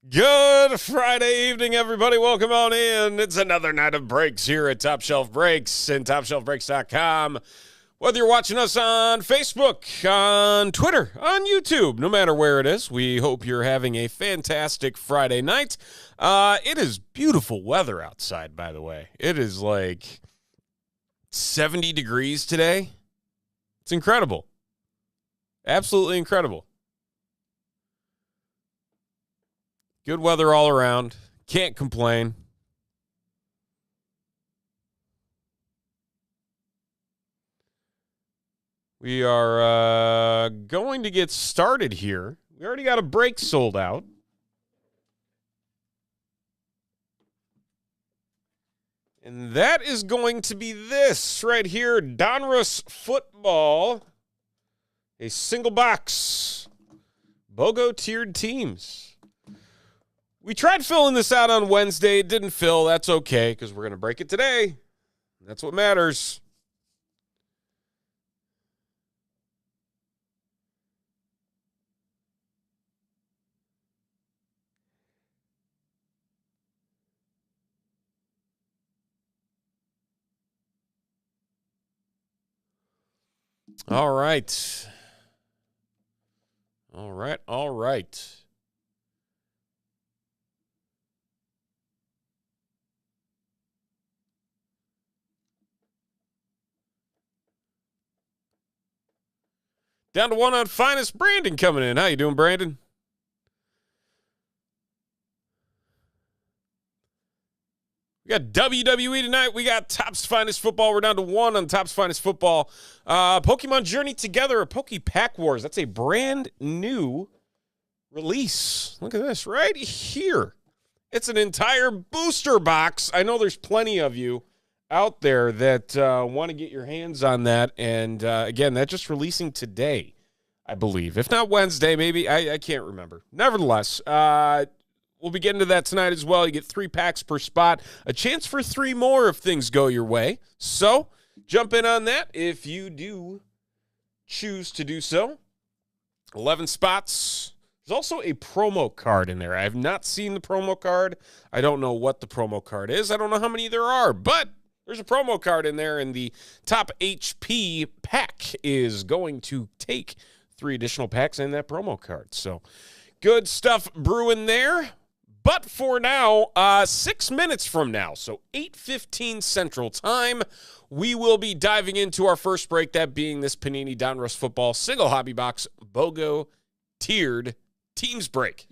Good Friday evening, everybody. Welcome on in. It's another night of breaks here at Top Shelf Breaks and TopShelfBreaks.com. Whether you're watching us on Facebook, on Twitter, on YouTube, no matter where it is, we hope you're having a fantastic Friday night. It is beautiful weather outside, by the way. It is like 70 degrees today. It's incredible. Absolutely incredible. Good weather all around. Can't complain. We are going to get started here. We already got a break sold out. And that is going to be this right here, Donruss Football. A single box. BOGO tiered teams. We tried filling this out on Wednesday. It didn't fill. That's okay, because we're going to break it today. That's what matters. All right. All right. Down to one on Finest. Brandon coming in. How you doing, Brandon? We got WWE tonight. We got Topps Finest Football. We're down to one on Topps Finest Football. Pokemon Journey Together, a Poke Pack Wars. That's a brand new release. Look at this right here. It's an entire booster box. I know there's plenty of you out there that want to get your hands on that. And, again, that's just releasing today, I believe. If not Wednesday, maybe. I can't remember. Nevertheless, we'll be getting to that tonight as well. You get 3 packs per spot. A chance for 3 more if things go your way. So jump in on that if you do choose to do so. 11 spots. There's also a promo card in there. I have not seen the promo card. I don't know what the promo card is. I don't know how many there are, but there's a promo card in there, and the top HP pack is going to take 3 additional packs in that promo card. So good stuff brewing there. But for now, 6 minutes from now, so 8:15 Central Time, we will be diving into our first break, that being this Panini Donruss Football Single Hobby Box BOGO Tiered Teams Break.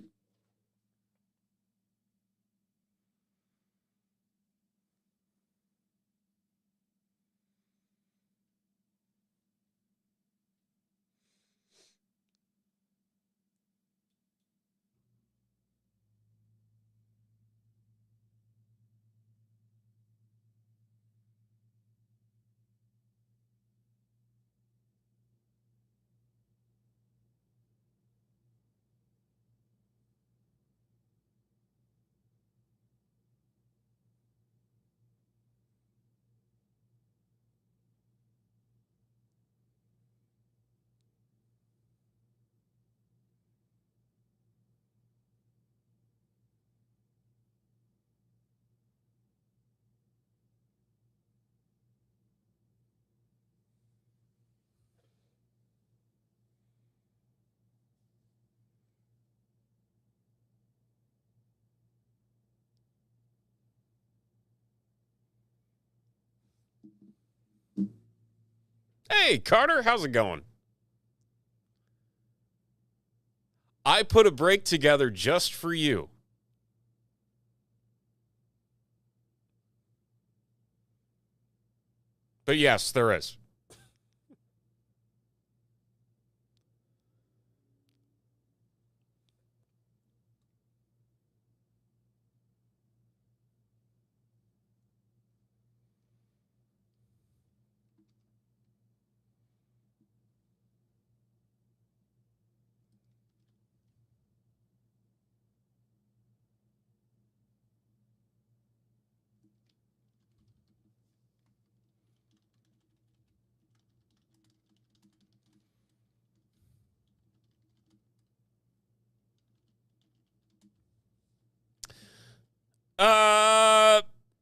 Hey, Carter, how's it going? I put a break together just for you. But yes, there is.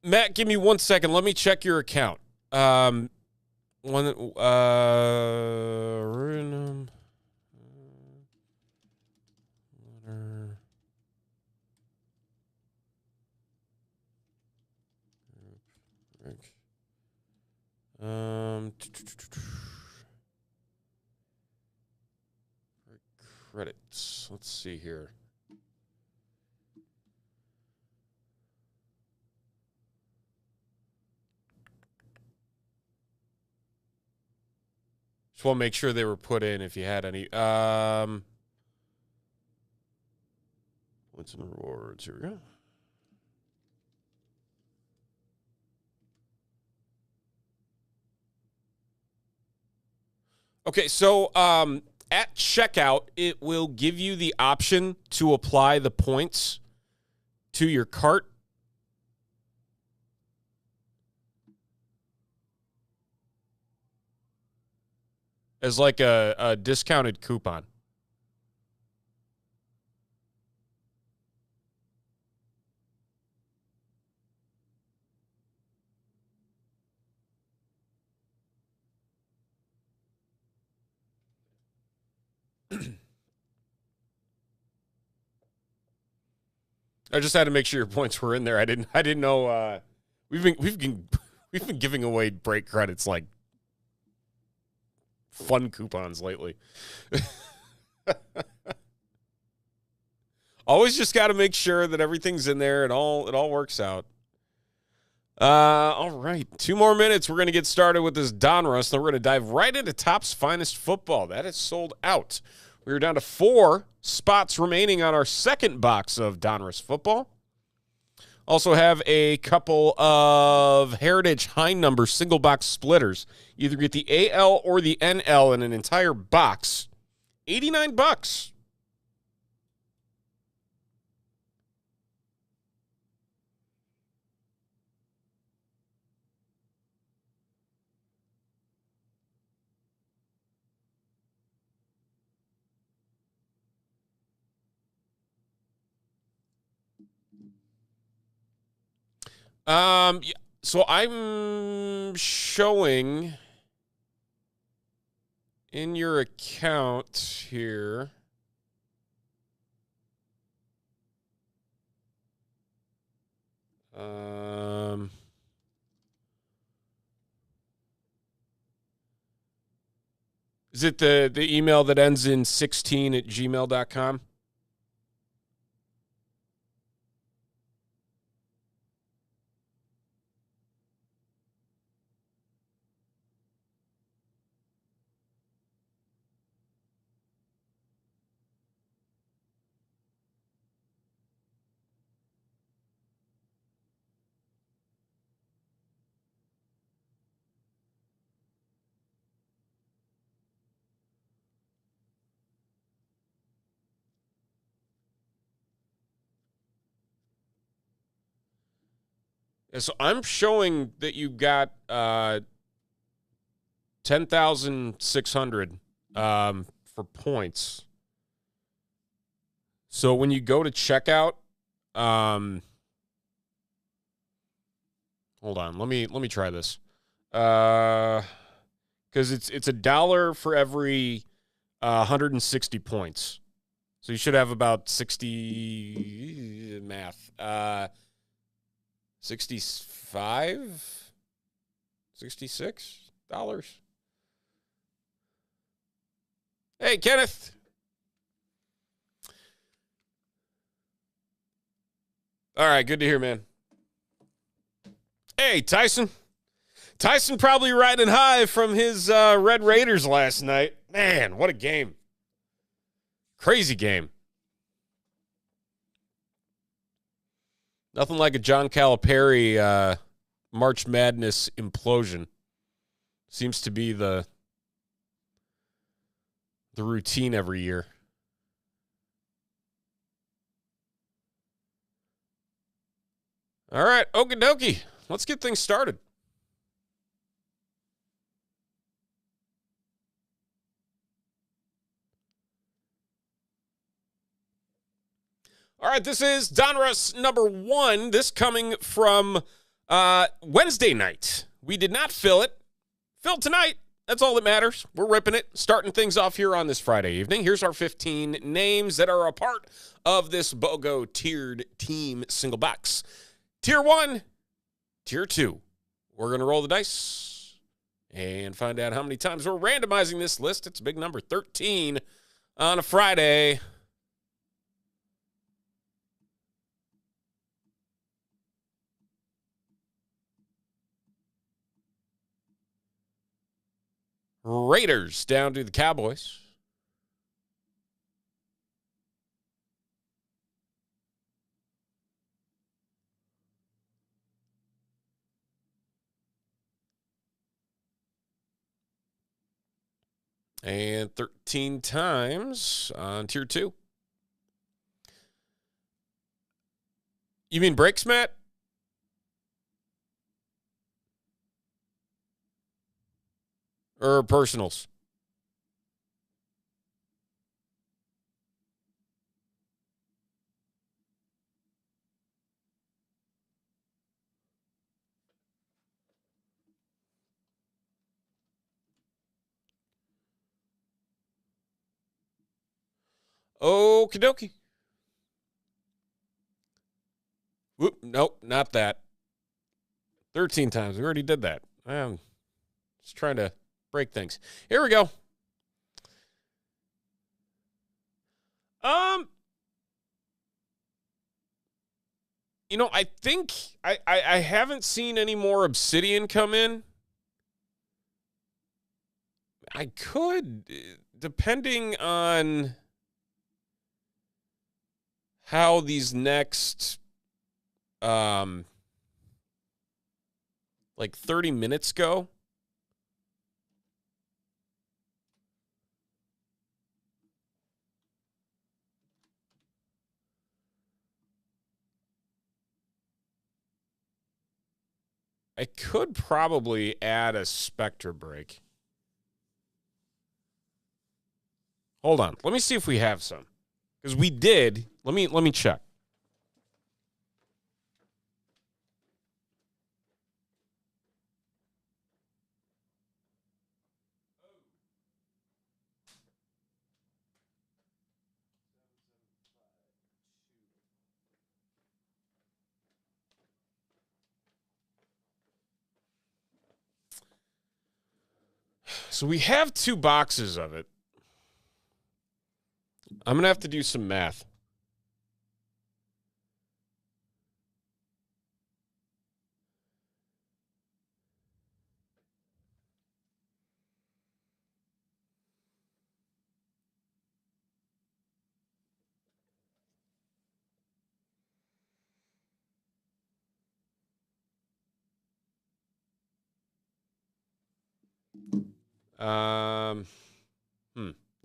Matt, give me 1 second. Let me check your account. Random. Credits. Let's see here. Just want to make sure they were put in if you had any. Points and rewards. Here we go. Okay, so at checkout, it will give you the option to apply the points to your cart. As like a discounted coupon. I just had to make sure your points were in there. I didn't know. We've been giving away break credits like fun coupons lately. Always just got to make sure that everything's in there and it all works out. All right, 2 more minutes. We're going to get started with this Donruss. Then we're going to dive right into Topps Finest Football. That is sold out. We are down to 4 spots remaining on our second box of Donruss Football. Also have a couple of Heritage High Number single box splitters. Either get the AL or the NL in an entire box. $89. So I'm showing in your account here. Is it the email that ends in 16@gmail.com? Yeah, so I'm showing that you got 10,600 for points. So when you go to checkout, hold on, let me try this. Because it's $1 for every 160 points. So you should have about 60 math. 65, $66. Hey, Kenneth. All right, good to hear, man. Hey, Tyson. Tyson probably riding high from his Red Raiders last night. Man, what a game. Crazy game. Nothing like a John Calipari March Madness implosion. Seems to be the routine every year. All right, okie dokie. Let's get things started. All right, this is Donruss number 1. This coming from Wednesday night. We did not fill it. Fill tonight. That's all that matters. We're ripping it, starting things off here on this Friday evening. Here's our 15 names that are a part of this BOGO tiered team single box. Tier 1, Tier 2. We're going to roll the dice and find out how many times we're randomizing this list. It's a big number, 13 on a Friday. Raiders down to the Cowboys. And 13 times on Tier 2. You mean breaks, Matt? Or personals? Okie dokie. Whoop, nope, not that. 13 times. We already did that. I'm just trying to break things. Here we go. I think I haven't seen any more Obsidian come in. I could, depending on how these next 30 minutes go. I could probably add a Spectre break. Hold on. Let me see if we have some. Because we did. Let me check. So we have 2 boxes of it. I'm going to have to do some math.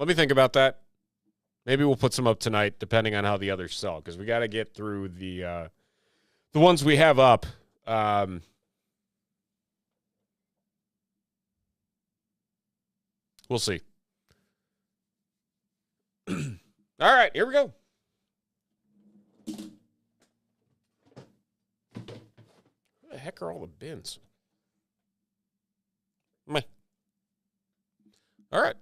Let me think about that. Maybe we'll put some up tonight, depending on how the others sell, because we got to get through the ones we have up. We'll see. All right, here we go. Where the heck are all the bins? Meh. All right.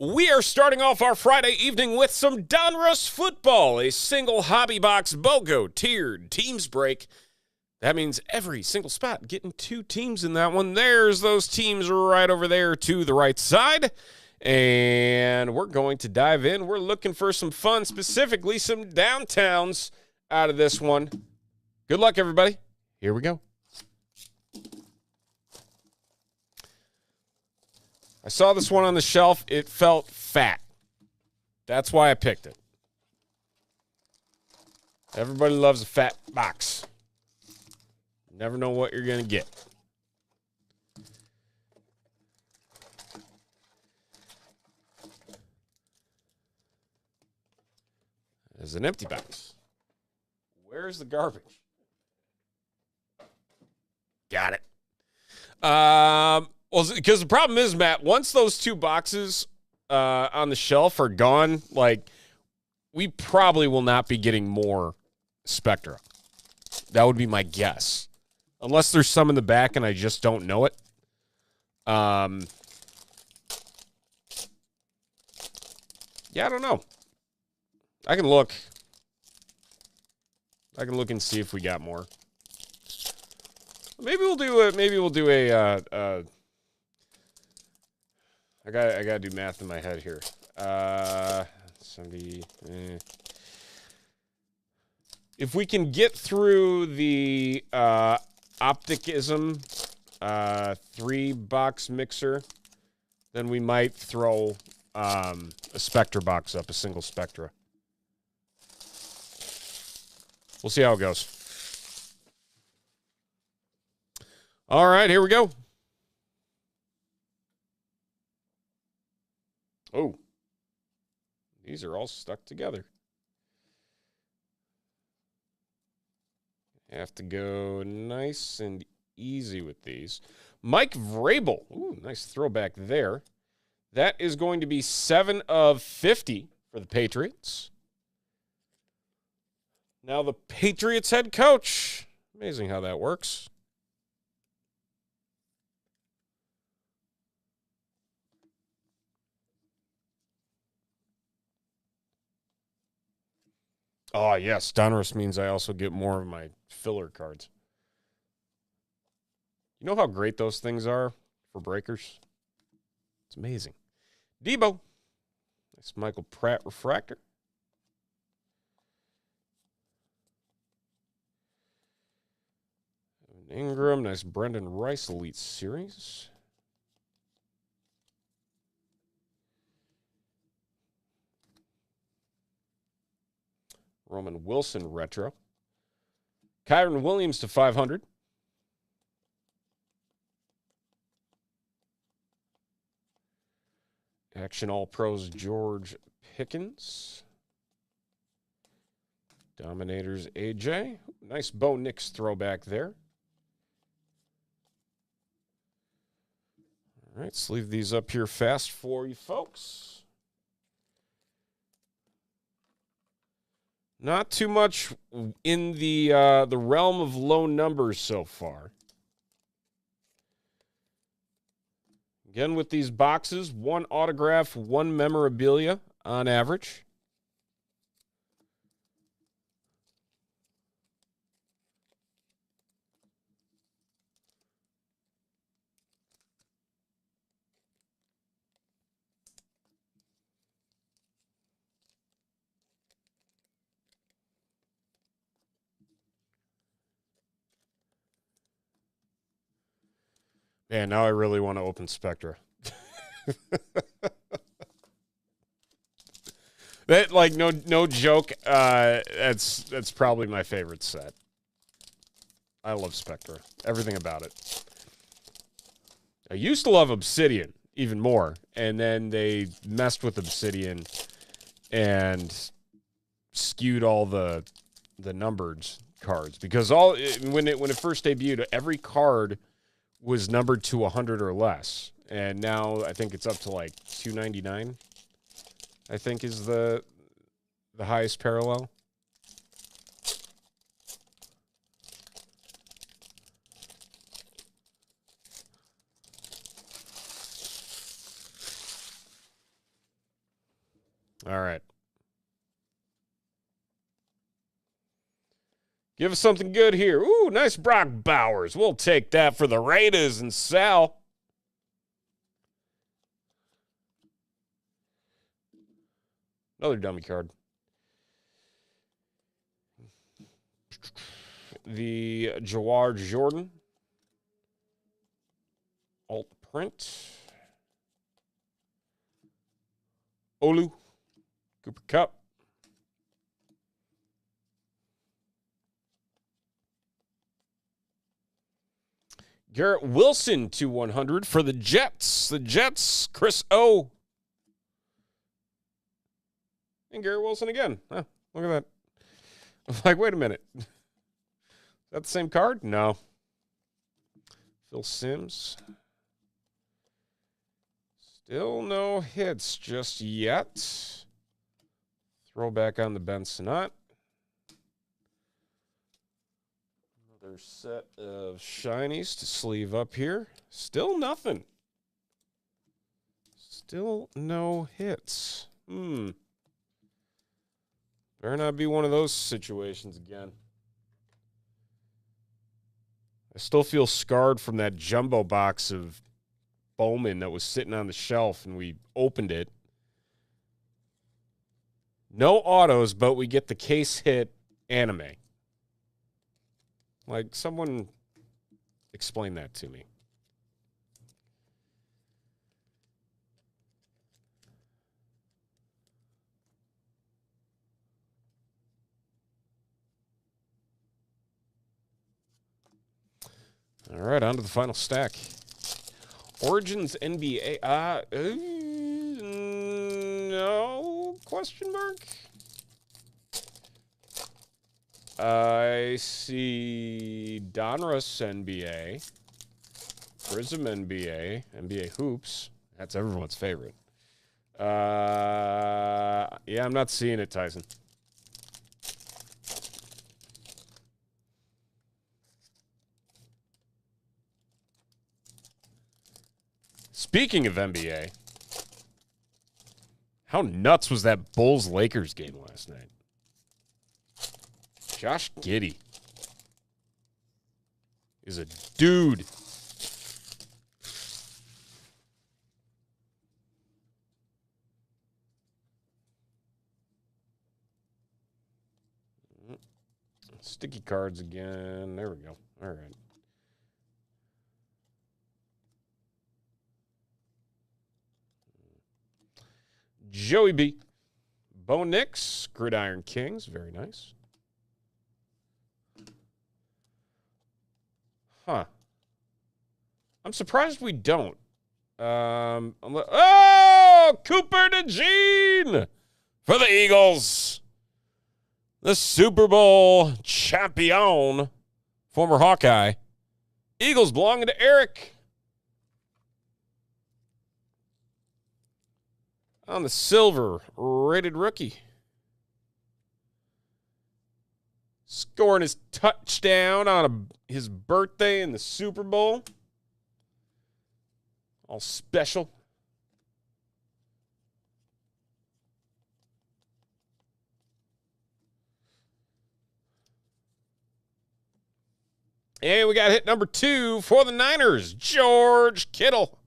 We are starting off our Friday evening with some Donruss football, a single hobby box BOGO tiered teams break. That means every single spot getting 2 teams in that one. There's those teams right over there to the right side. And we're going to dive in. We're looking for some fun, specifically some downtowns out of this one. Good luck, everybody. Here we go. I saw this one on the shelf. It felt fat. That's why I picked it. Everybody loves a fat box. Never know what you're going to get. There's an empty box. Where's the garbage? Got it. Well, because the problem is, Matt, once those 2 boxes on the shelf are gone, we probably will not be getting more Spectra. That would be my guess. Unless there's some in the back and I just don't know it. Yeah, I don't know. I can look. I can look and see if we got more. Maybe we'll do a I gotta do math in my head here. 70. If we can get through the Opticism 3-box mixer, then we might throw a Spectra box up, a single Spectra. We'll see how it goes. All right, here we go. Oh, these are all stuck together. Have to go nice and easy with these. Mike Vrabel. Ooh, nice throwback there. That is going to be 7 of 50 for the Patriots. Now the Patriots head coach. Amazing how that works. Oh, yes. Donruss means I also get more of my filler cards. You know how great those things are for breakers? It's amazing. Debo. Nice Michael Pratt refractor. Ingram. Nice Brendan Rice Elite Series. Roman Wilson retro. Kyron Williams to 500. Action All-Pros George Pickens. Dominators AJ. Nice Bo Nix throwback there. All right, let's leave these up here fast for you folks. Not too much in the realm of low numbers so far. Again, with these boxes, 1 autograph, 1 memorabilia on average. Man, now I really want to open Spectra. That, like, no joke. That's probably my favorite set. I love Spectra. Everything about it. I used to love Obsidian even more, and then they messed with Obsidian and skewed all the numbered cards, because when it first debuted, every card was numbered to 100 or less, and now I think it's up to like 299. I think is the highest parallel. All right. Give us something good here. Ooh, nice Brock Bowers. We'll take that for the Raiders and Sal. Another dummy card. The Jawar Jordan. Alt print. Olu. Cooper Kupp. Garrett Wilson to 100 for the Jets. The Jets, Chris O. And Garrett Wilson again. Huh, look at that. I'm like, wait a minute. Is that the same card? No. Phil Simms. Still no hits just yet. Throwback on the Ben Sinnott. Another set of shinies to sleeve up here. Still nothing. Still no hits. Better not be one of those situations again. I still feel scarred from that jumbo box of Bowman that was sitting on the shelf and we opened it. No autos, but we get the case hit anime. Like, someone explain that to me. All right, on to the final stack. Origins NBA. No question mark. I see Donruss NBA, Prism NBA, NBA Hoops. That's everyone's favorite. Yeah, I'm not seeing it, Tyson. Speaking of NBA, how nuts was that Bulls-Lakers game last night? Josh Giddey is a dude. Sticky cards again. There we go. All right. Joey B. Bo Nix, Gridiron Kings. Very nice. Huh. I'm surprised we don't. Cooper DeJean for the Eagles. The Super Bowl champion, former Hawkeye. Eagles belonging to Eric. On the silver, rated rookie. Scoring his touchdown on his birthday in the Super Bowl. All special. And we got hit number 2 for the Niners, George Kittle.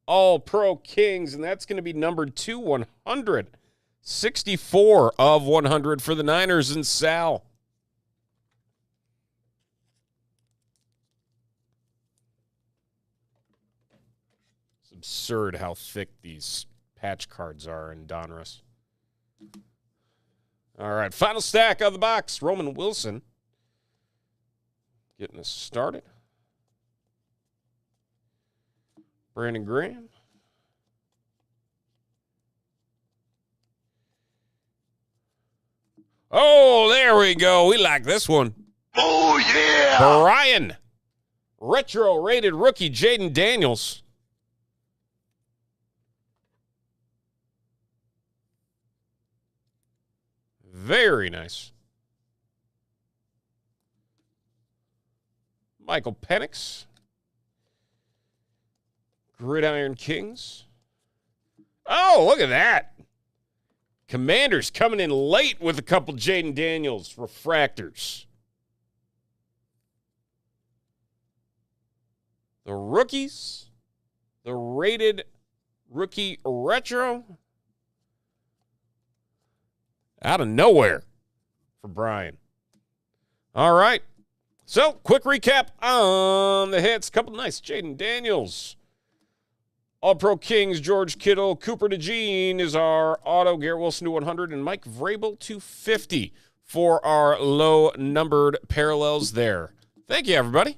All-Pro Kings, and that's going to be numbered 2/100. 64 of 100 for the Niners and Sal. It's absurd how thick these patch cards are in Donruss. All right, final stack of the box. Roman Wilson getting us started. Brandon Graham. Oh, there we go. We like this one. Oh, yeah. Brian. Retro rated rookie Jaden Daniels. Very nice. Michael Penix. Gridiron Kings. Oh, look at that. Commanders coming in late with a couple Jaden Daniels refractors. The rookies. The rated rookie retro. Out of nowhere for Brian. All right. So, quick recap on the hits. Couple nice Jaden Daniels. All-Pro Kings, George Kittle. Cooper DeJean is our auto. Garrett Wilson to 100. And Mike Vrabel to 50 for our low-numbered parallels there. Thank you, everybody.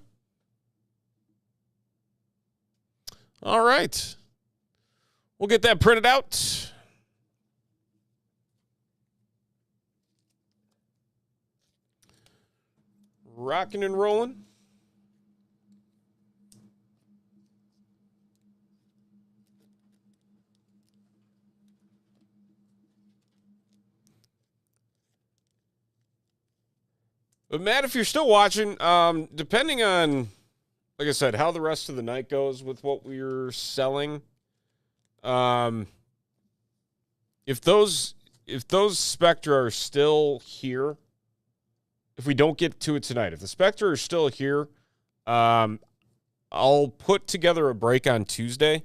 All right. We'll get that printed out. Rocking and rolling. But Matt, if you're still watching, depending on, like I said, how the rest of the night goes with what we're selling, if those Spectra are still here, if we don't get to it tonight, if the Spectra are still here, I'll put together a break on Tuesday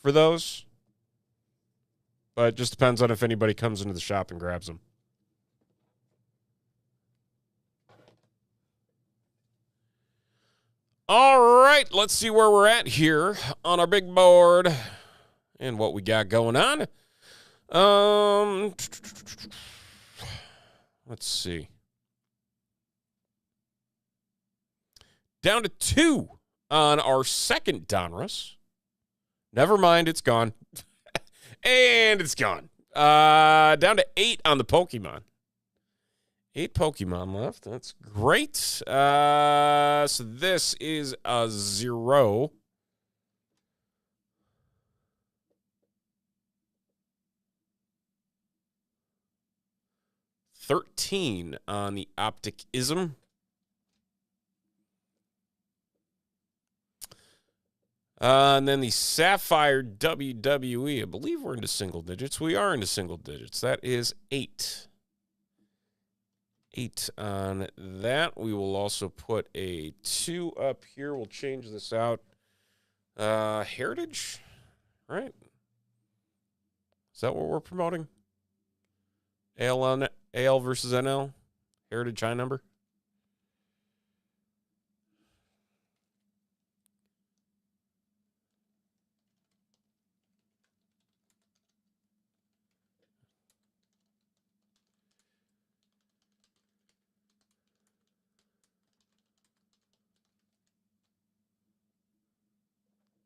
for those. But it just depends on if anybody comes into the shop and grabs them. All right, let's see where we're at here on our big board and what we got going on. Let's see. Down to 2 on our second Donruss. Never mind, it's gone. And it's gone. Down to 8 on the Pokemon. 8 Pokemon left. That's great. So this is a 0. $13 on the Optic Ism. And then the Sapphire WWE. I believe we're into single digits. We are into single digits. That is 8. 8 on that. We will also put a 2 up here. We'll change this out. Heritage, right? Is that what we're promoting? AL versus NL? Heritage high number?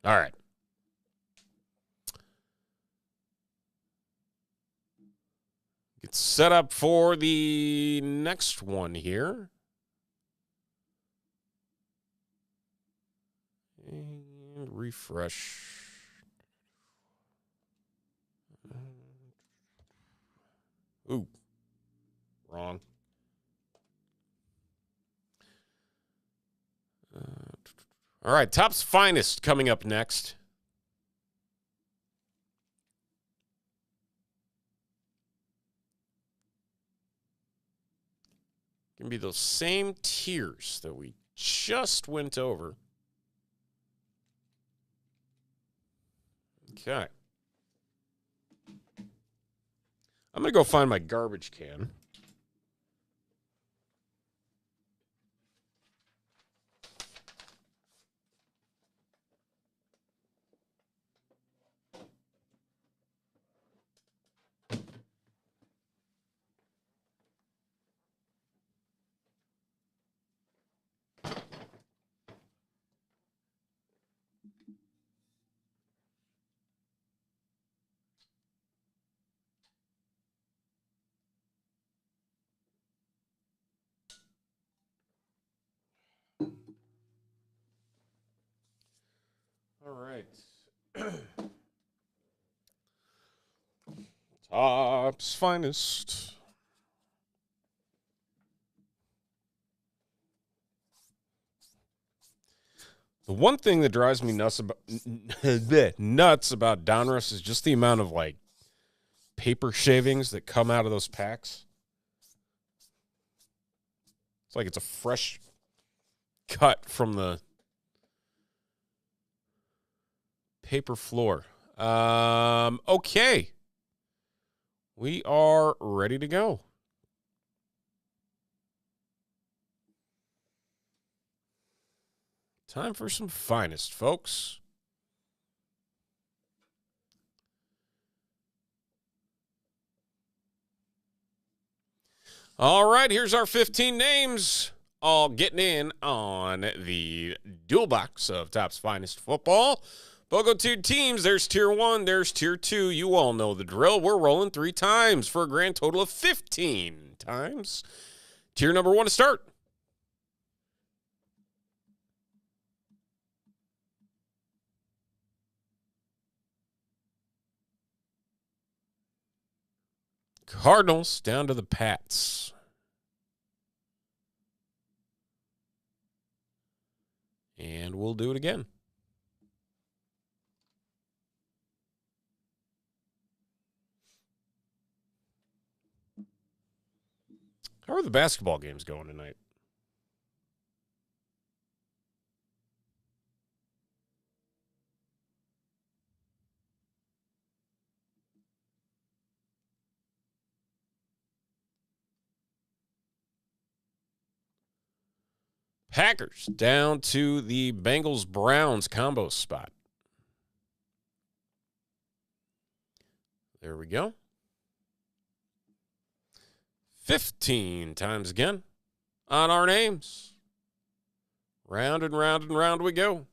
All right. Get set up for the next one here. And refresh. Ooh. Wrong. All right, Topps Finest coming up next. Can be those same tiers that we just went over. Okay. I'm going to go find my garbage can. All right. Topps Finest. The one thing that drives me nuts about Donruss is just the amount of like paper shavings that come out of those packs. It's like it's a fresh cut from the paper floor. Okay. We are ready to go. Time for some Finest, folks. All right, here's our 15 names, all getting in on the dual box of Topps Finest Football. Bogo tiered teams, there's tier 1, there's tier 2. You all know the drill. We're rolling 3 times for a grand total of 15 times. Tier number 1 to start. Cardinals down to the Pats. and we'll do it again. How are the basketball games going tonight? Packers down to the Bengals-Browns combo spot. There we go. 15 times again on our names. Round and round and round we go.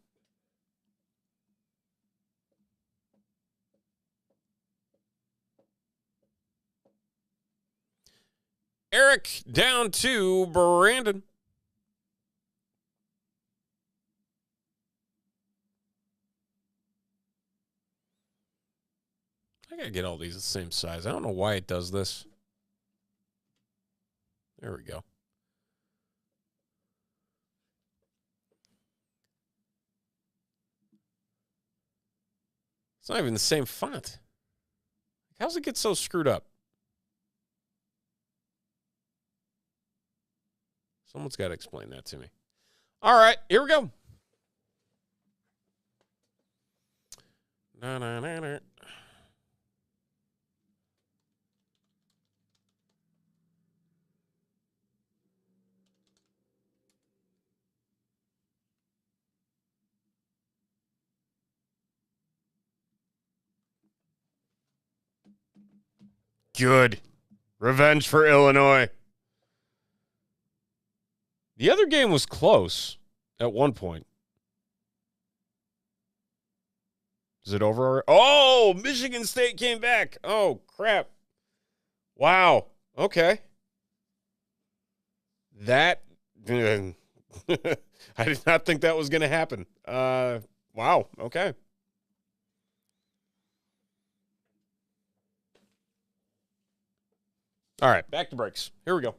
Eric down to Brandon. I gotta get all these the same size. I don't know why it does this. There we go. It's not even the same font. How's it get so screwed up? Someone's got to explain that to me. All right, here we go. Na-na-na-na. Good. Revenge for Illinois. The other game was close at one point. Is it over? Oh, Michigan State came back. Oh, crap. Wow. Okay. That, I did not think that was going to happen. Wow. Okay. All right, back to breaks. Here we go.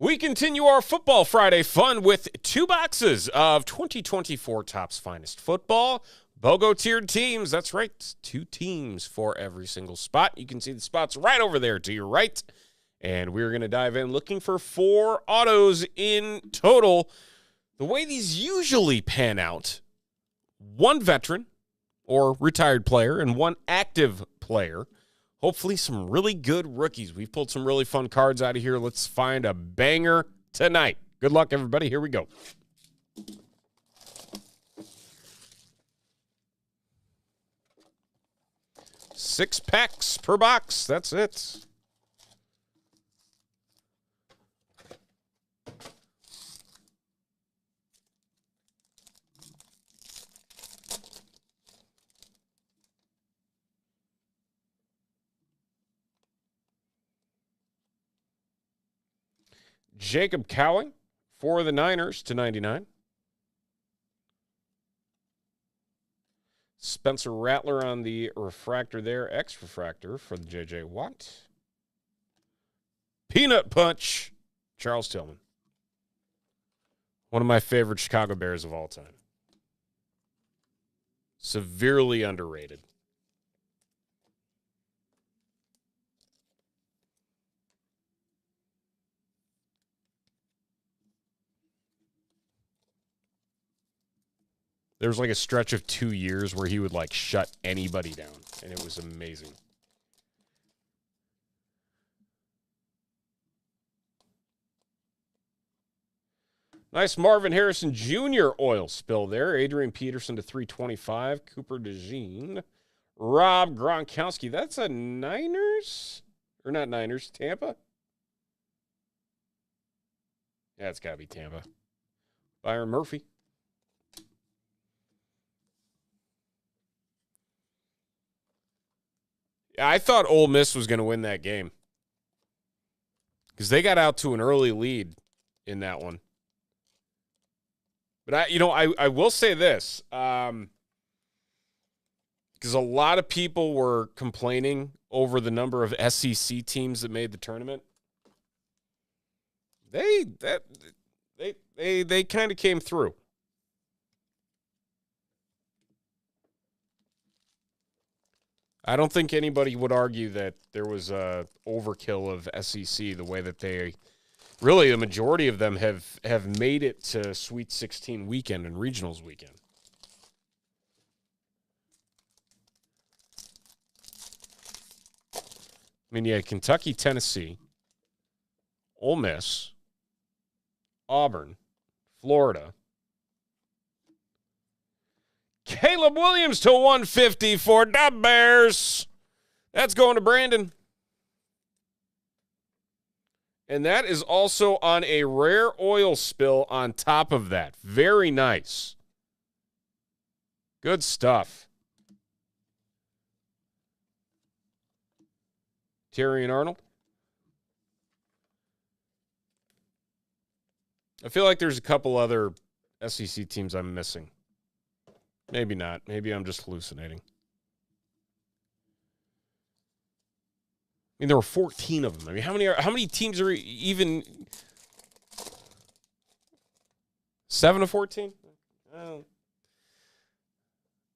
We continue our Football Friday fun with 2 boxes of 2024 Topps Finest Football. BOGO tiered teams. That's right. 2 teams for every single spot. You can see the spots right over there to your right. And we're going to dive in looking for 4 autos in total. The way these usually pan out, 1 veteran or retired player and 1 active player. Hopefully some really good rookies. We've pulled some really fun cards out of here. Let's find a banger tonight. Good luck, everybody. Here we go. Six packs per box. That's it. Jacob Cowing for the Niners /99. Spencer Rattler on the refractor there. X-refractor for the J.J. Watt. Peanut Punch, Charles Tillman. One of my favorite Chicago Bears of all time. Severely underrated. There was like a stretch of 2 years where he would like shut anybody down, and it was amazing. Nice Marvin Harrison Jr. oil spill there. Adrian Peterson /325. Cooper DeJean. Rob Gronkowski. That's a Niners? Or not Niners, Tampa? Yeah, it's got to be Tampa. Byron Murphy. I thought Ole Miss was going to win that game because they got out to an early lead in that one. But I will say this, because a lot of people were complaining over the number of SEC teams that made the tournament. They kind of came through. I don't think anybody would argue that there was a overkill of SEC the way that they really the majority of them have made it to Sweet 16 weekend and regionals weekend. I mean, you had Kentucky, Tennessee, Ole Miss, Auburn, Florida. Caleb Williams to 150 for the Bears. That's going to Brandon. And that is also on a rare oil spill on top of that. Very nice. Good stuff. Terry and Arnold. I feel like there's a couple other SEC teams I'm missing. Maybe not. Maybe I'm just hallucinating. I mean, there were 14 of them. I mean, how many teams are even 7 of 14? I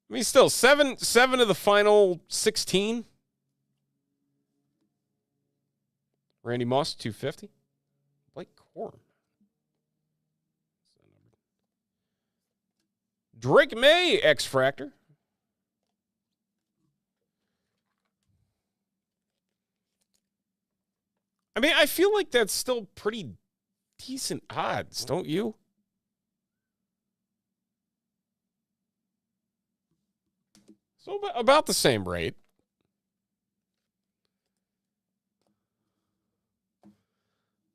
mean, still 7 of the final 16. Randy Moss 250. Blake Corum. Drake May, X-Fractor. I mean, I feel like that's still pretty decent odds, don't you? So about the same rate.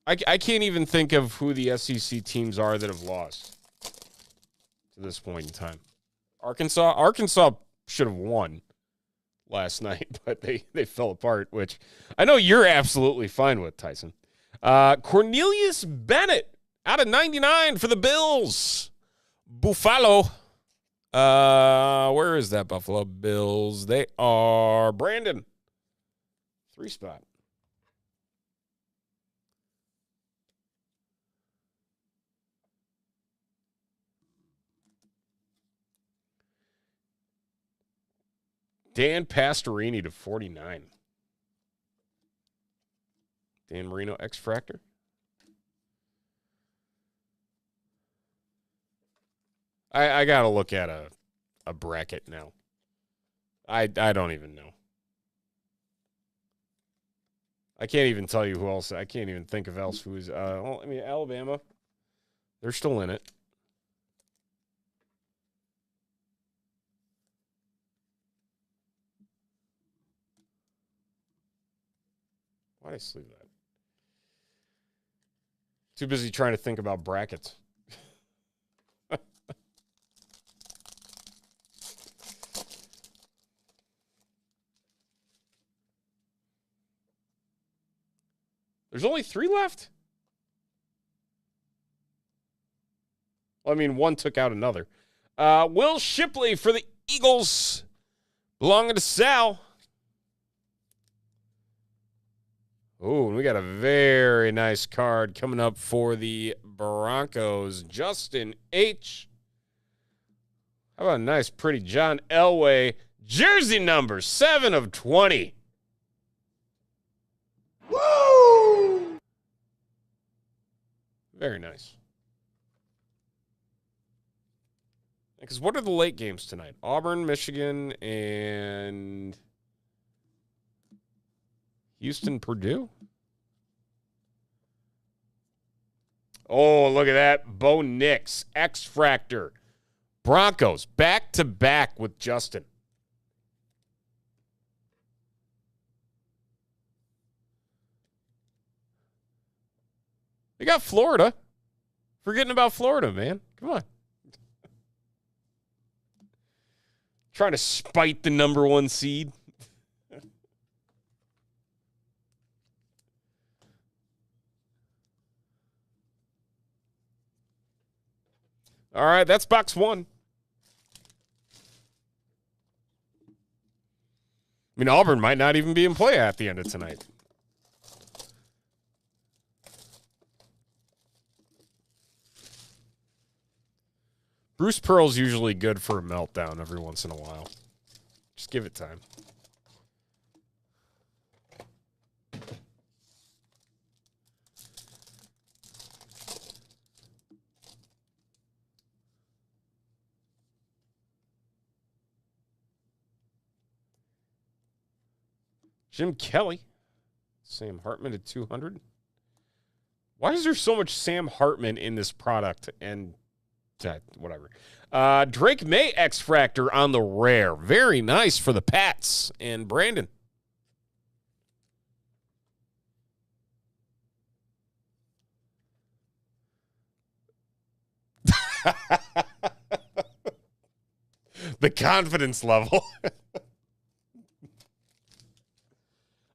I can't even think of who the SEC teams are that have lost to this point in time. Arkansas should have won last night, but they fell apart, which I know you're absolutely fine with, Tyson. Cornelius Bennett out of 99 for the Bills. Buffalo. Where is that Buffalo Bills? They are Brandon. 3 spot. Dan Pastorini to 49. Dan Marino, X-Fractor. I got to look at a bracket now. I don't even know. I can't even tell you who else. I can't even think of else who's. Well, I mean, Alabama. They're still in it. Why did I sleeve that? Too busy trying to think about brackets. There's only 3 left? Well, I mean, one took out another. Will Shipley for the Eagles. Belonging to Sal. Oh, and we got a very nice card coming up for the Broncos. Justin H. How about a nice, pretty John Elway jersey number 7 of 20. Woo! Very nice. Because what are the late games tonight? Auburn, Michigan, and Houston, Purdue. Oh, look at that. Bo Nix, X-Fractor. Broncos, back-to-back with Justin. They got Florida. Forgetting about Florida, man. Come on. Trying to spite the number 1 seed. All right, that's box 1. I mean, Auburn might not even be in play at the end of tonight. Bruce Pearl's usually good for a meltdown every once in a while. Just give it time. Jim Kelly. Sam Hartman at 200. Why is there so much Sam Hartman in this product? And whatever. Drake May X-Fractor on the rare. Very nice for the Pats. And Brandon. The confidence level.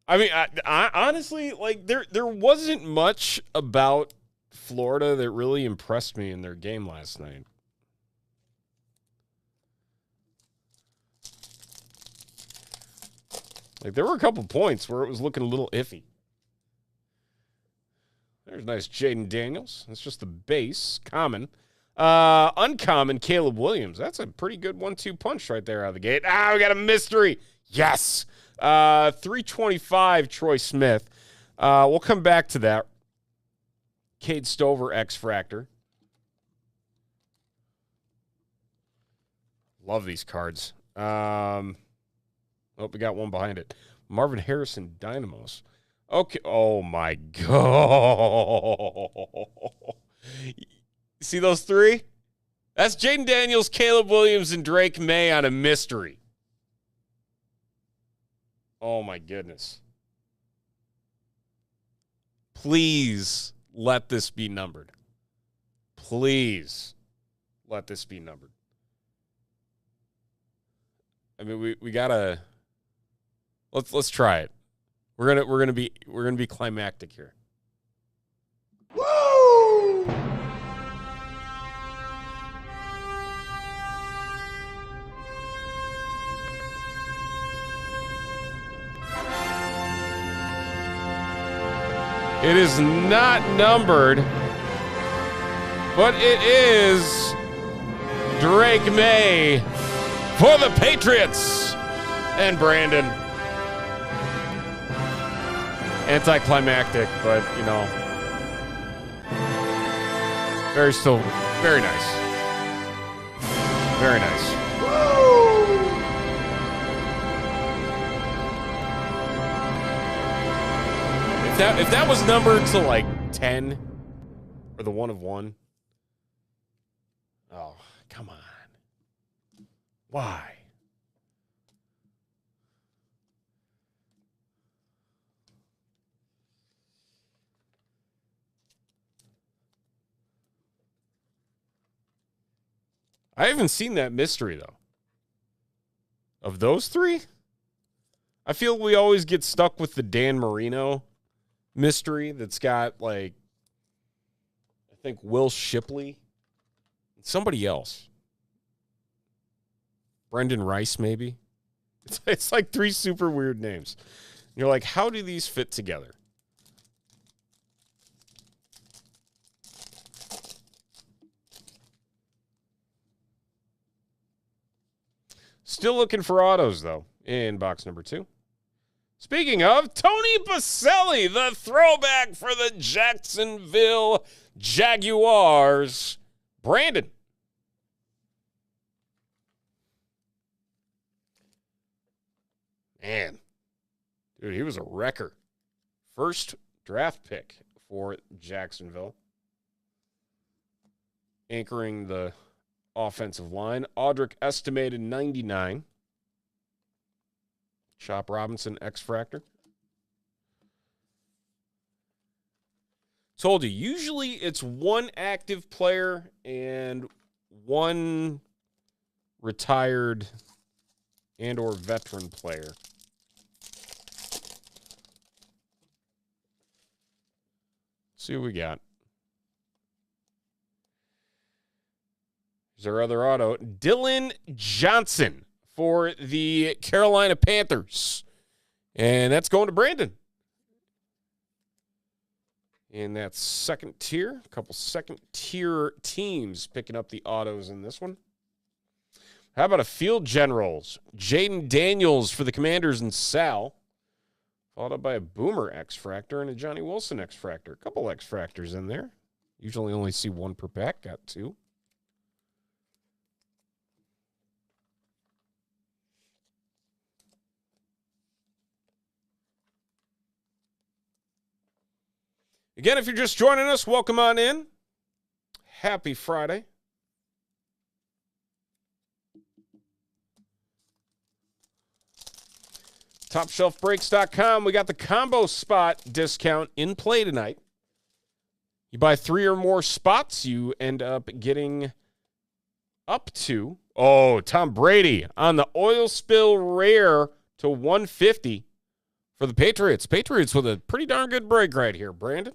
I mean, I honestly, like, there wasn't much about Florida that really impressed me in their game last night. Like, there were a couple points where it was looking a little iffy. There's nice Jaden Daniels. That's just the base. Common. Uncommon, Caleb Williams. That's a pretty good 1-2 punch right there out of the gate. We got a mystery. Yes. 325, Troy Smith. We'll come back to that. Cade Stover, X-Fractor. Love these cards. We got one behind it. Marvin Harrison, Dynamos. Okay. Oh, my God. See those three? That's Jaden Daniels, Caleb Williams, and Drake May on a mystery. Oh, my goodness. Please let this be numbered. Please let this be numbered. I mean, we gotta let's try it. We're gonna be climactic here. Woo! It is not numbered, but it is Drake May for the Patriots and Brandon. Anticlimactic, but, you know, very nice. Very nice. If that was numbered to like 10 or the 1 of 1. Oh, come on. Why? I haven't seen that mystery, though. Of those three, I feel we always get stuck with the Dan Marino mystery that's got, like, I think Will Shipley and somebody else. Brendan Rice, maybe. It's like 3 super weird names. You're like, how do these fit together? Still looking for autos, though, in box number 2. Speaking of, Tony Baselli, the throwback for the Jacksonville Jaguars. Brandon. Man, dude, he was a wrecker. First draft pick for Jacksonville. Anchoring the offensive line. Audric estimated 99. Chop Robinson, X-Fractor. Told you, usually it's one active player and one retired and or veteran player. See what we got. Here's our other auto. Dylan Johnson for the Carolina Panthers. And that's going to Brandon. in that second tier. A couple second-tier teams picking up the autos in this one. How about a Field Generals? Jaden Daniels for the Commanders and Sal. Followed up by a Boomer X-Fractor and a Johnny Wilson X-Fractor. A couple X-Fractors in there. Usually only see one per pack. Got two. Again, if you're just joining us, welcome on in. Happy Friday. TopShelfBreaks.com. We got the combo spot discount in play tonight. You buy 3 or more spots, you end up getting up to, Tom Brady on the oil spill rare to 150 for the Patriots. Patriots with a pretty darn good break right here, Brandon.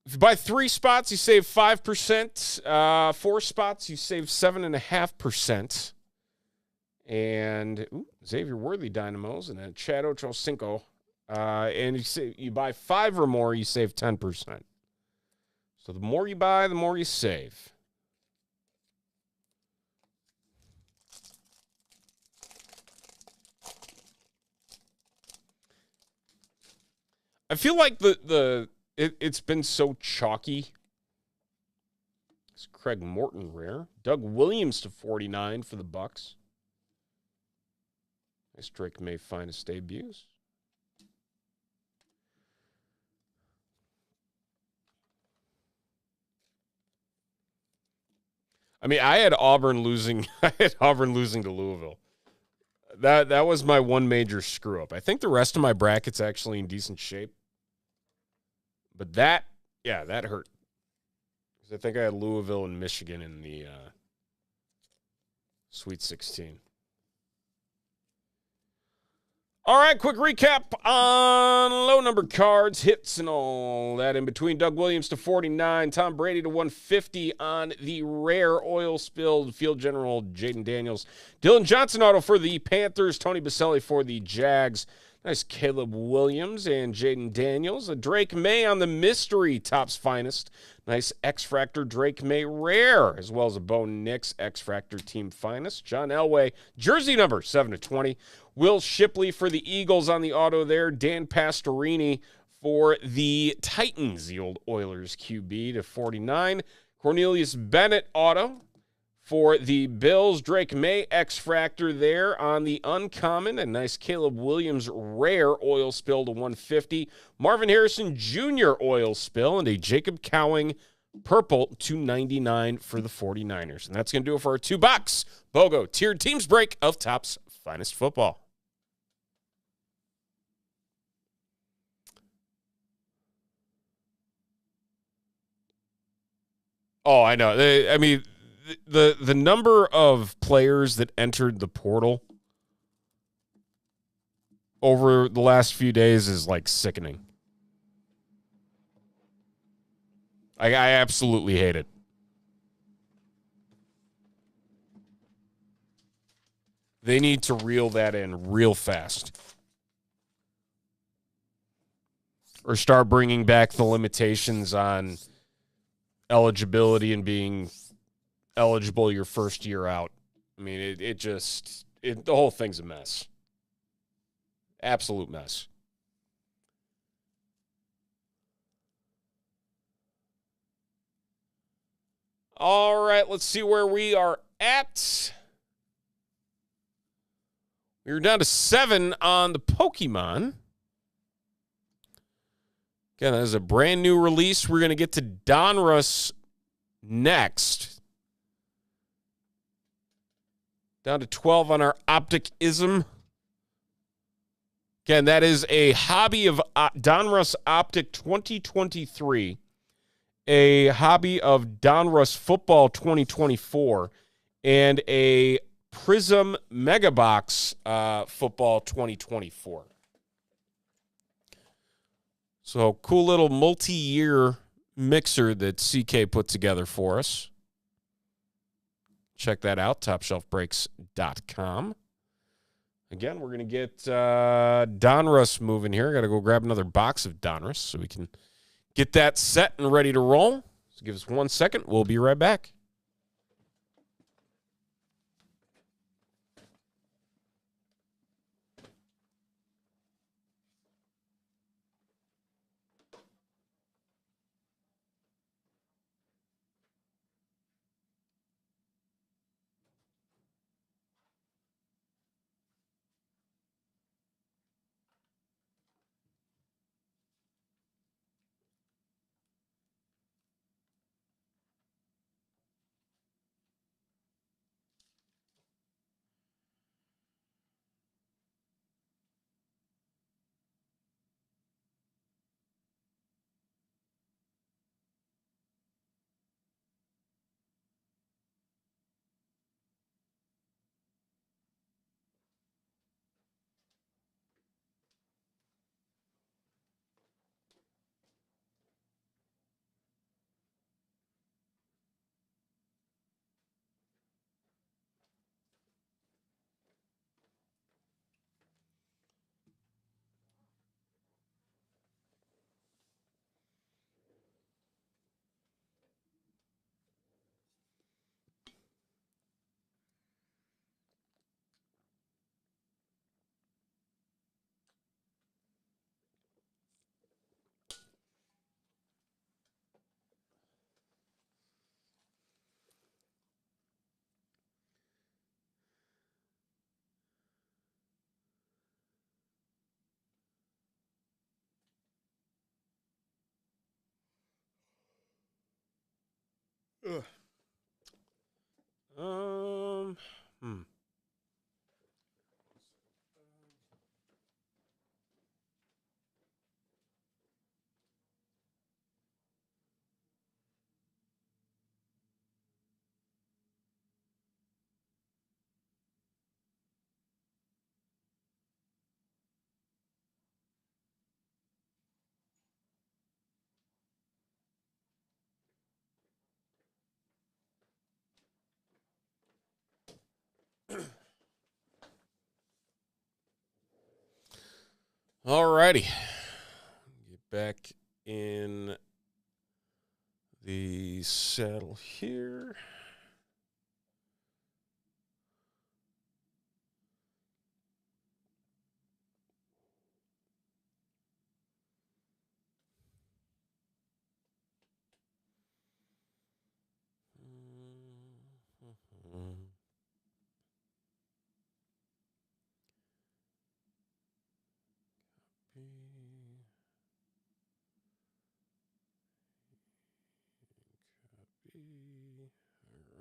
If you buy 3 spots, you save 5%. 4 spots, you save 7.5%. And Xavier Worthy Dynamos and then Chad Ochocinco. And you buy 5 or more, you save 10%. So the more you buy, the more you save. I feel like it's been so chalky. It's Craig Morton rare. Doug Williams to 49 for the Bucks. Nice Drake May finest debuts. I mean, I had Auburn losing to Louisville. That was my one major screw up. I think the rest of my bracket's actually in decent shape. But that hurt. Because I think I had Louisville and Michigan in the Sweet 16. All right, quick recap on low-numbered cards, hits and all that in between. Doug Williams to 49, Tom Brady to 150 on the rare oil-spilled Field General Jaden Daniels. Dylan Johnson auto for the Panthers, Tony Baselli for the Jags. Nice Caleb Williams and Jaden Daniels. A Drake May on the mystery Topps Finest. Nice X-Fractor Drake May rare, as well as a Bo Nix X-Fractor Team Finest. John Elway, jersey number 7/20. Will Shipley for the Eagles on the auto there. Dan Pastorini for the Titans, the old Oilers QB to 49. Cornelius Bennett auto for the Bills. Drake May X-Fractor there on the uncommon. A nice Caleb Williams rare oil spill to 150. Marvin Harrison Jr. oil spill and a Jacob Cowing purple to 99 for the 49ers. And that's going to do it for our $2 BOGO tiered teams break of Topps Finest Football. Oh, I know. I mean, the number of players that entered the portal over the last few days is like sickening. I absolutely hate it. They need to reel that in real fast. Or start bringing back the limitations on eligibility and being eligible your first year out. I mean, the whole thing's a mess. Absolute mess. All right, let's see where we are at. We're down to 7 on the Pokemon. Again, that is a brand new release. We're going to get to Donruss next. Down to 12 on our Optic-ism. Again, that is a hobby of Donruss Optic 2023. A hobby of Donruss Football 2024. And a Prism Megabox Football 2024. So, cool little multi-year mixer that CK put together for us. Check that out, TopShelfBreaks.com. Again, we're going to get Donruss moving here. Got to go grab another box of Donruss so we can get that set and ready to roll. So give us 1 second. We'll be right back. Ugh. Hmm. All righty. Get back in the saddle here.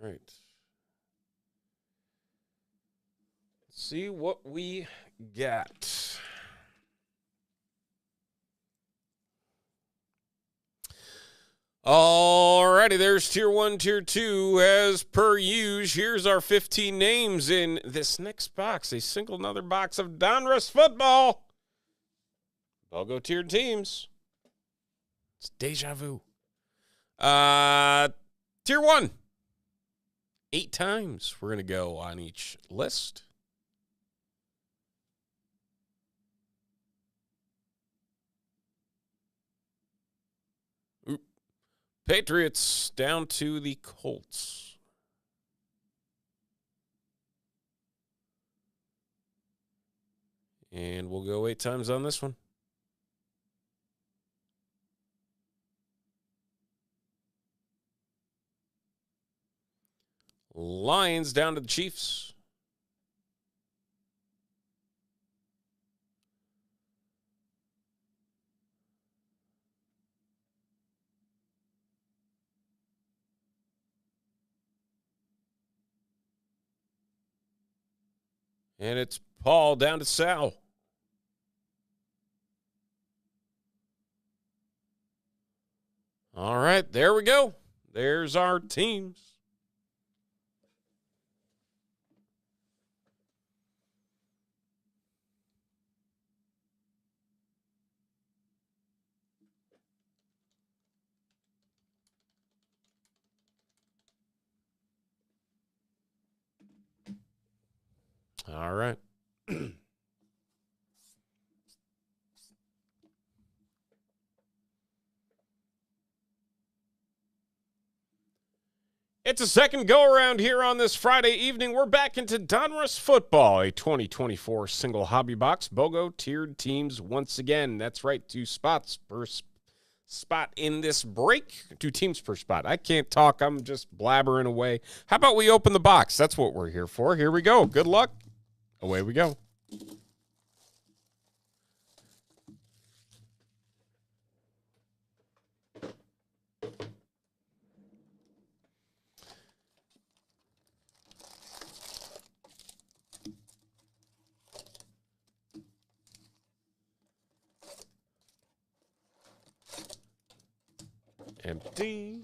All right. Let's see what we got. Alrighty, there's tier 1, tier 2. As per usual, here's our 15 names in this next box. A single another box of Donruss football. I'll go tiered teams. It's deja vu. Tier 1. 8 times we're going to go on each list. Patriots down to the Colts. And we'll go 8 times on this one. Lions down to the Chiefs. And it's Paul down to Sal. All right, there we go. There's our teams. All right. It's a second go-around here on this Friday evening. We're back into Donruss football, a 2024 single hobby box. BOGO tiered teams once again. That's right, 2 spots per spot in this break. 2 teams per spot. I can't talk. I'm just blabbering away. How about we open the box? That's what we're here for. Here we go. Good luck. Away we go. Empty.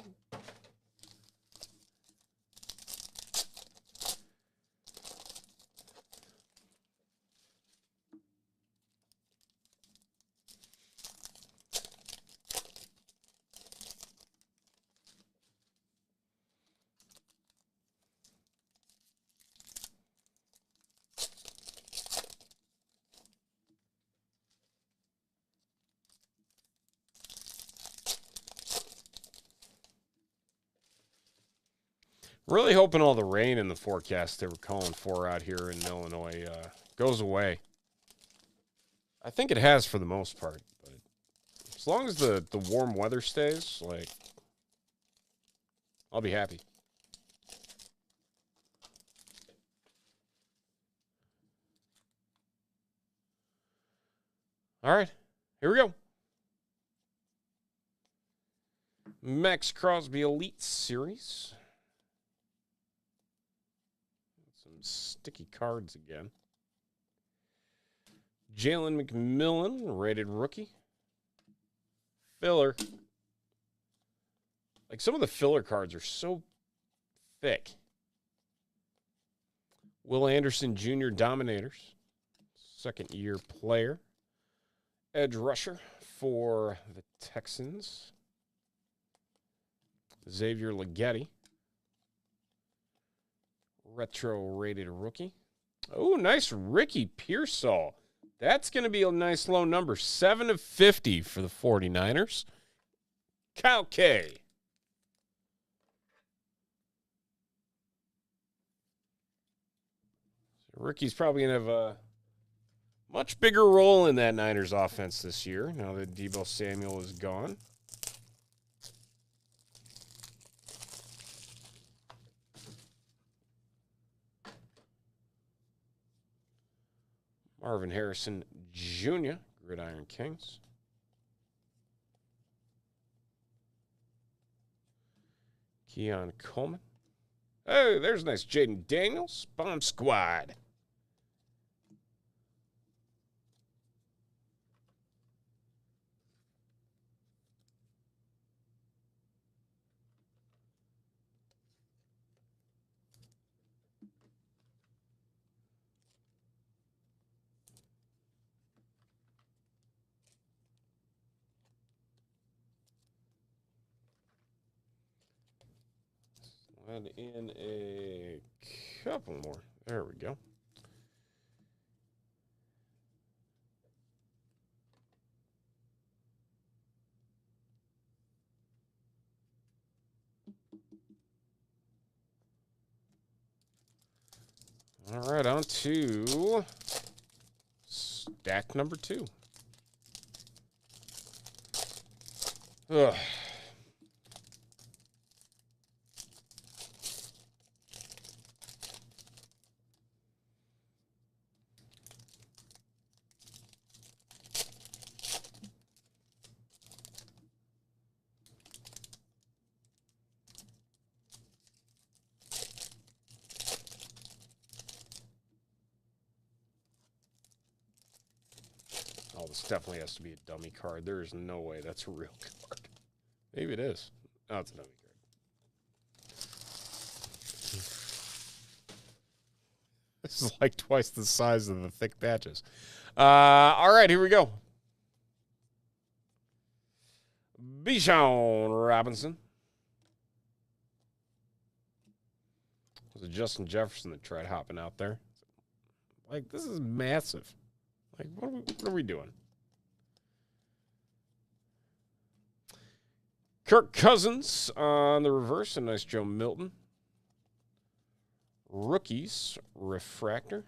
Really hoping all the rain in the forecast they were calling for out here in Illinois goes away. I think it has for the most part, but as long as the warm weather stays, like, I'll be happy. All right, here we go. Max Crosby Elite Series. Sticky cards again. Jalen McMillan, rated rookie. Filler. Like, some of the filler cards are so thick. Will Anderson Jr. Dominators. Second-year player. Edge rusher for the Texans. Xavier Leggetti. Retro-rated rookie. Oh, nice Ricky Pearsall. That's going to be a nice low number. 7/50 for the 49ers. Kyle K. Ricky's probably going to have a much bigger role in that Niners offense this year, now that Deebo Samuel is gone. Marvin Harrison Jr., Gridiron Kings. Keon Coleman. Oh, there's a nice Jaden Daniels. Bomb Squad. And in a couple more. There we go. All right, on to stack number 2. Ugh. Oh, this definitely has to be a dummy card. There is no way that's a real card. Maybe it is. Oh, it's a dummy card. This is like twice the size of the thick patches. All right, here we go. Bijan Robinson. Was it Justin Jefferson that tried hopping out there? Like, this is massive. Like, what are we doing? Kirk Cousins on the reverse. A nice Joe Milton. Rookies, refractor.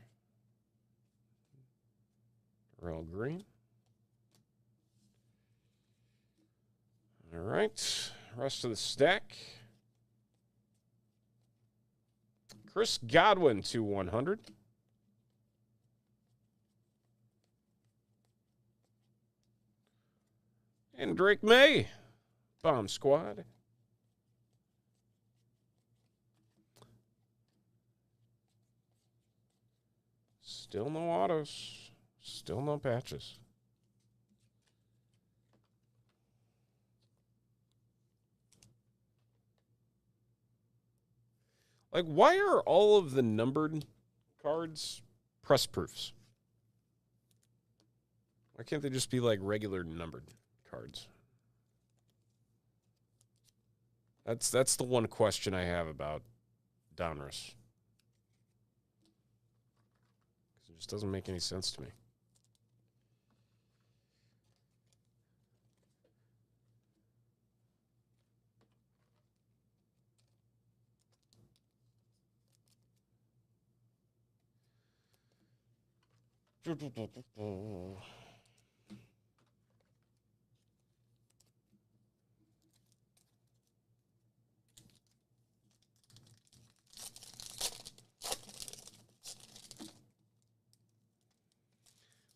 Darrell Green. All right. Rest of the stack. Chris Godwin to 100. And Drake May. Bomb Squad. Still no autos. Still no patches. Like, why are all of the numbered cards press proofs? Why can't they just be like regular numbered cards? That's the one question I have about Donruss. It just doesn't make any sense to me.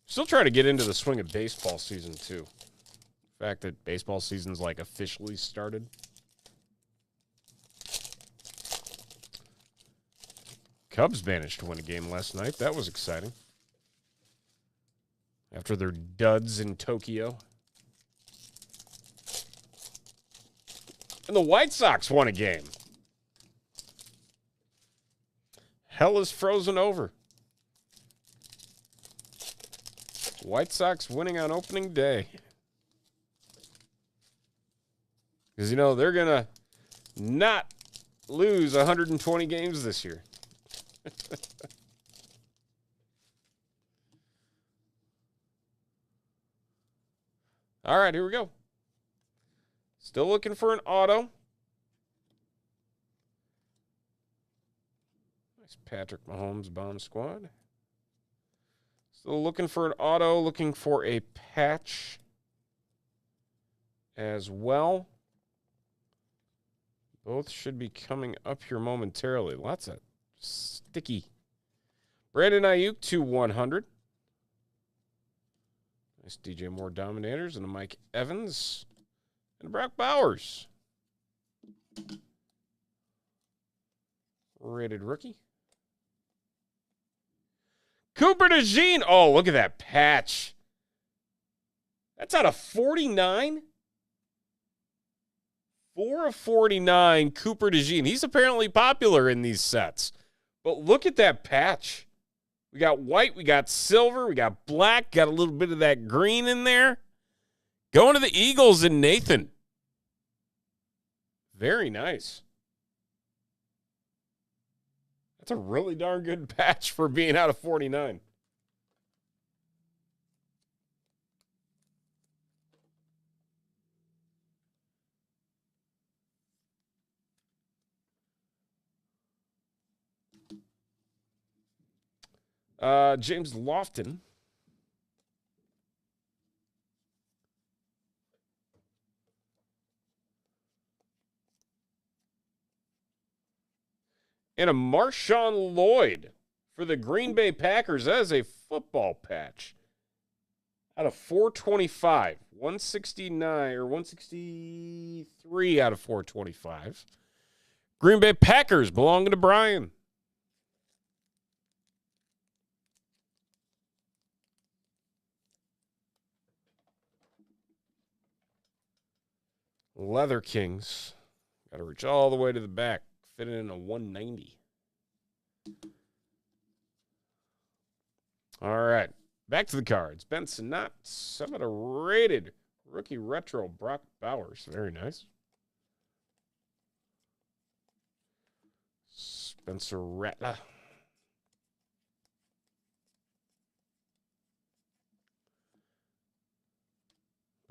Still trying to get into the swing of baseball season, too. The fact that baseball season's, like, officially started. Cubs managed to win a game last night. That was exciting. After their duds in Tokyo. And the White Sox won a game. Hell is frozen over. White Sox winning on opening day. Because, you know, they're going to not lose 120 games this year. All right, here we go. Still looking for an auto. Nice Patrick Mahomes bomb squad. Still looking for an auto, looking for a patch as well. Both should be coming up here momentarily. Lots of sticky. Brandon Ayuk to 100. Nice DJ Moore Dominators and a Mike Evans and a Brock Bowers. Rated rookie. Cooper DeJean. Oh, look at that patch. That's out of 49. 4 of 49, Cooper DeJean. He's apparently popular in these sets. But look at that patch. We got white, we got silver, we got black, got a little bit of that green in there. Going to the Eagles and Nathan. Very nice. That's a really darn good patch for being out of 49. James Lofton. And a Marshawn Lloyd for the Green Bay Packers. That is a football patch. Out of 425. 169 or 163 out of 425. Green Bay Packers belonging to Brian. Leather Kings. Got to reach all the way to the back. Fit it in a 190. All right. Back to the cards. Ben Sinnott, 7 rated. Rookie retro Brock Bowers. Very nice. Spencer Rattler.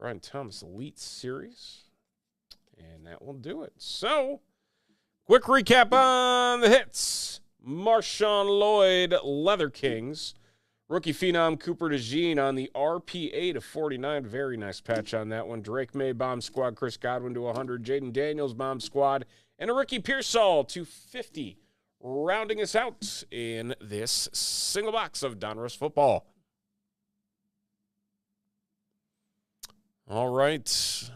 Brian Thomas Elite Series. And that will do it. So, quick recap on the hits. Marshawn Lloyd, Leather Kings. Rookie phenom Cooper DeJean on the RPA to 49. Very nice patch on that one. Drake May, Bomb Squad. Chris Godwin to 100. Jaden Daniels, Bomb Squad. And a Ricky Pearsall to 50. Rounding us out in this single box of Donruss football. All right.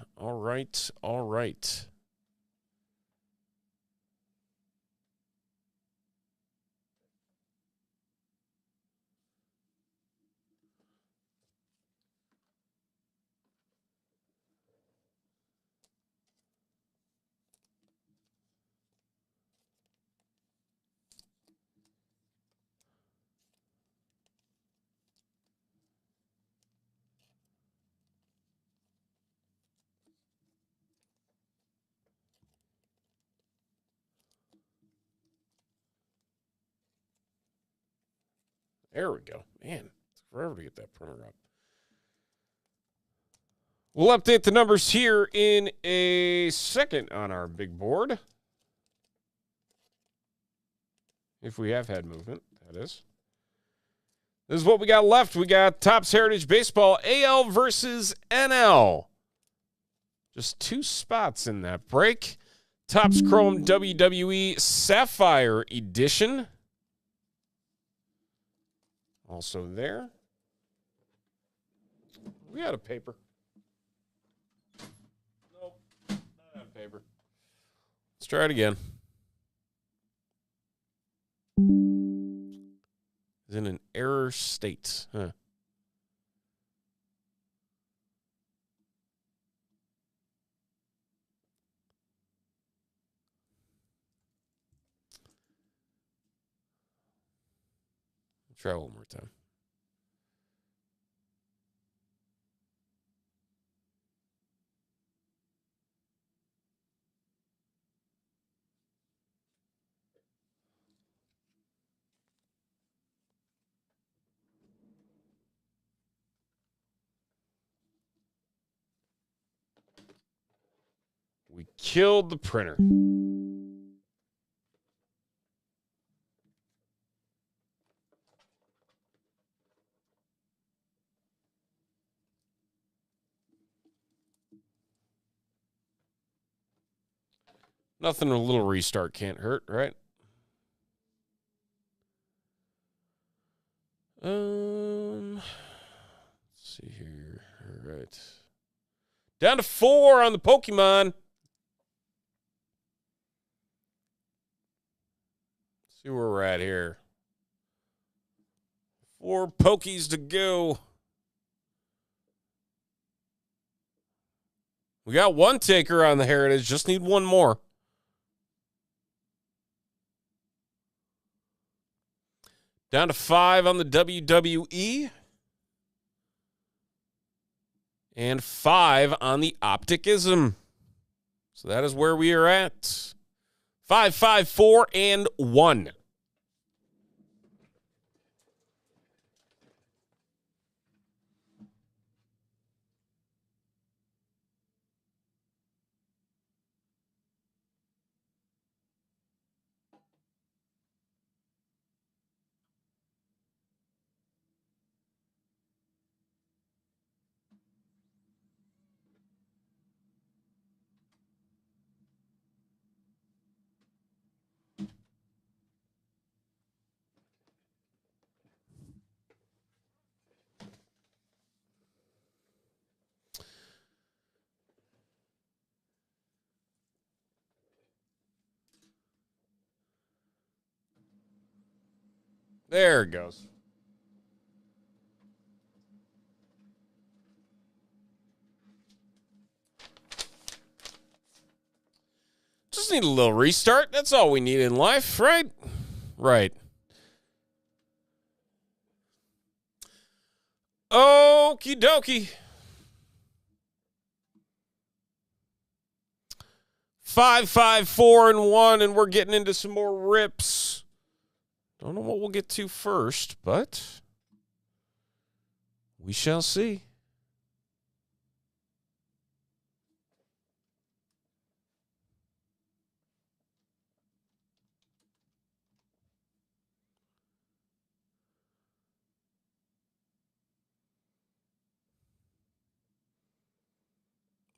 There we go. Man, it took forever to get that printer up. We'll update the numbers here in a second on our big board. If we have had movement, that is. This is what we got left. We got Topps Heritage Baseball, AL versus NL. Just 2 spots in that break. Topps Chrome WWE Sapphire Edition. Also there. We had a paper. Nope, not on paper. Let's try it again. It's in an error state. Huh. Try one more time. We killed the printer. Nothing a little restart can't hurt, right? Let's see here. All right. Down to 4 on the Pokemon. See where we're at here. 4 Pokies to go. We got 1 taker on the Heritage. Just need 1 more. Down to 5 on the WWE. And 5 on the Opticism. So that is where we are at. 5, 5, 4, and 1. There it goes. Just need a little restart. That's all we need in life, right? Right. Okie dokie. 5, 5, 4, and 1, and we're getting into some more rips. Don't know what we'll get to first, but we shall see.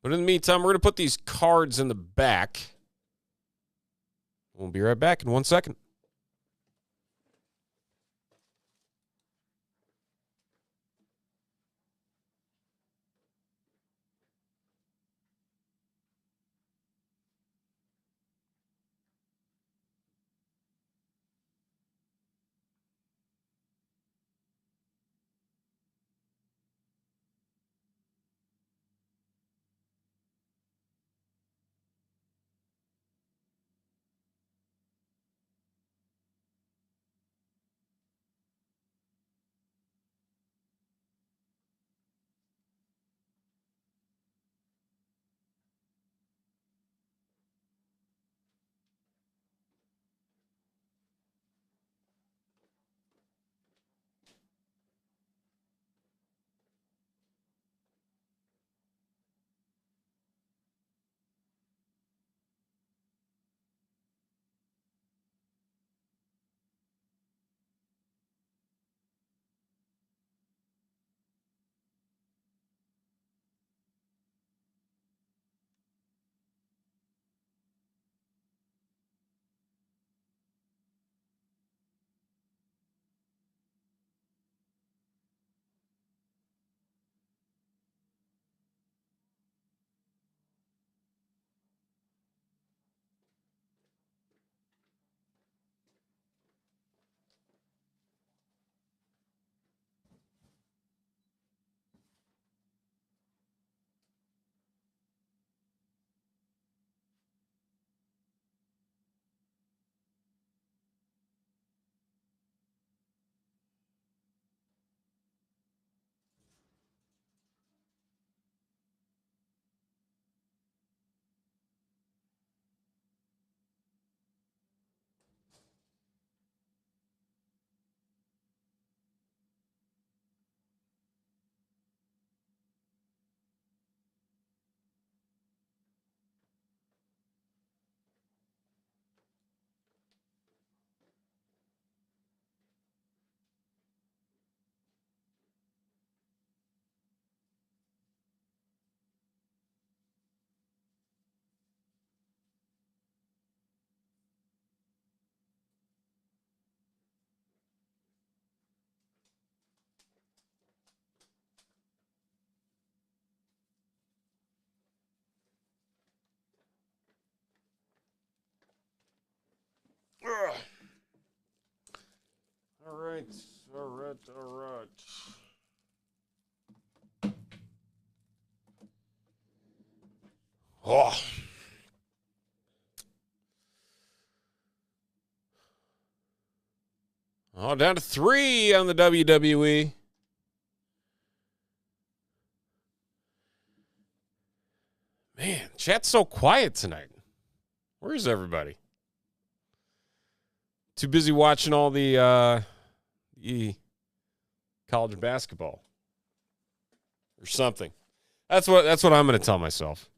But in the meantime, we're going to put these cards in the back. We'll be right back in 1 second. Ugh. All right. Oh. Oh, down to 3 on the WWE. Man, chat's so quiet tonight. Where's everybody? Too busy watching all the college basketball or something. That's what I'm going to tell myself.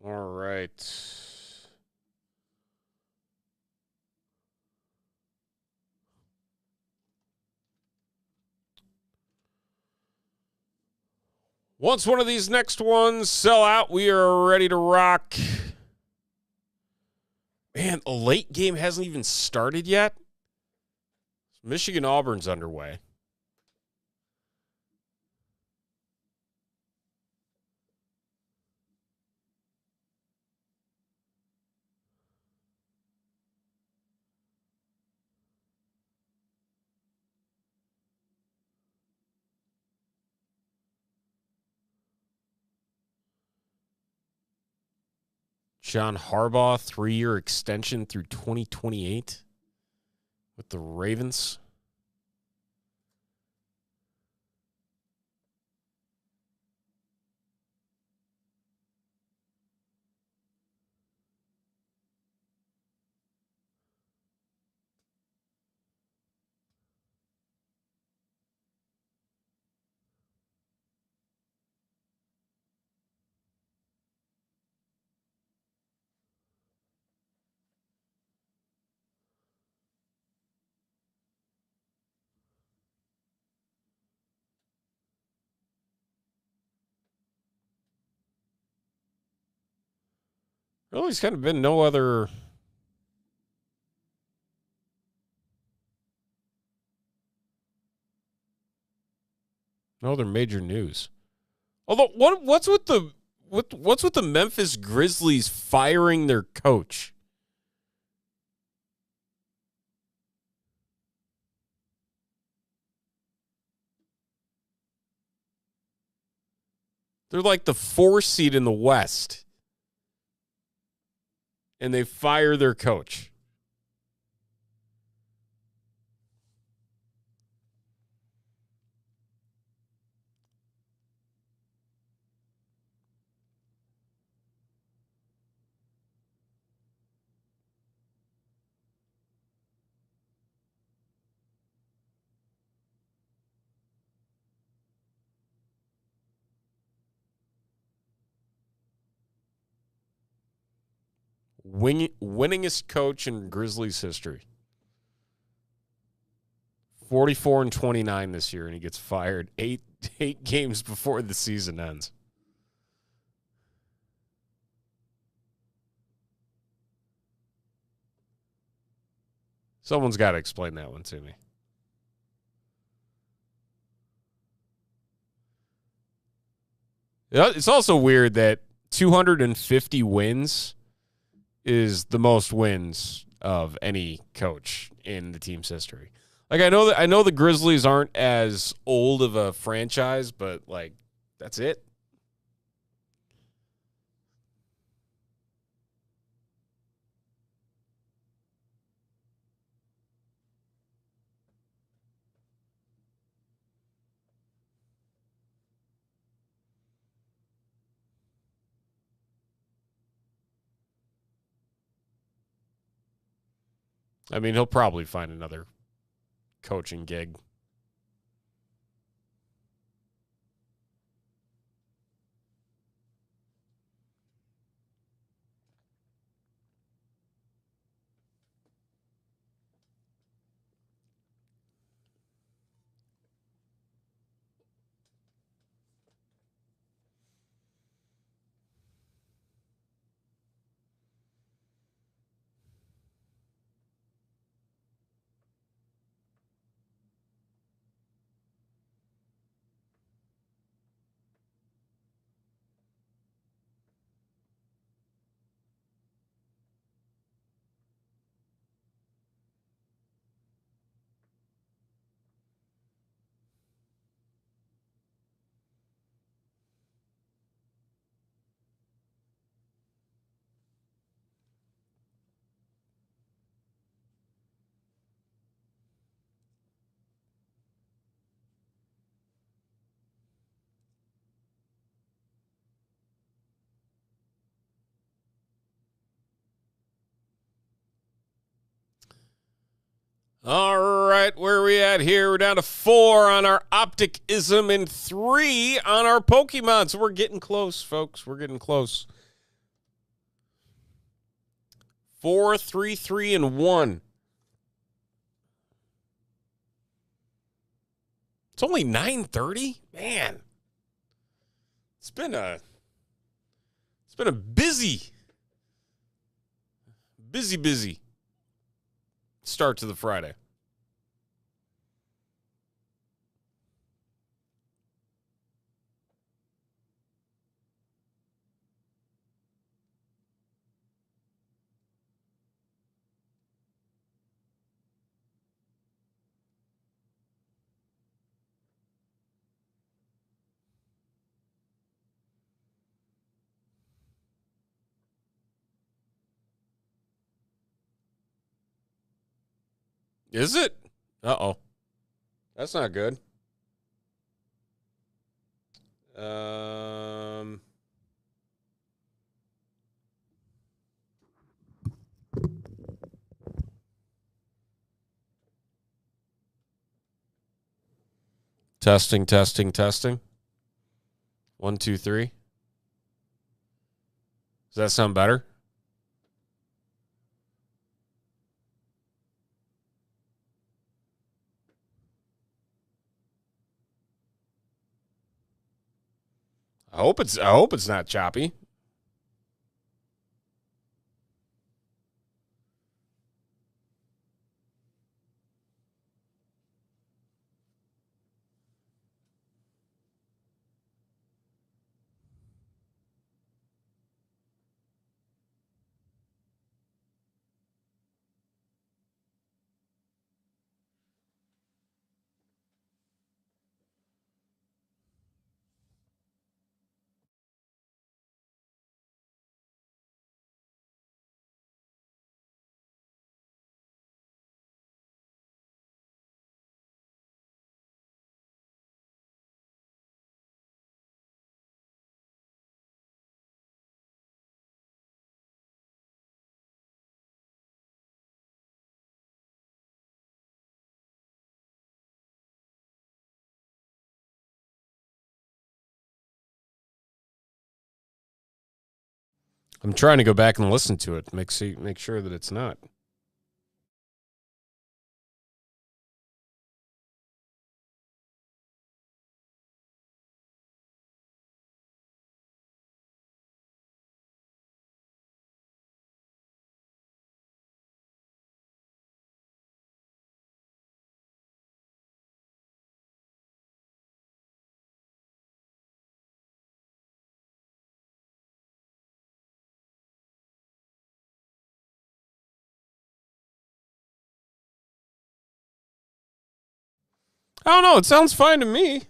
All right. Once one of these next ones sell out, we are ready to rock. Man, the late game hasn't even started yet. Michigan-Auburn's underway. John Harbaugh, 3-year extension through 2028 with the Ravens. Really, there's kind of been no other major news. Although, what's with the Memphis Grizzlies firing their coach? They're like the 4 seed in the West. And they fire their coach. Winningest coach in Grizzlies history. 44-29 this year, and he gets fired eight games before the season ends. Someone's got to explain that one to me. It's also weird that 250 wins is the most wins of any coach in the team's history. Like, I know the Grizzlies aren't as old of a franchise, but like, that's it. I mean, he'll probably find another coaching gig. All right, where are we at here? We're down to 4 on our Optic-ism and 3 on our Pokemon. So we're getting close, folks. We're getting close. 4, 3, 3, and 1. It's only 9:30? Man. It's been a busy start to the Friday. Is it? Uh-oh. That's not good. Testing. 1, 2, 3. Does that sound better? I hope it's not choppy. I'm trying to go back and listen to it. Make sure that it's not. I don't know. It sounds fine to me.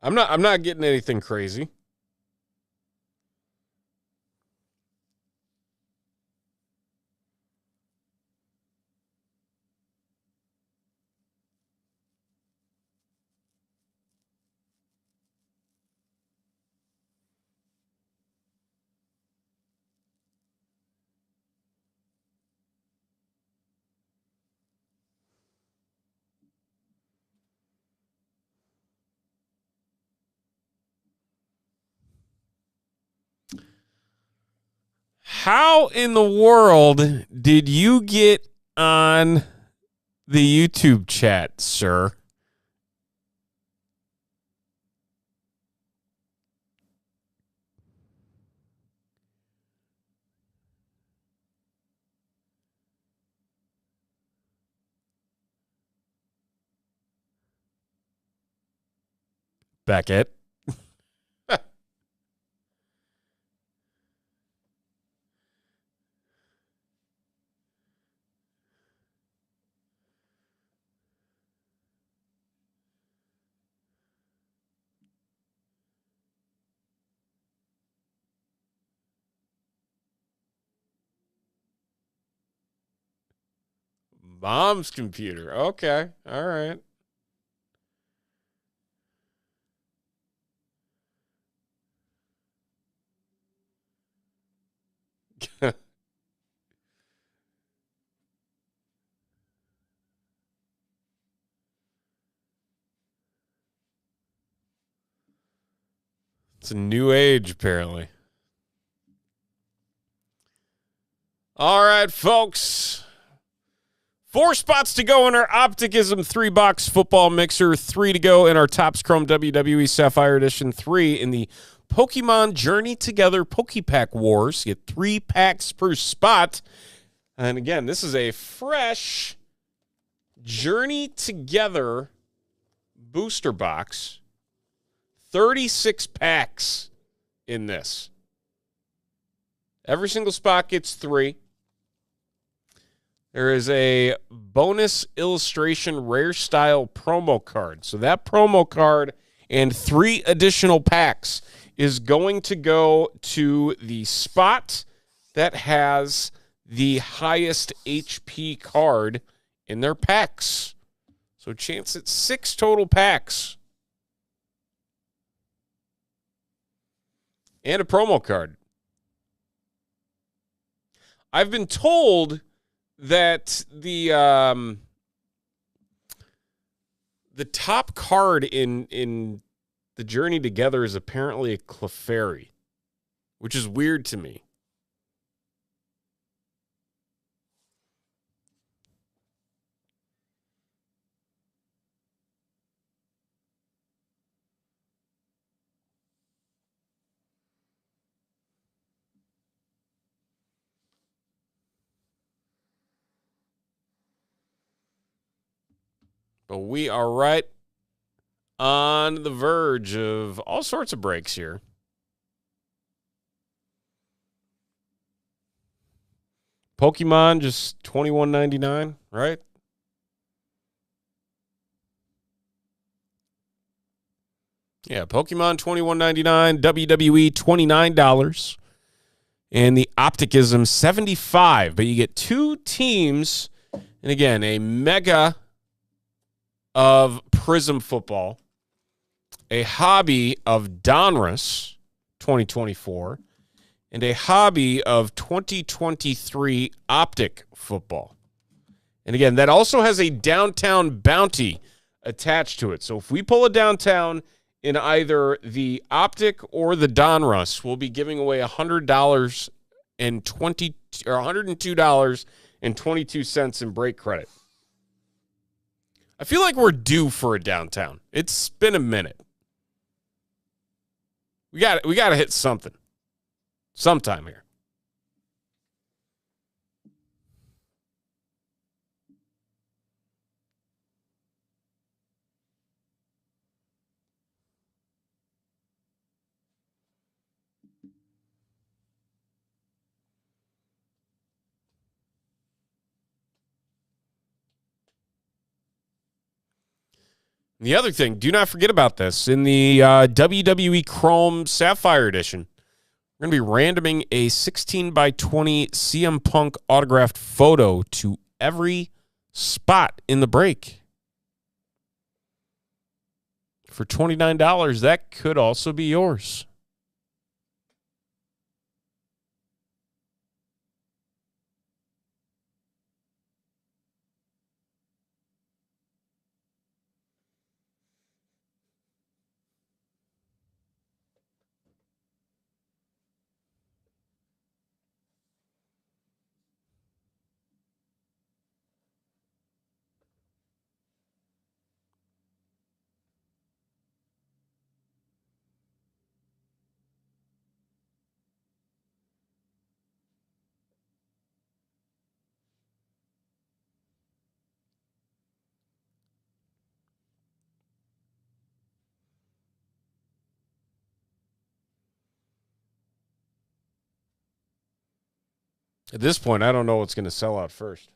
I'm not getting anything crazy. How in the world did you get on the YouTube chat, sir? Beckett. Mom's computer. Okay. All right. It's a new age, apparently. All right, folks. 4 spots to go in our Opticism 3-box football mixer. 3 to go in our Topps Chrome WWE Sapphire Edition. 3 in the Pokemon Journey Together Pokepack Wars. You get 3 packs per spot. And again, this is a fresh Journey Together booster box. 36 packs in this. Every single spot gets 3. There is a bonus illustration rare style promo card. So that promo card and 3 additional packs is going to go to the spot that has the highest HP card in their packs. So chance at 6 total packs. And a promo card. I've been told that the top card in the Journey Together is apparently a Clefairy, which is weird to me. But we are right on the verge of all sorts of breaks here. Pokemon just $21.99, right? Yeah, Pokemon $21.99, WWE $29, and the Opticism $75. But you get 2 teams, and again, a mega of Prism Football, a hobby of Donruss 2024, and a hobby of 2023 Optic Football. And again, that also has a Downtown Bounty attached to it. So if we pull a Downtown in either the Optic or the Donruss, we'll be giving away $102 $102.22 in break credit. I feel like we're due for a Downtown. It's been a minute. We got to hit something sometime here. The other thing, do not forget about this. In the WWE Chrome Sapphire Edition, we're going to be randoming a 16x20 CM Punk autographed photo to every spot in the break. For $29, that could also be yours. At this point, I don't know what's going to sell out first.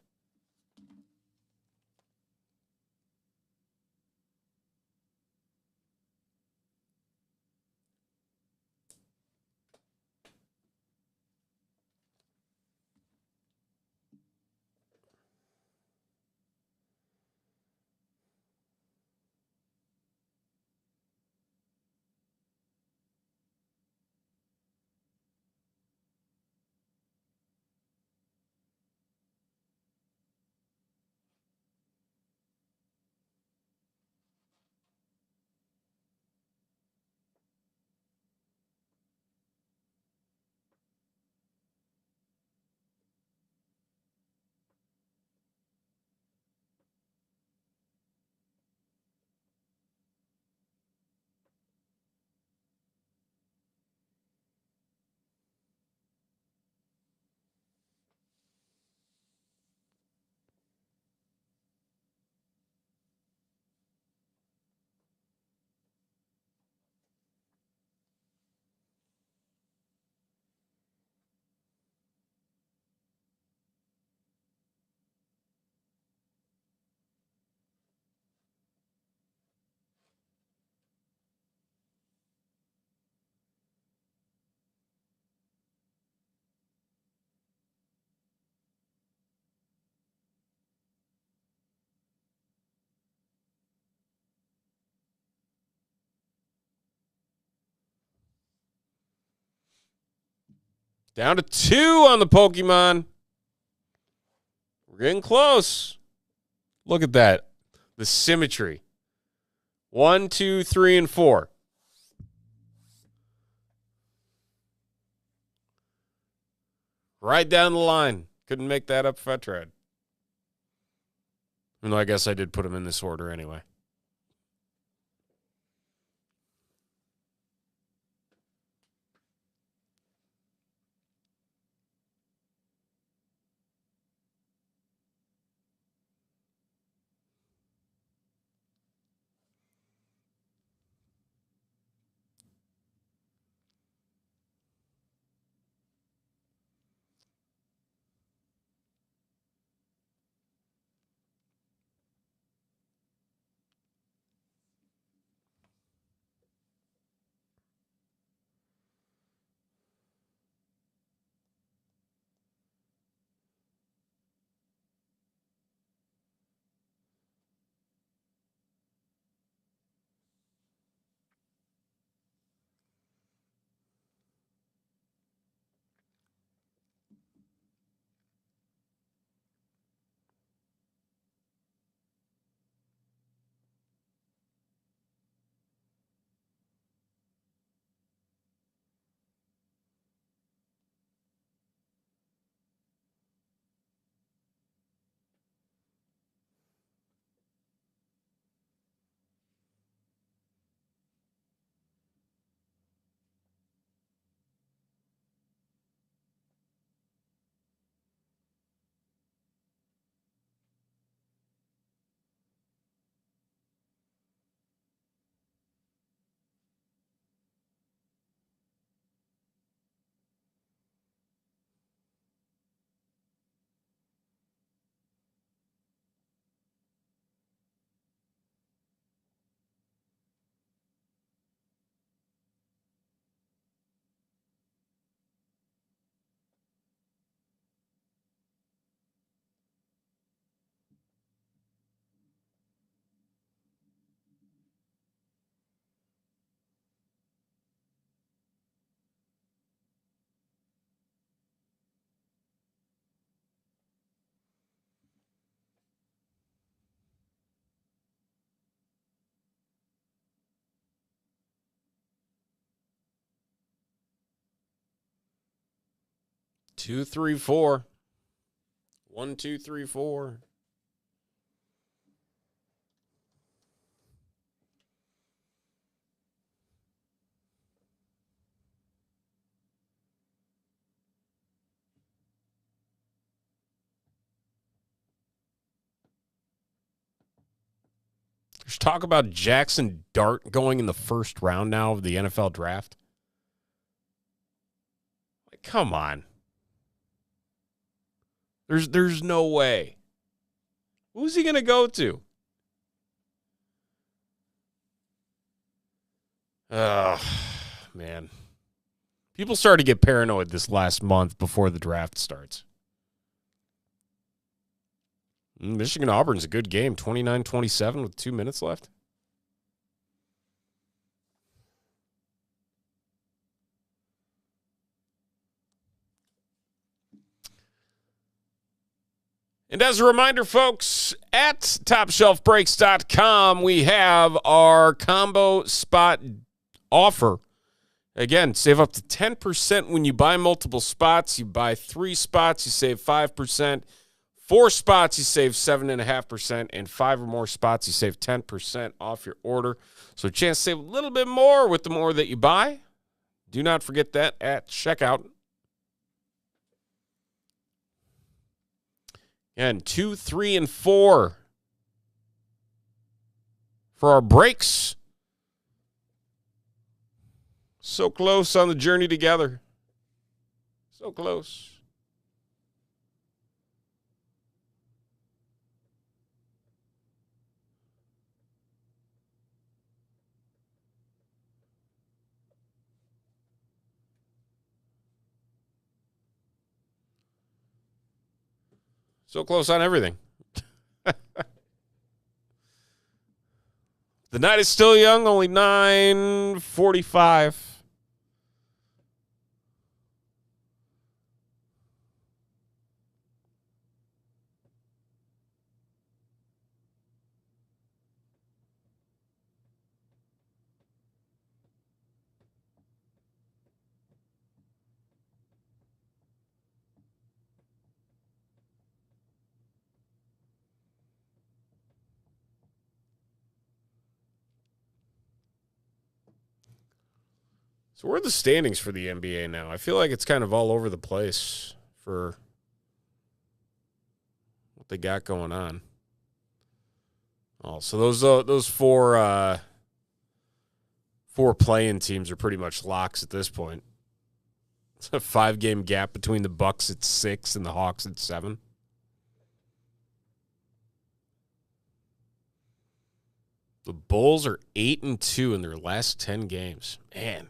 Down to 2 on the Pokemon. We're getting close. Look at that. The symmetry. 1, 2, 3, and 4. Right down the line. Couldn't make that up if I tried. Even though I guess I did put them in this order anyway. Two, three, 4. 1, 2, 3, 4. There's talk about Jackson Dart going in the first round now of the NFL draft. Like, come on. There's no way. Who's he going to go to? Man. People started to get paranoid this last month before the draft starts. Michigan-Auburn's a good game. 29-27 with 2 minutes left. And as a reminder, folks, at TopShelfBreaks.com, we have our combo spot offer. Again, save up to 10% when you buy multiple spots. You buy 3 spots, you save 5%. 4 spots, you save 7.5%. And 5 or more spots, you save 10% off your order. So a chance to save a little bit more with the more that you buy. Do not forget that at checkout. And 2, 3, and 4 for our breaks. So close on the journey together. So close. So close on everything. The night is still young, only 9:45. So where are the standings for the NBA now? I feel like it's kind of all over the place for what they got going on. Oh, so those four play-in teams are pretty much locks at this point. It's a 5-game gap between the Bucks at 6 and the Hawks at 7. The Bulls are 8-2 in their last 10 games. Man.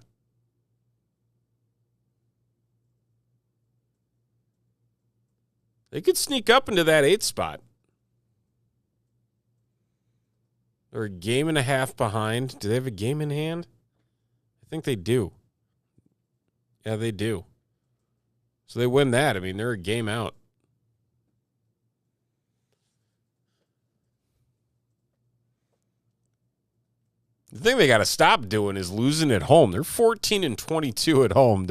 They could sneak up into that 8th spot. They're a game and a half behind. Do they have a game in hand? I think they do. Yeah, they do. So they win that. I mean, they're a game out. The thing they got to stop doing is losing at home. They're 14-22 at home.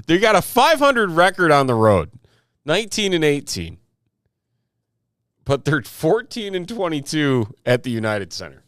They got a 500 record on the road. 19-18. But they're 14-22 at the United Center.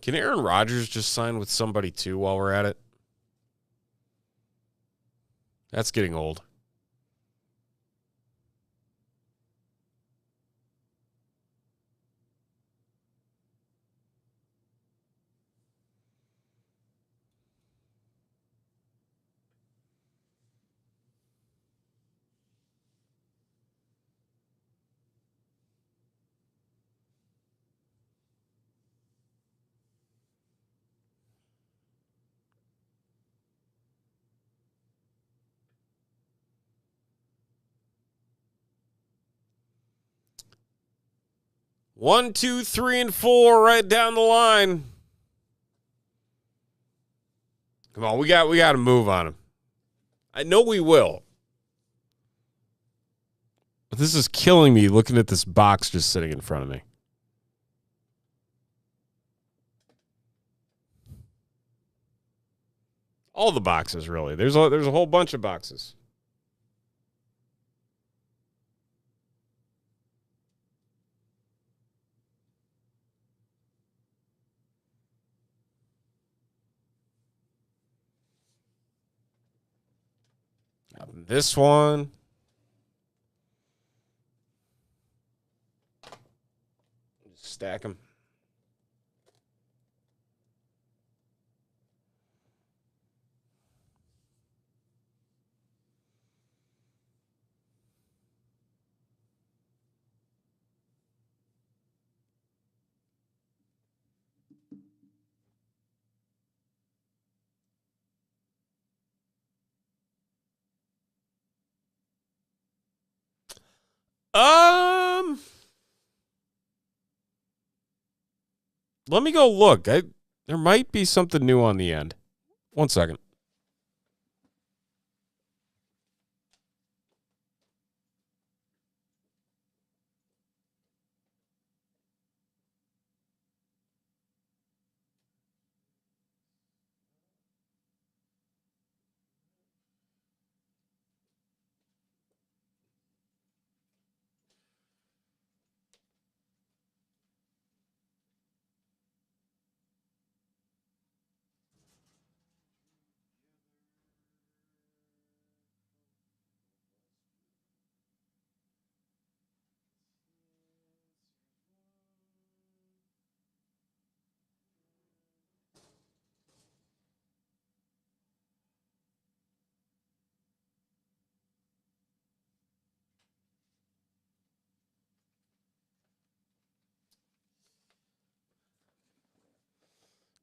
Can Aaron Rodgers just sign with somebody too while we're at it? That's getting old. One, two, three, and 4 right down the line. Come on, we got to move on him. I know we will. But this is killing me looking at this box just sitting in front of me. All the boxes, really. There's a whole bunch of boxes. This one. Stack them. Let me go look. There might be something new on the end. 1 second.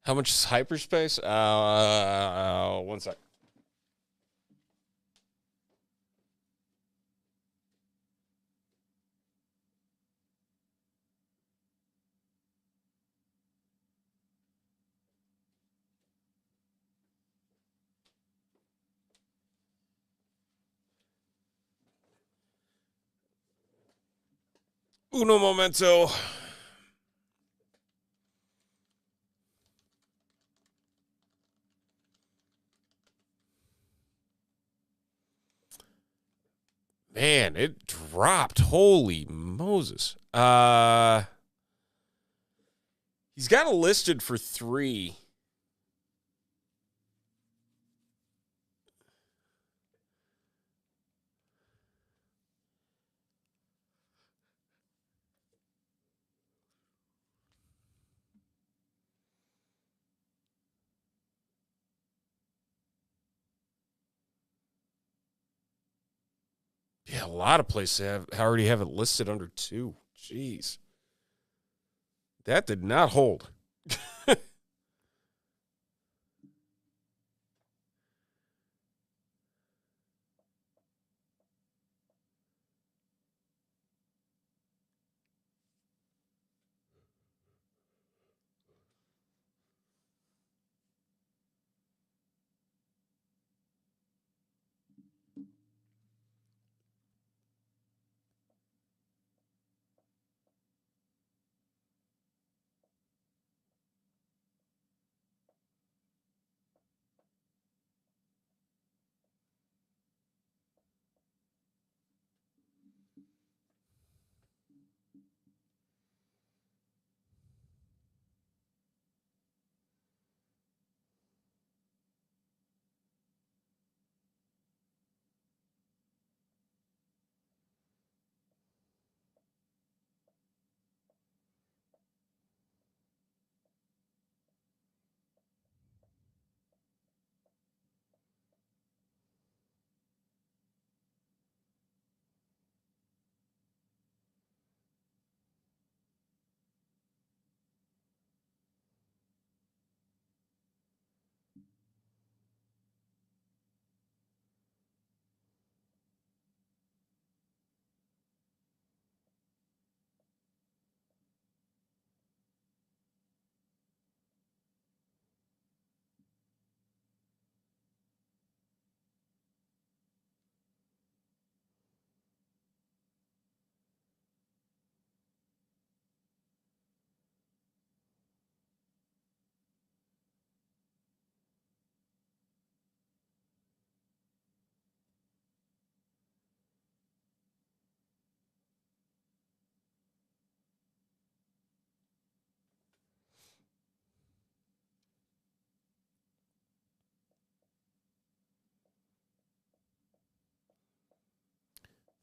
How much is hyperspace? 1 sec. Uno momento. Man, it dropped. Holy Moses. He's got it listed for 3. Yeah, a lot of places already have it listed under 2. Jeez. That did not hold.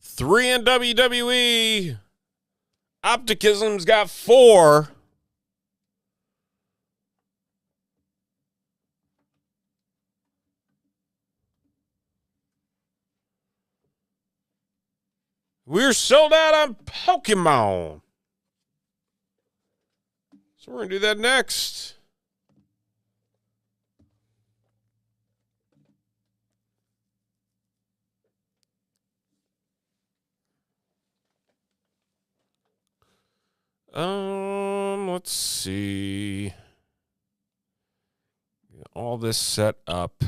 Three in WWE. Opticism's got 4. We're sold out on Pokemon. So we're going to do that next. let's see. Get all this set up.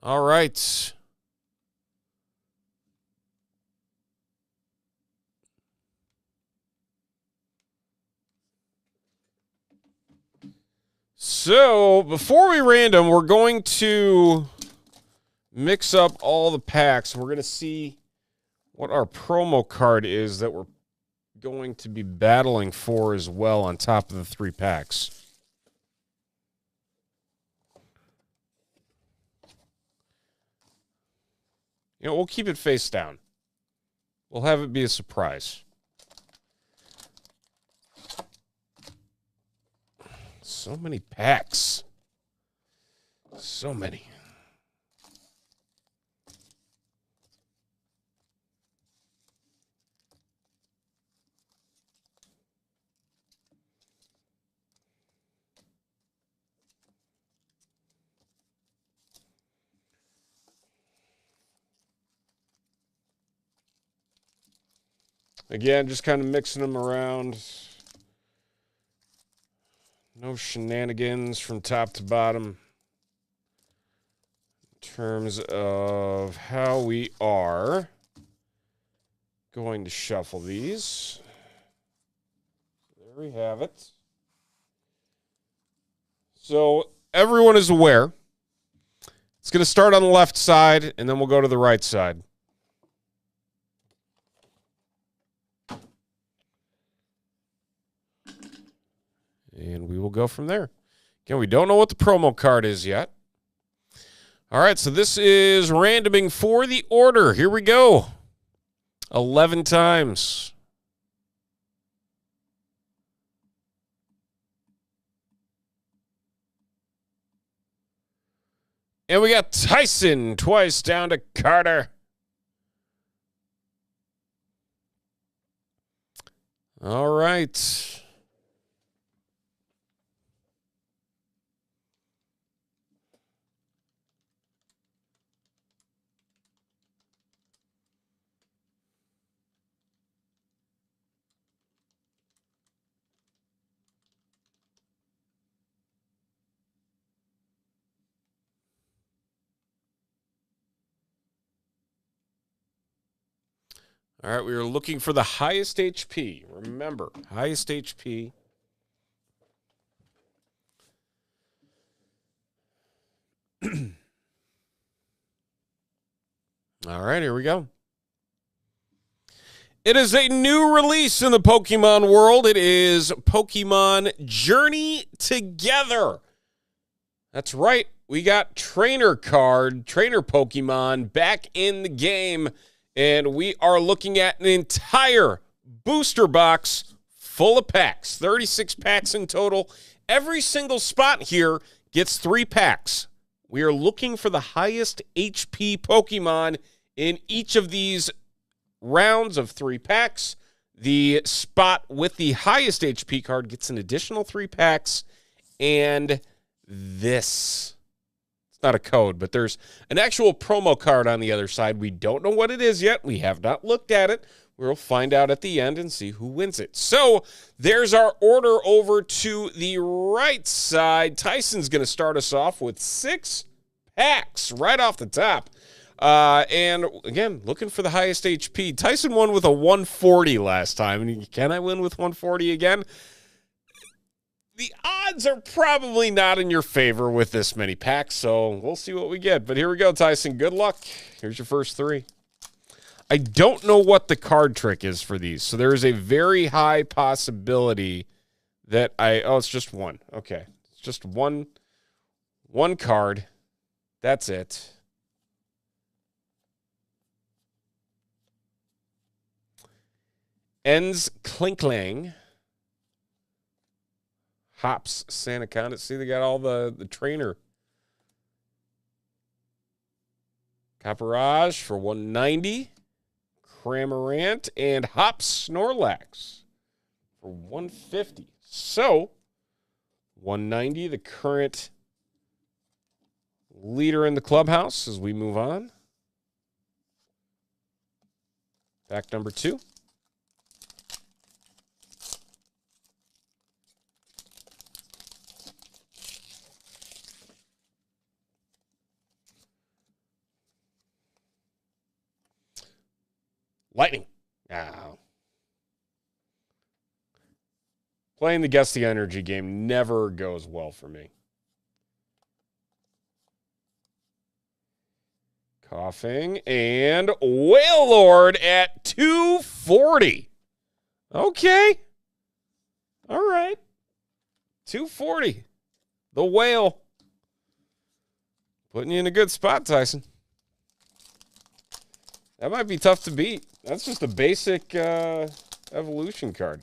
All right. So, before we random, we're going to mix up all the packs. We're going to see what our promo card is that we're going to be battling for as well on top of the 3 packs. We'll keep it face down. We'll have it be a surprise. So many packs. So many. Again, just kind of mixing them around. No shenanigans from top to bottom in terms of how we are going to shuffle these. There we have it. So everyone is aware. It's going to start on the left side, and then we'll go to the right side. And we will go from there. Again, we don't know what the promo card is yet. All right, so this is randoming for the order. Here we go. 11 times. And we got Tyson twice down to Carter. All right. All right, we are looking for the highest HP. Remember, highest HP. All right, here we go. It is a new release in the Pokemon world. It is Pokemon Journey Together. That's right. We got trainer Pokemon back in the game. And we are looking at an entire booster box full of packs. 36 packs in total. Every single spot here gets 3 packs. We are looking for the highest HP Pokemon in each of these rounds of 3 packs. The spot with the highest HP card gets an additional 3 packs. And this... not a code, but there's an actual promo card on the other side. We don't know what it is yet. We have not looked at it. We'll find out at the end and see who wins it. So there's our order over to the right side. Tyson's going to start us off with 6 packs right off the top. And again, looking for the highest HP. Tyson won with a 140 last time. Can I win with 140 again? The odds are probably not in your favor with this many packs, so we'll see what we get. But here we go, Tyson. Good luck. Here's your first 3. I don't know what the card trick is for these, so there is a very high possibility that it's just one. Okay. It's just one card. That's it. Ends Klinklang. Hops Santa Conda. See, they got all the trainer. Caparage for 190. Cramorant and Hops Snorlax for 150. So, 190, the current leader in the clubhouse as we move on. Pack number 2. Lightning. Oh. Playing the Guess the Energy game never goes well for me. Coughing. And Wailord at 240. Okay. All right. 240. The whale. Putting you in a good spot, Tyson. That might be tough to beat. That's just a basic evolution card.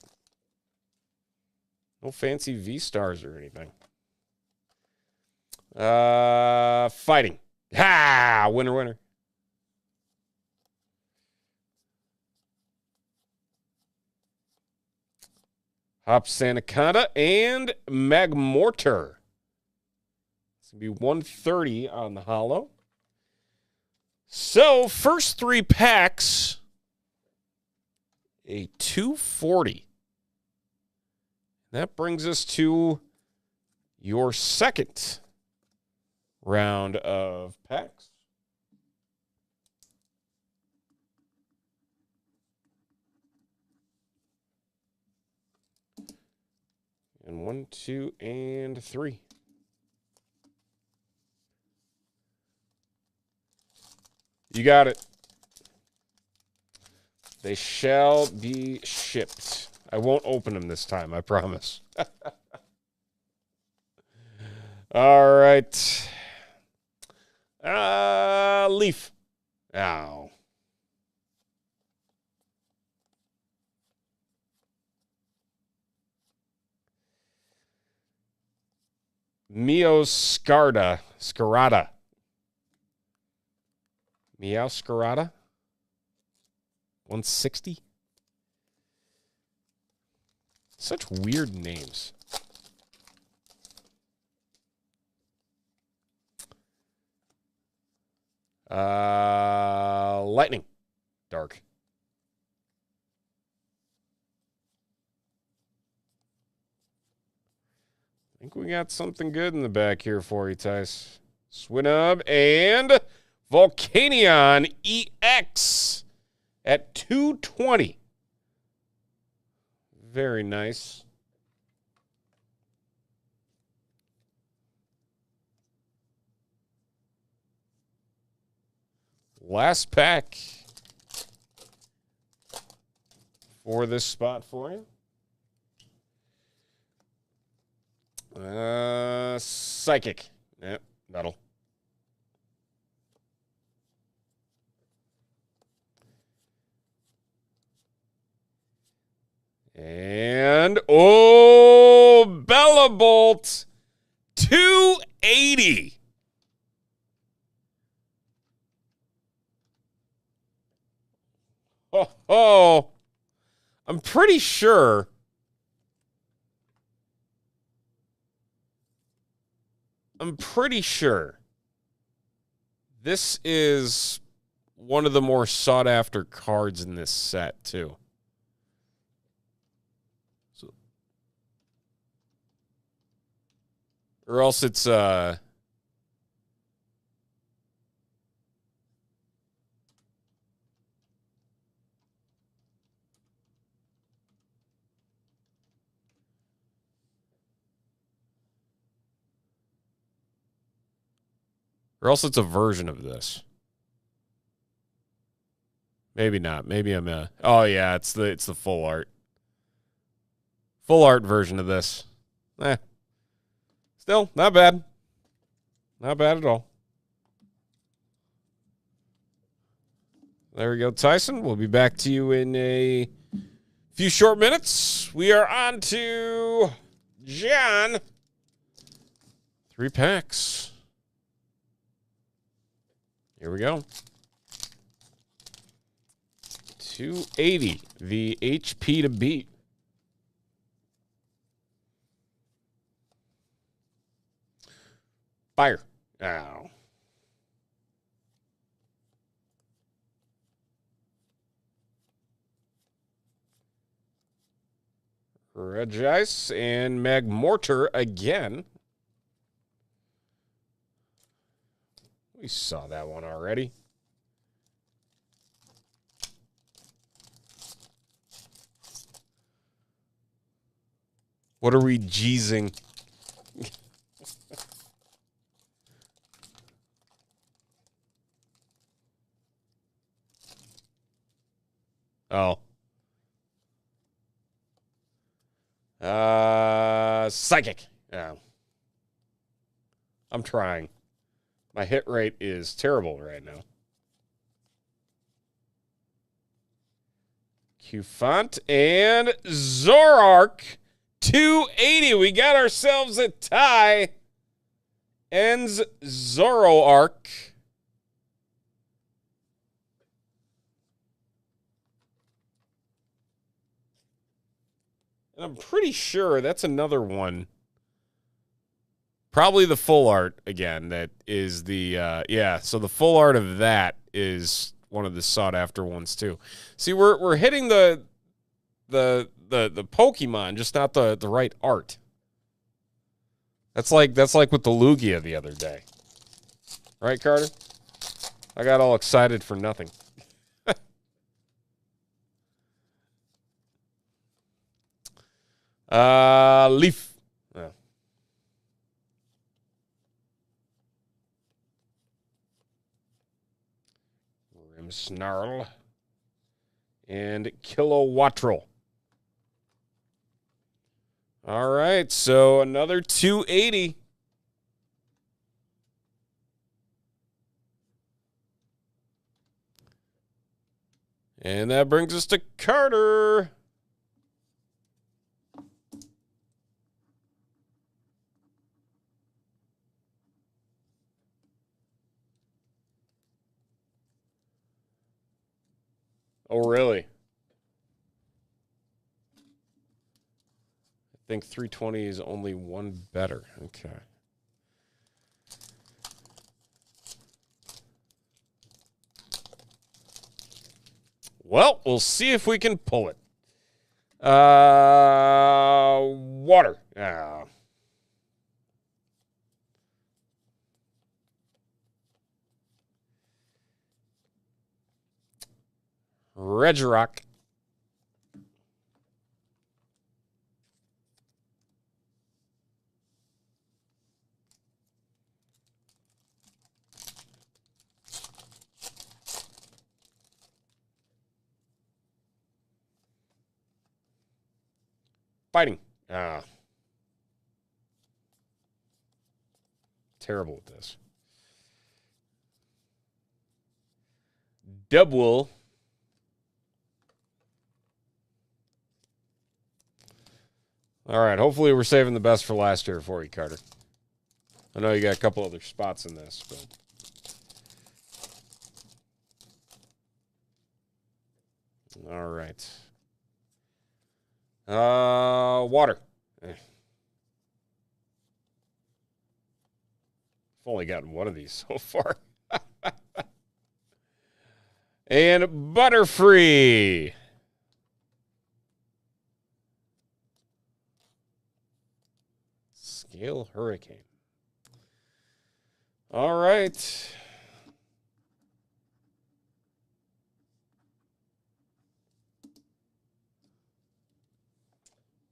No fancy V-stars or anything. Fighting. Ha! Winner, winner. Hop Sandaconda and Magmortar. It's going to be 130 on the holo. So, first 3 packs, a 240. That brings us to your second round of packs. And 1, 2, and 3. You got it. They shall be shipped. I won't open them this time, I promise. All right. Leaf. Ow. Meowscarada. Meowscarada. Meowscarada. 160. Such weird names. Lightning. Dark. I think we got something good in the back here for you, Tice. Swinub and Volcanion EX at 220. Very nice. Last pack for this spot for you. Psychic. Yep, that'll. And, Bellabolt, 280. Oh, I'm pretty sure this is one of the more sought-after cards in this set, too. So, or else it's or else it's a version of this. Maybe not. Maybe I'm oh yeah, it's the full art. Full art version of this. Still, not bad. Not bad at all. There we go, Tyson. We'll be back to you in a few short minutes. We are on to John. 3 packs. Here we go. 280, the HP to beat. Fire. Ow. Regice and Magmortar again. We saw that one already. What are we jeezing? Oh. Psychic. Yeah. I'm trying. My hit rate is terrible right now. Q-Font and Zoroark. 280. We got ourselves a tie. Ends Zoroark. And I'm pretty sure that's another one. Probably the full art again. That is the yeah. So the full art of that is one of the sought after ones too. See, we're hitting the Pokemon, just not the right art. That's like with the Lugia the other day, right, Carter? I got all excited for nothing. Leaf. Oh. Grimmsnarl. And Kilowattrel. All right, so another 280. And that brings us to Carter. Oh, really? I think 320 is only one better. Okay. Well, we'll see if we can pull it. Water. Regirock. Fighting. Terrible at this. Dubwool. All right, hopefully we're saving the best for last year for you, Carter. I know you got a couple other spots in this, but... All right. Water. I've only gotten one of these so far. And Butterfree. Scale Hurricane. All right.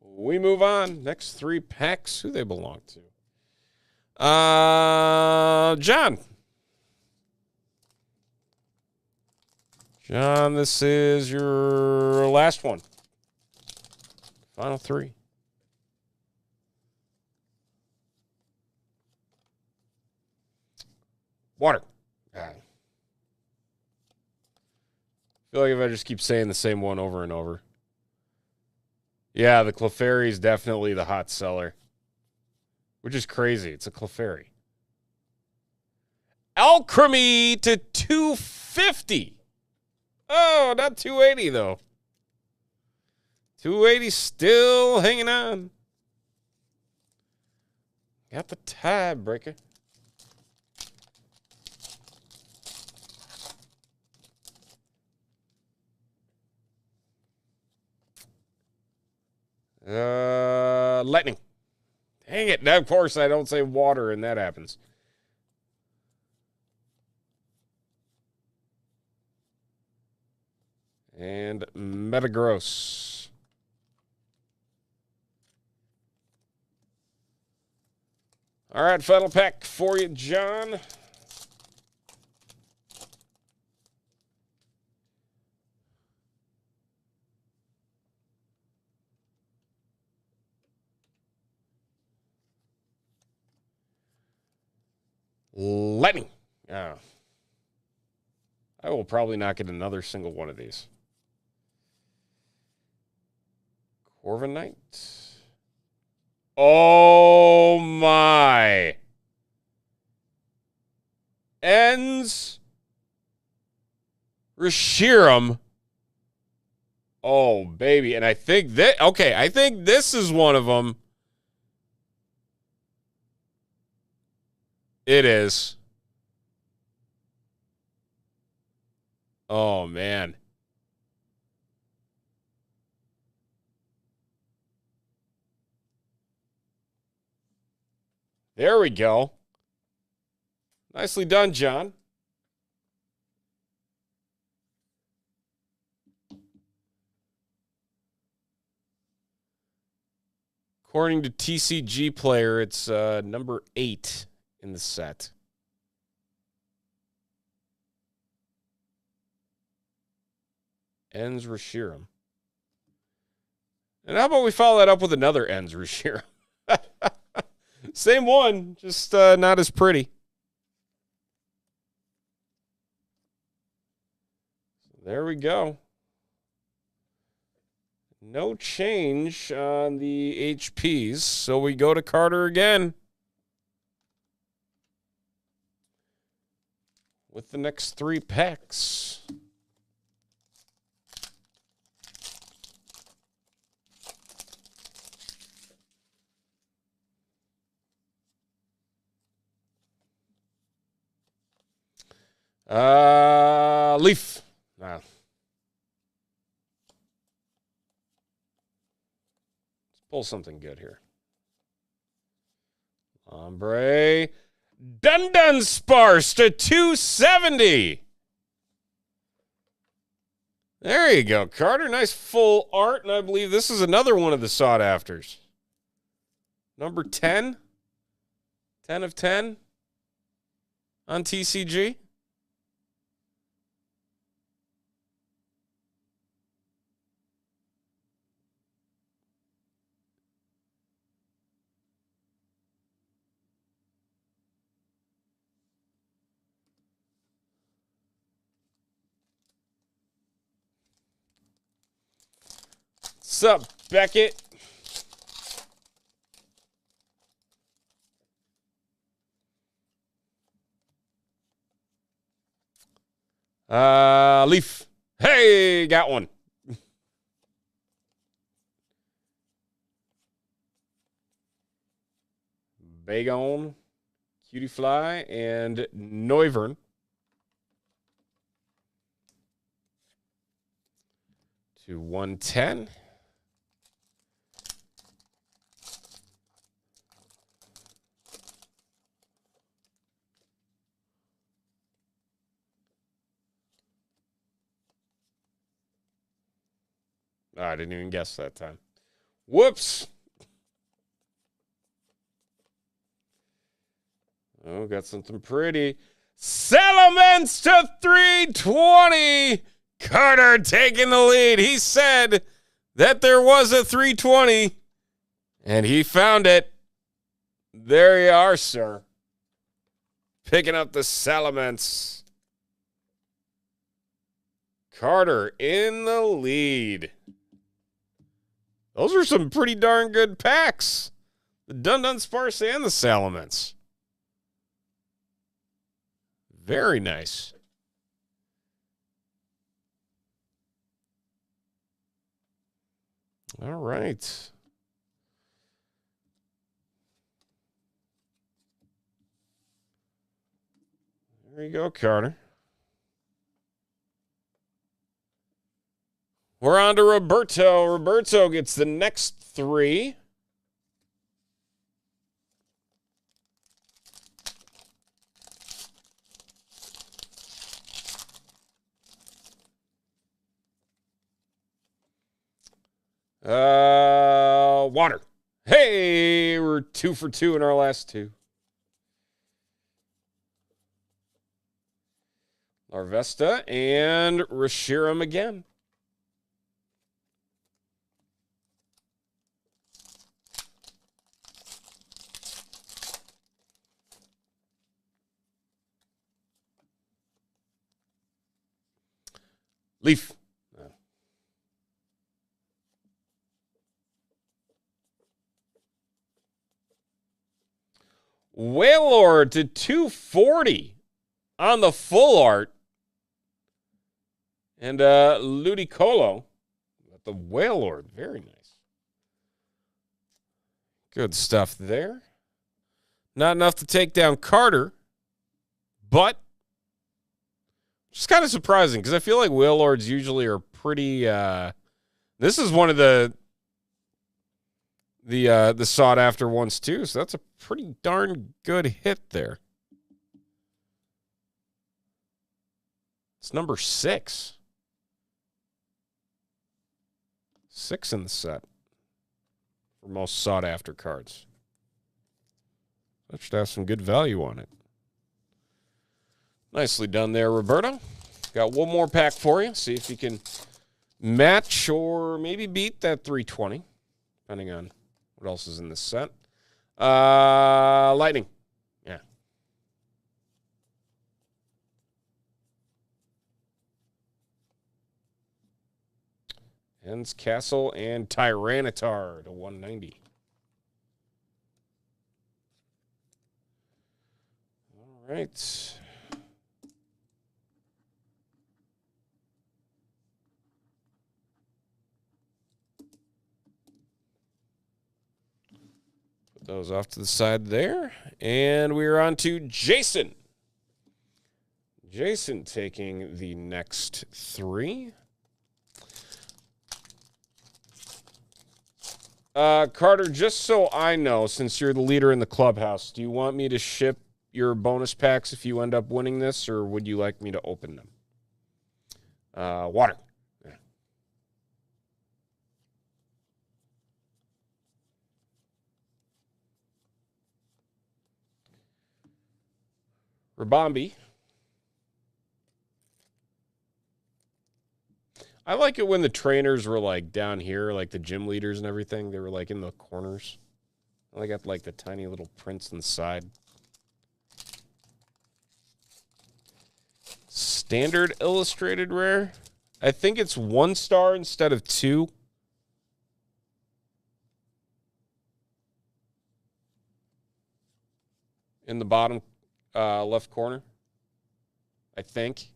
We move on. Next 3 packs. Who they belong to? John. John, this is your last one. Final 3. Water. I feel like if I just keep saying the same one over and over. Yeah, the Clefairy is definitely the hot seller. which is crazy. It's a Clefairy. Alchemy to 250. Oh, not 280, though. 280 still hanging on. Got the tiebreaker. Lightning. Dang it. Now, of course, I don't say water, and that happens. And Metagross. All right, final pack for you, John. Lightning. I will probably not get another single one of these. Corviknight. Oh, my. Ends. Reshiram. Oh, baby. And I think that, okay, I think this is one of them. It is. Oh, man. There we go. Nicely done, John. According to TCG Player, it's number 8 in the set. Ends Reshiram. And how about we follow that up with another Ends Reshiram? Same one, just not as pretty. There we go. No change on the HPs, so we go to Carter again with the next 3 packs. Leaf. Nah. Let's pull something good here. Ombre. Dunsparce to 270. There you go, Carter. Nice full art, and I believe this is another one of the sought-afters. Number 10. 10 of 10 on TCG. What's up, Beckett? Leaf. Hey, got one. Bagon, Cutie Fly, and Noivern. To 110. Oh, I didn't even guess that time. Whoops. Oh, got something pretty. Salamence to 320. Carter taking the lead. He said that there was a 320, and he found it. There you are, sir. Picking up the Salamence. Carter in the lead. Those are some pretty darn good packs. The Dun Sparse and the Salamence. Very nice. All right. There you go, Carter. We're on to Roberto. Roberto gets the next 3. Water. Hey, we're 2 for 2 in our last 2. Larvesta and Reshiram again. Leaf. Wailord to 240 on the full art. And Ludicolo at the Wailord. Very nice. Good stuff there. Not enough to take down Carter, but just kind of surprising because I feel like Wailords usually are pretty. This is one of the sought after ones too, so that's a pretty darn good hit there. It's number 6. 6 in the set for most sought after cards. That should have some good value on it. Nicely done there, Roberto. Got one more pack for you. See if you can match or maybe beat that 320, depending on what else is in this set. Lightning. Yeah. Ends Castle and Tyranitar to 190. All right. Put those off to the side there. And we're on to Jason. Jason taking the next 3. Carter, just so I know, since you're the leader in the clubhouse, do you want me to ship your bonus packs if you end up winning this, or would you like me to open them? Water. Yeah. Rabombi. I like it when the trainers were like down here, like the gym leaders and everything. They were like in the corners. I got like the tiny little prints on the side. Standard illustrated rare. I think it's 1 star instead of 2. In the bottom left corner. I think.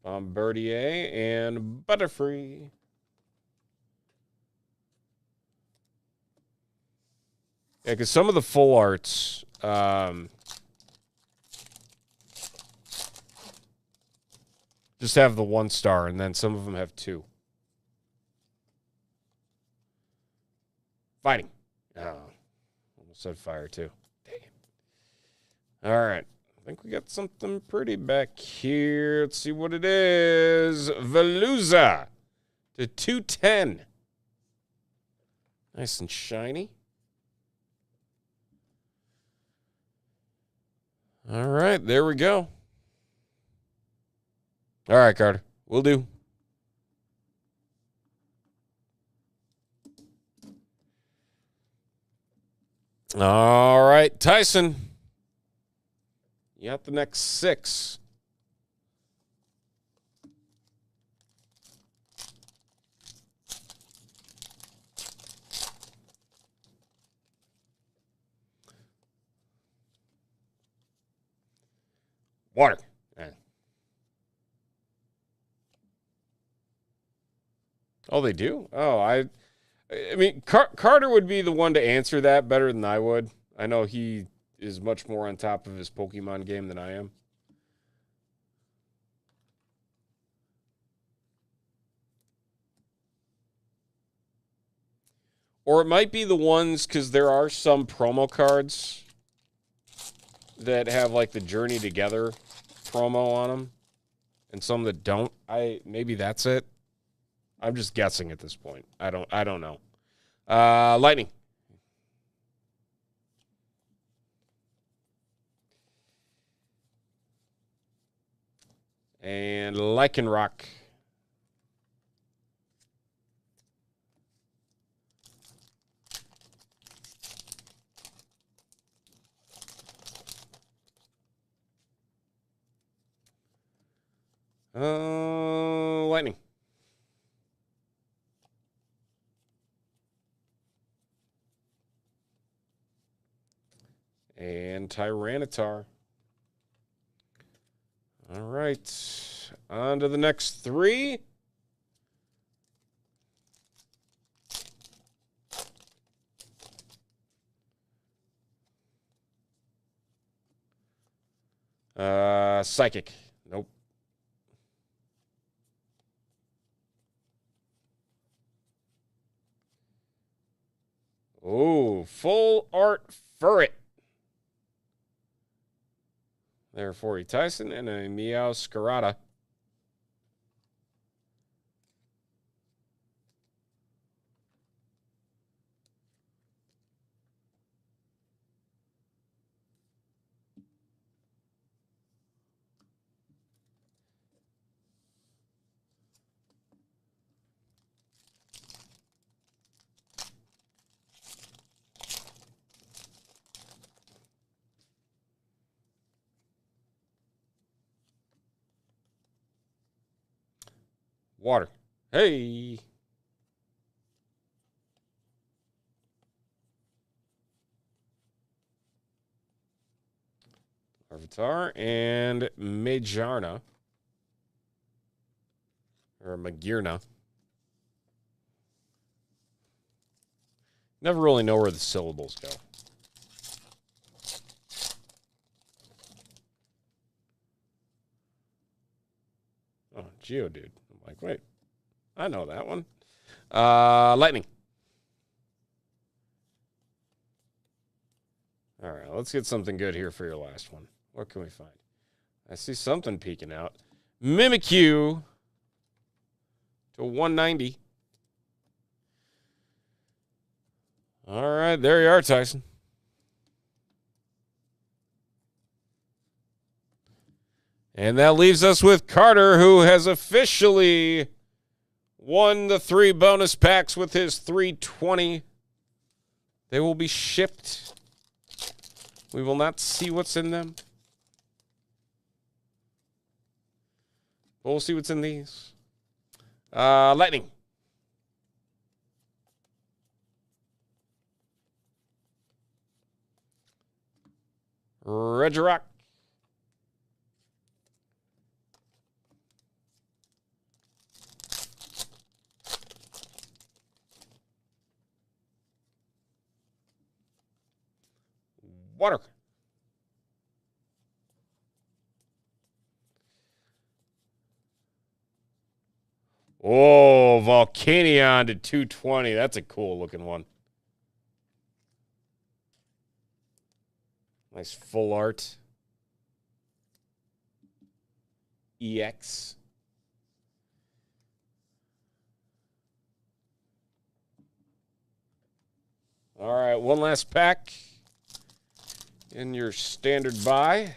Bombardier and Butterfree. Yeah, because some of the full arts just have the 1 star, and then some of them have 2. Fighting. Oh, almost said fire, too. Dang it. All right. I think we got something pretty back here. Let's see what it is. Veluza to 210. Nice and shiny. All right, there we go. All right, Carter. Will do. All right, Tyson. You got the next 6. Water. Oh, they do? Oh, I mean, Carter would be the one to answer that better than I would. I know he is much more on top of his Pokemon game than I am. Or it might be the ones, because there are some promo cards that have like the Journey Together promo on them, and some that don't. Maybe that's it. I'm just guessing at this point. I don't know. Lightning. And Lycanroc. Lightning. And Tyranitar. All right. On to the next three. Psychic. Nope. Oh, full art Furret. There for you, Tyson, and a Meowscarada. Water. Hey. Larvitar and Magearna. Or Magearna. Never really know where the syllables go. Oh, Geodude. I'm like, wait. I know that one. Lightning. All right, let's get something good here for your last one. What can we find? I see something peeking out. Mimikyu to 190. All right, there you are, Tyson. And that leaves us with Carter, who has officially won the 3 bonus packs with his 320. They will be shipped. We will not see what's in them. We'll see what's in these. Lightning. Regirock. Water. Oh, Volcanion to 220. That's a cool looking one. Nice full art. EX. All right, one last pack in your standard buy.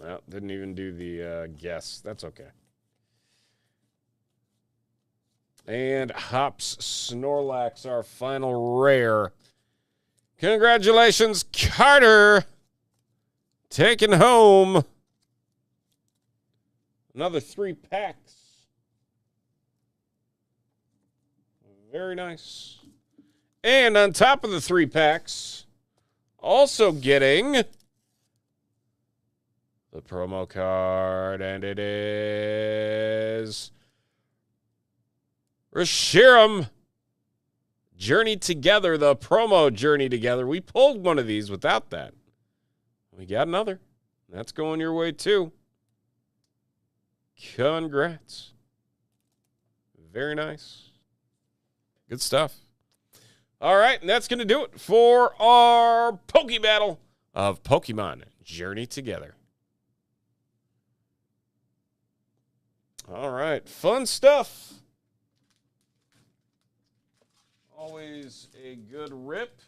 Well, didn't even do the guess. That's okay. And Hops Snorlax, our final rare. Congratulations, Carter. Taking home another 3 packs. Very nice. And on top of the 3 packs, also getting the promo card, and it is Reshiram Journey Together, the promo Journey Together. We pulled one of these without that. We got another. That's going your way too. Congrats. Very nice. Good stuff. All right, and that's going to do it for our Poke Battle of Pokemon Journey Together. All right, fun stuff. Always a good rip.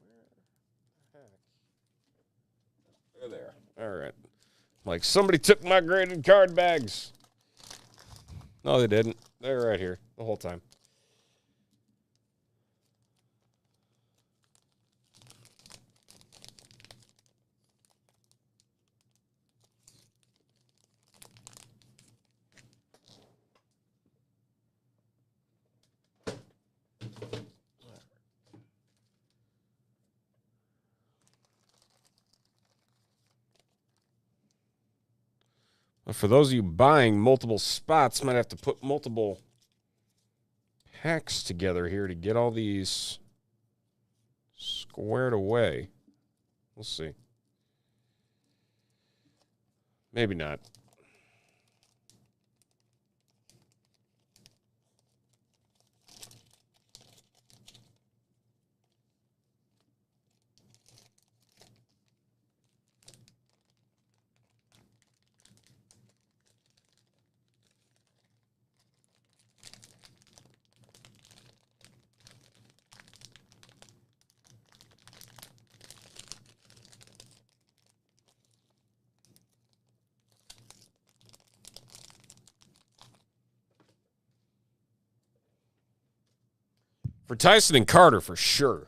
Where the heck? They're there. All right. Like somebody took my graded card bags. No, they didn't. They're right here the whole time. For those of you buying multiple spots, might have to put multiple packs together here to get all these squared away. We'll see. Maybe not. For Tyson and Carter, for sure.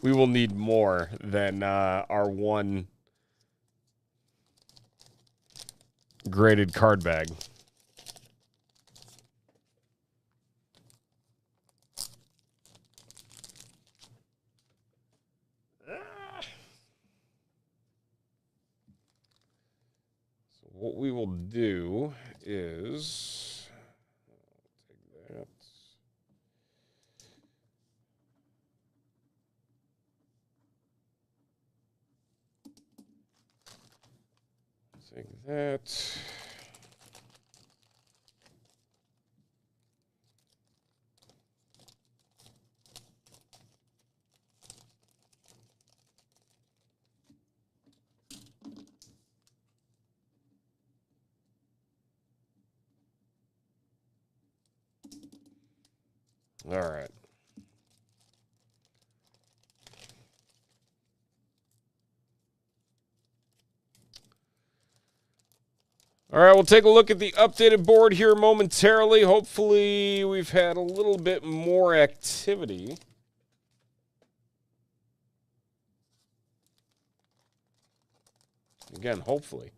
We will need more than our one graded card bag. So what we will do is take that. Take that. All right. All right, we'll take a look at the updated board here momentarily. Hopefully, we've had a little bit more activity. Again, hopefully.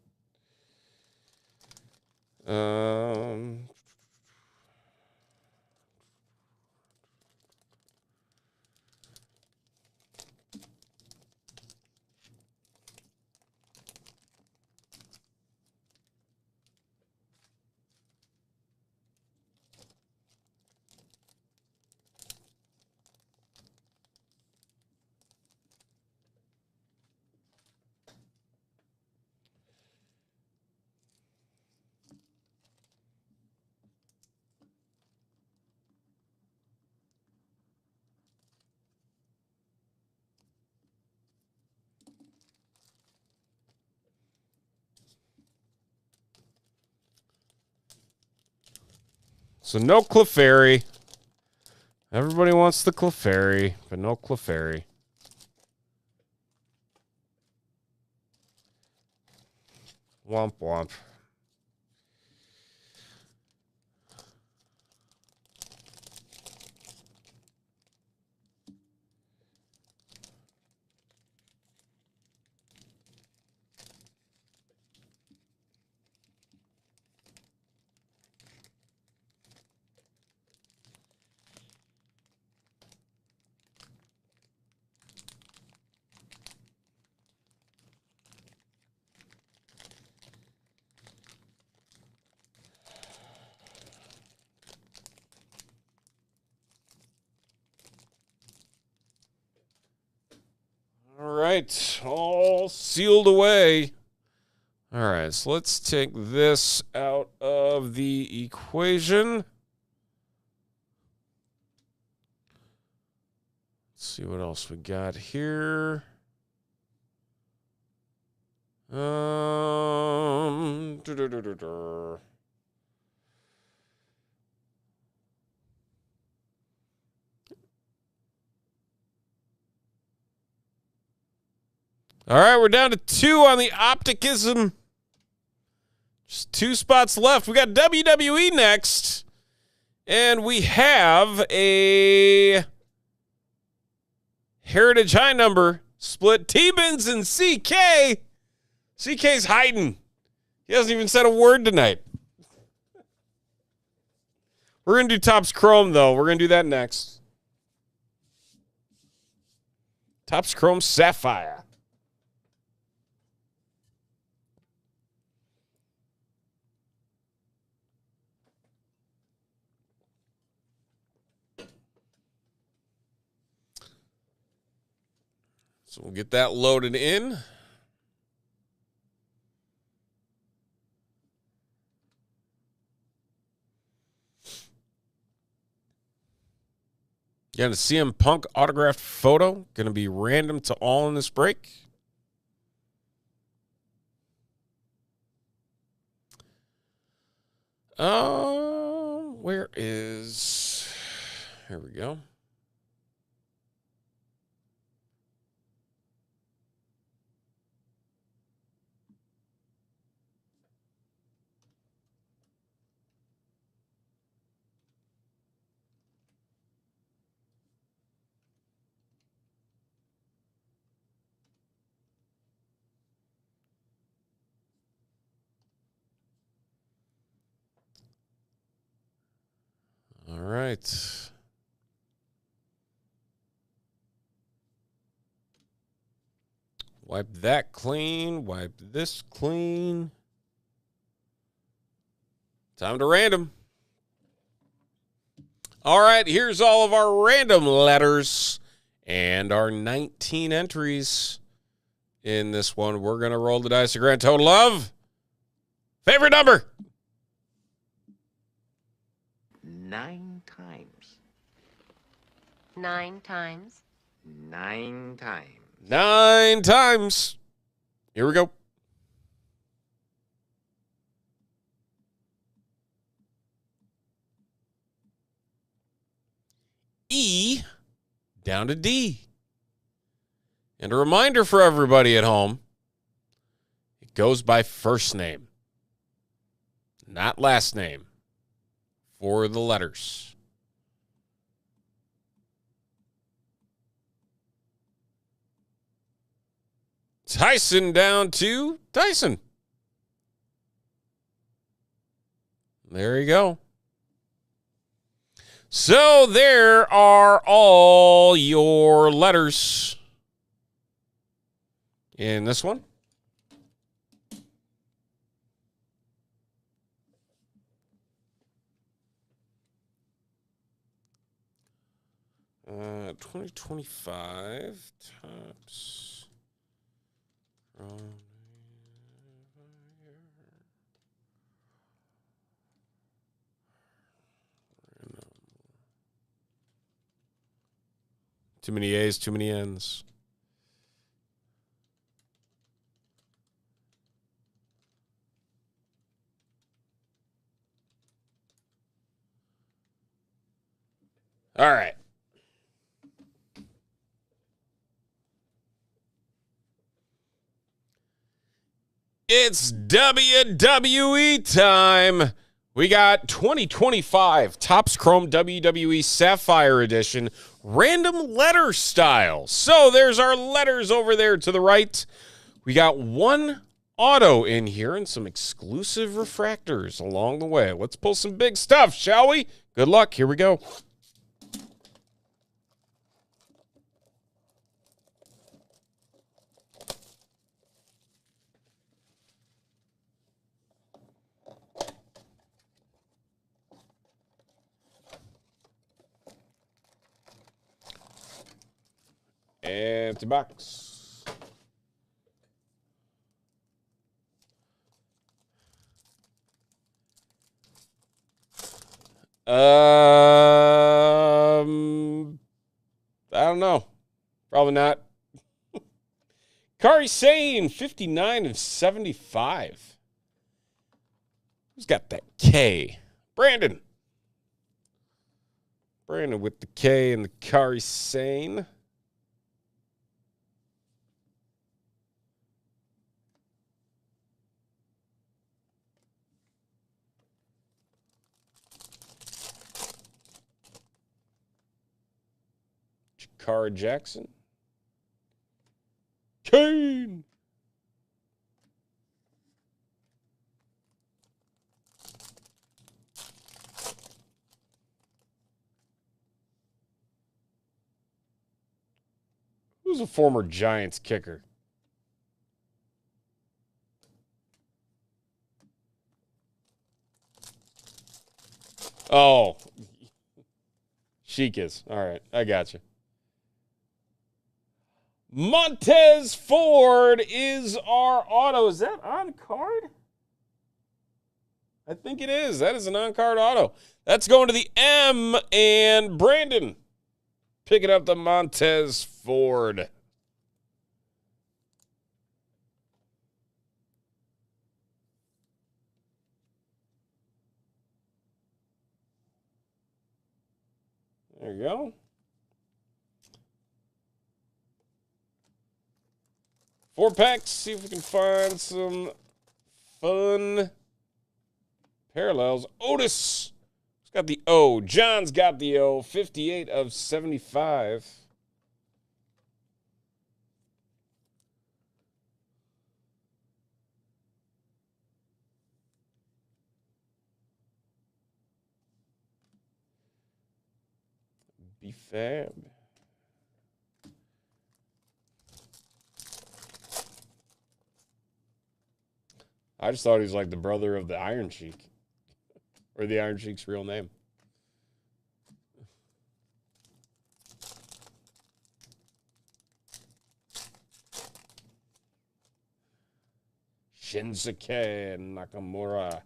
So no Clefairy. Everybody wants the Clefairy, but no Clefairy. Womp womp. right. All sealed away. All right, so let's take this out of the equation. Let's see what else we got here. All right, we're down to 2 on the Opticism. Just 2 spots left. We got WWE next. And we have a Heritage High number split. T-Bins and CK. CK's hiding. He hasn't even said a word tonight. We're going to do Topps Chrome, though. We're going to do that next. Topps Chrome Sapphire. So we'll get that loaded in. Got a CM Punk autographed photo. Going to be random to all in this break. Where is... Here we go. All right. Wipe that clean. Wipe this clean. Time to random. All right, here's all of our random letters and our 19 entries in this one. We're going to roll the dice. A grand total of favorite number. 9 times. 9 times. 9 times. 9 times. Here we go. E down to D. And a reminder for everybody at home, it goes by first name, not last name, for the letters. Tyson down to Tyson. There you go. So there are all your letters in this one. Uh, 2025 Topps. Too many A's, too many N's. All right. It's WWE time. We got 2025 Topps Chrome WWE Sapphire Edition random letter style. So there's our letters over there to the right. We got one auto in here and some exclusive refractors along the way. Let's pull some big stuff, shall we? Good luck. Here we go. Empty box. I don't know. Probably not. Kari Sane, 59 of 75. Who's got that K? Brandon. Brandon with the K and the Kari Sane. Jakara Jackson. Kane. Who's a former Giants kicker? Oh. Sheik is. All right. I got you. Montez Ford is our auto. Is that on card? I think it is. That is an on-card auto. That's going to the M, and Brandon picking up the Montez Ford. There you go. 4 packs. See if we can find some fun parallels. Otis has got the O. John's got the O. 58 of 75. Be fab. I just thought he was like the brother of the Iron Sheik. Or the Iron Sheik's real name. Shinsuke Nakamura.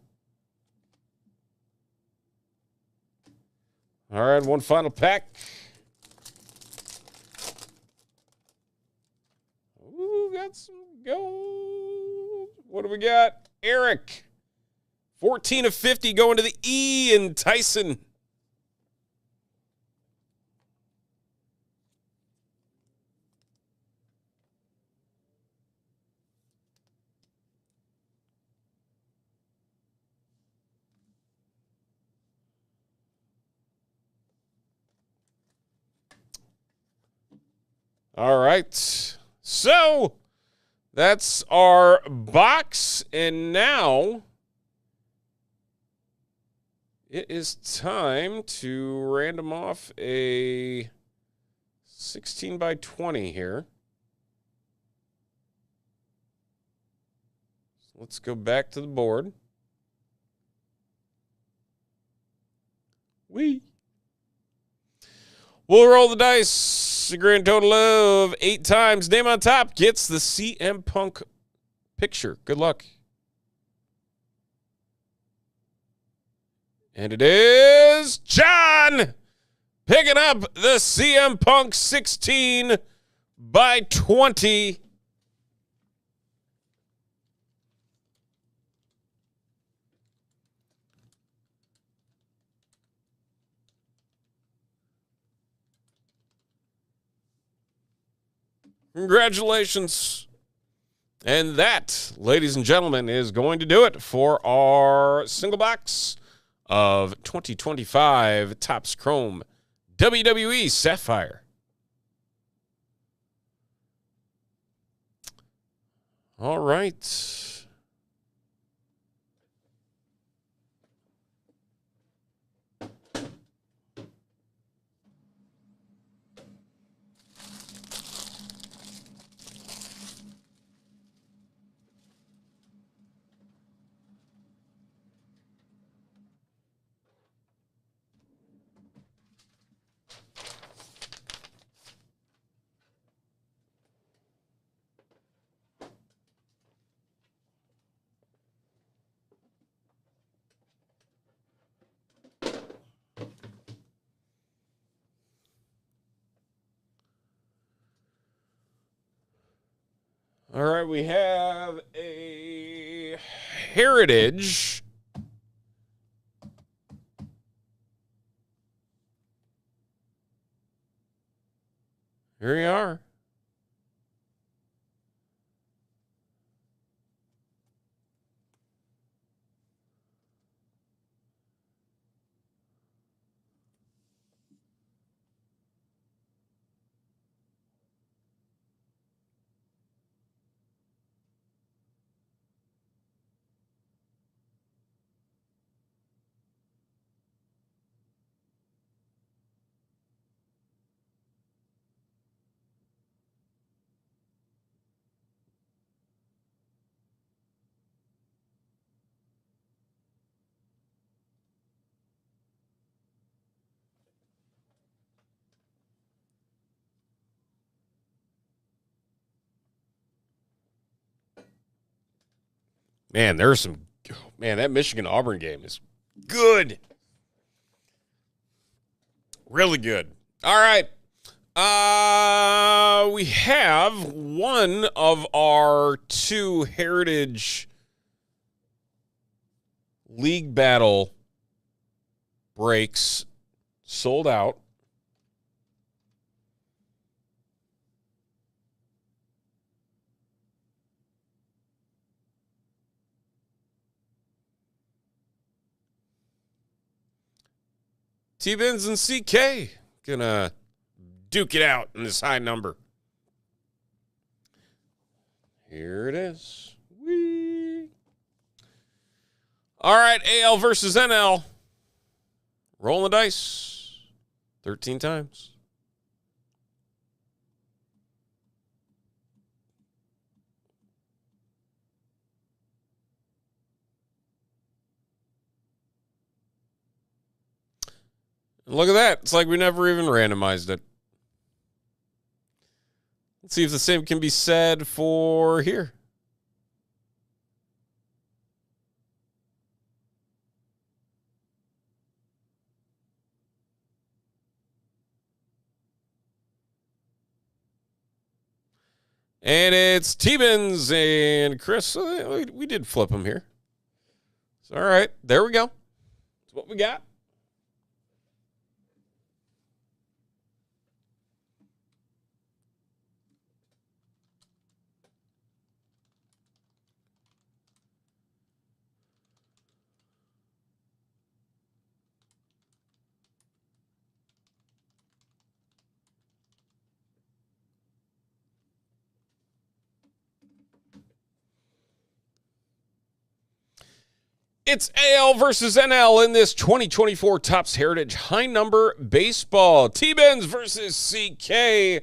All right, one final pack. Ooh, got some gold. What do we got? Eric. 14 of 50 going to the E and Tyson. All right. So that's our box. And now it is time to random off a 16 by 20 here. So let's go back to the board. We'll roll the dice. A grand total of 8 times. Name on top gets the CM Punk picture. Good luck. And it is John picking up the CM Punk 16 by 20. Congratulations. And that, ladies and gentlemen, is going to do it for our single box of 2025 Topps Chrome WWE Sapphire. All right. All right, we have a Heritage. Here we are. Man, there's some. Man, that Michigan Auburn game is good. Really good. All right. We have one of our two Heritage League Battle breaks sold out. T-Benz and CK gonna duke it out in this high number. Here it is. Whee. All right, AL versus NL. Rolling the dice 13 times. Look at that. It's like we never even randomized it. Let's see if the same can be said for here. And it's T-Benz and Chris. We did flip them here. So, all right. There we go. That's what we got. It's AL versus NL in this 2024 Topps Heritage High Number Baseball. T-Benz versus CK.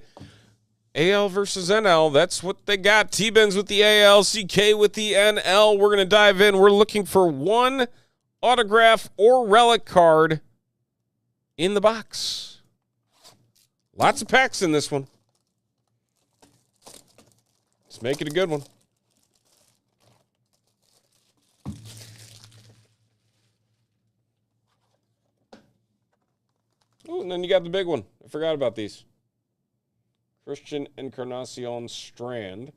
AL versus NL, that's what they got. T-Benz with the AL, CK with the NL. We're going to dive in. We're looking for one autograph or relic card in the box. Lots of packs in this one. Let's make it a good one. Oh, and then you got the big one. I forgot about these. Christian Encarnacion Strand.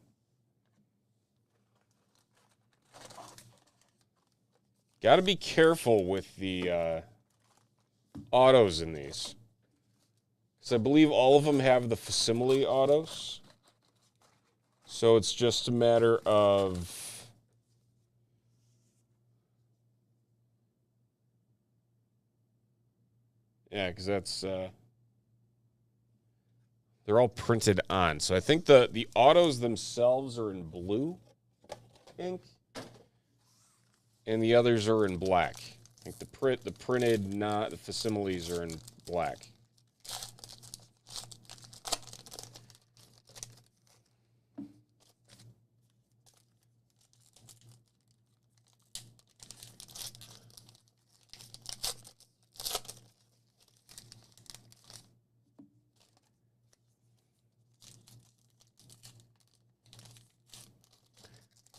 Got to be careful with the autos in these. Because I believe all of them have the facsimile autos. So it's just a matter of... Yeah, because that's... they're all printed on. So I think the autos themselves are in blue ink. And the others are in black. I think the printed, not the facsimiles, are in black.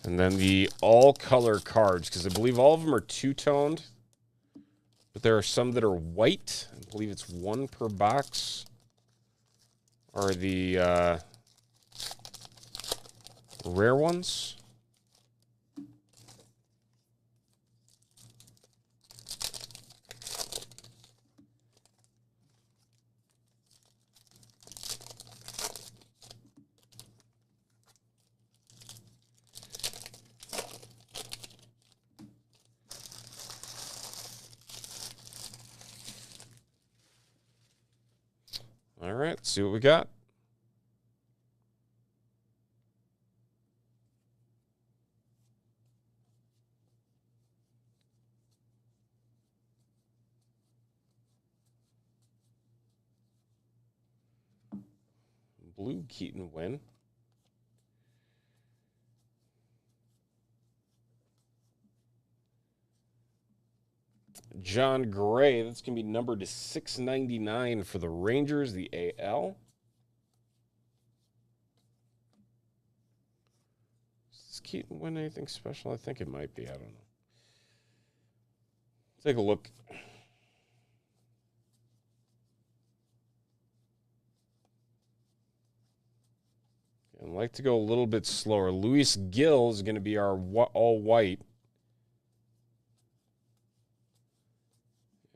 And then the all-color cards, because I believe all of them are two-toned, but there are some that are white. I believe it's one per box. Or the rare ones. All right, let's see what we got. Blue Keaton win. John Gray, that's going to be numbered to 699 for the Rangers, the AL. Does Keaton win anything special? I think it might be. I don't know. Take a look. I'd like to go a little bit slower. Luis Gil is going to be our all-white.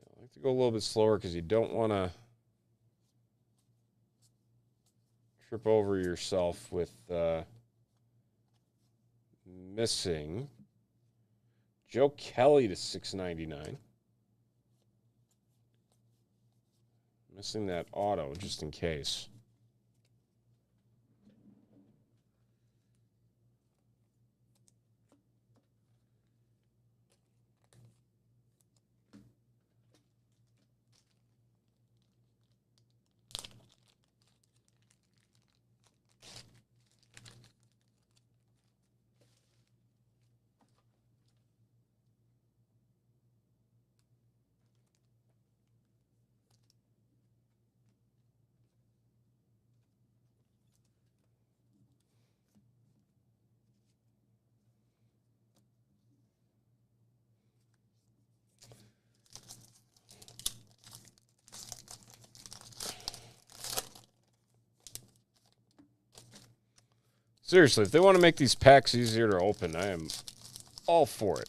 I'd like to go a little bit slower because you don't want to trip over yourself with missing Joe Kelly to 699. Missing that auto just in case. Seriously, if they want to make these packs easier to open, I am all for it.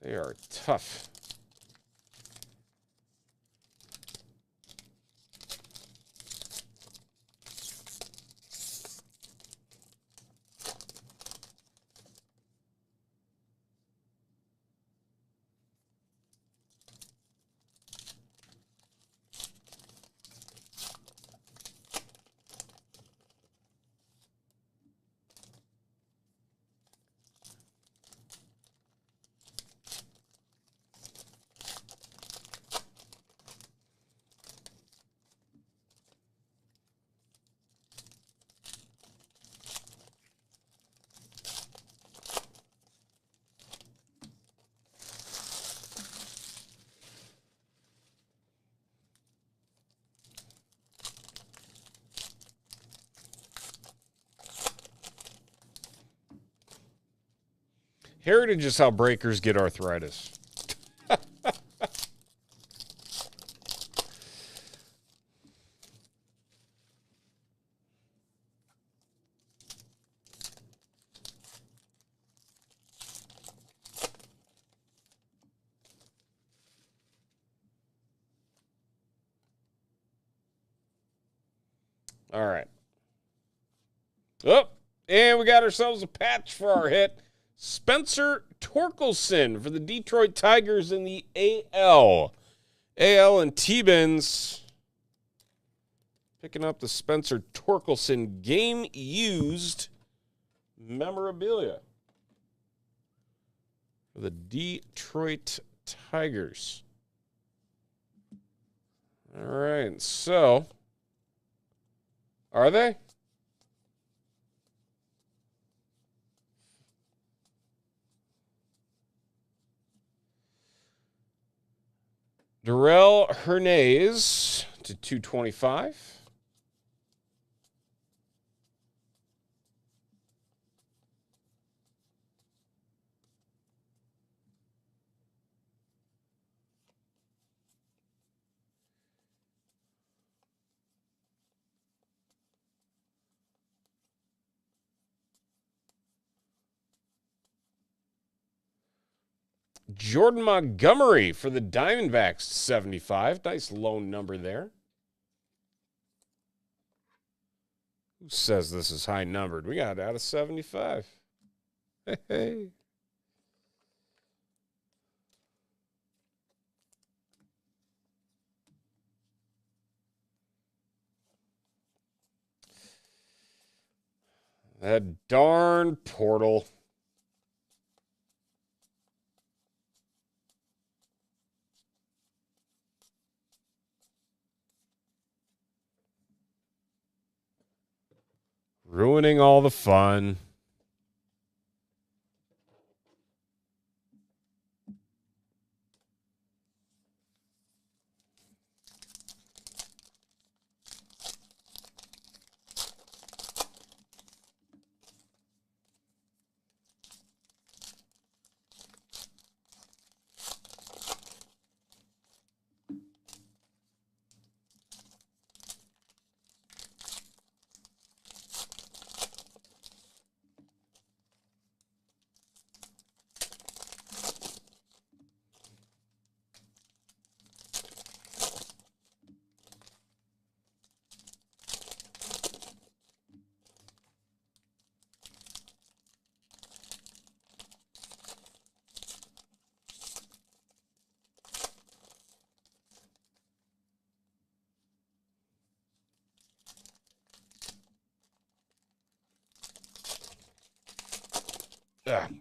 They are tough. Heritage is how breakers get arthritis. All right. Oh, and we got ourselves a patch for our hit. Spencer Torkelson for the Detroit Tigers in the AL. AL and T-Bins picking up the Spencer Torkelson game-used memorabilia for the Detroit Tigers. All right, so are they? Darrell Hernandez to 225. Jordan Montgomery for the Diamondbacks, 75. Nice low number there. Who says this is high numbered? We got it out of 75. Hey. That darn portal. Ruining all the fun.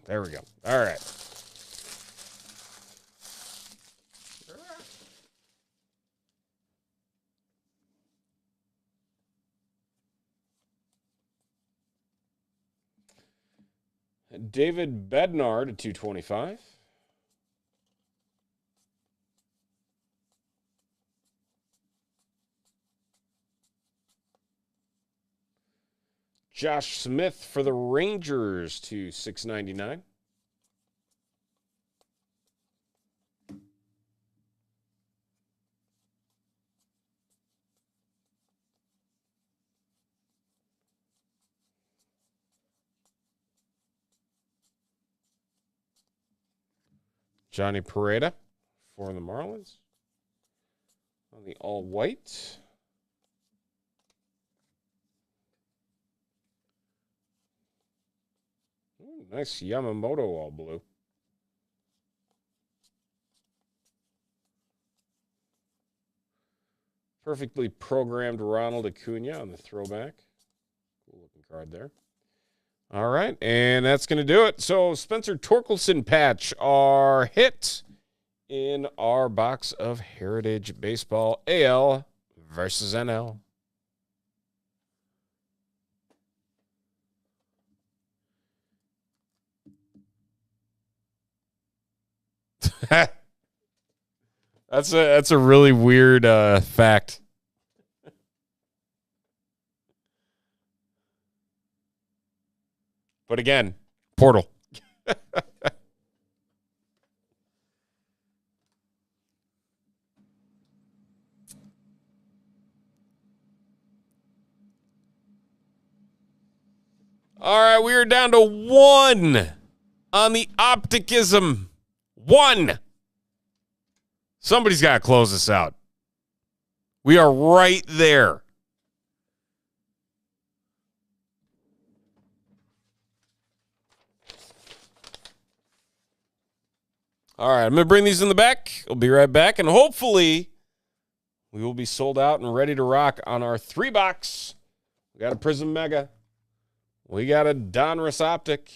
There we go. All right. David Bednar to 225. Josh Smith for the Rangers to 699. Johnny Pereda for the Marlins on the all-white. Nice Yamamoto all blue. Perfectly programmed Ronald Acuna on the throwback. Cool looking card there. All right, and that's going to do it. So Spencer Torkelson patch are hit in our box of Heritage Baseball AL versus NL. That's a really weird fact. But again, portal. All right, we are down to 1 on the Opticism. 1. Somebody's got to close this out. We are right there. All right, I'm going to bring these in the back. We'll be right back, and hopefully we will be sold out and ready to rock on our 3-box. We got a Prism Mega. We got a Donruss Optic.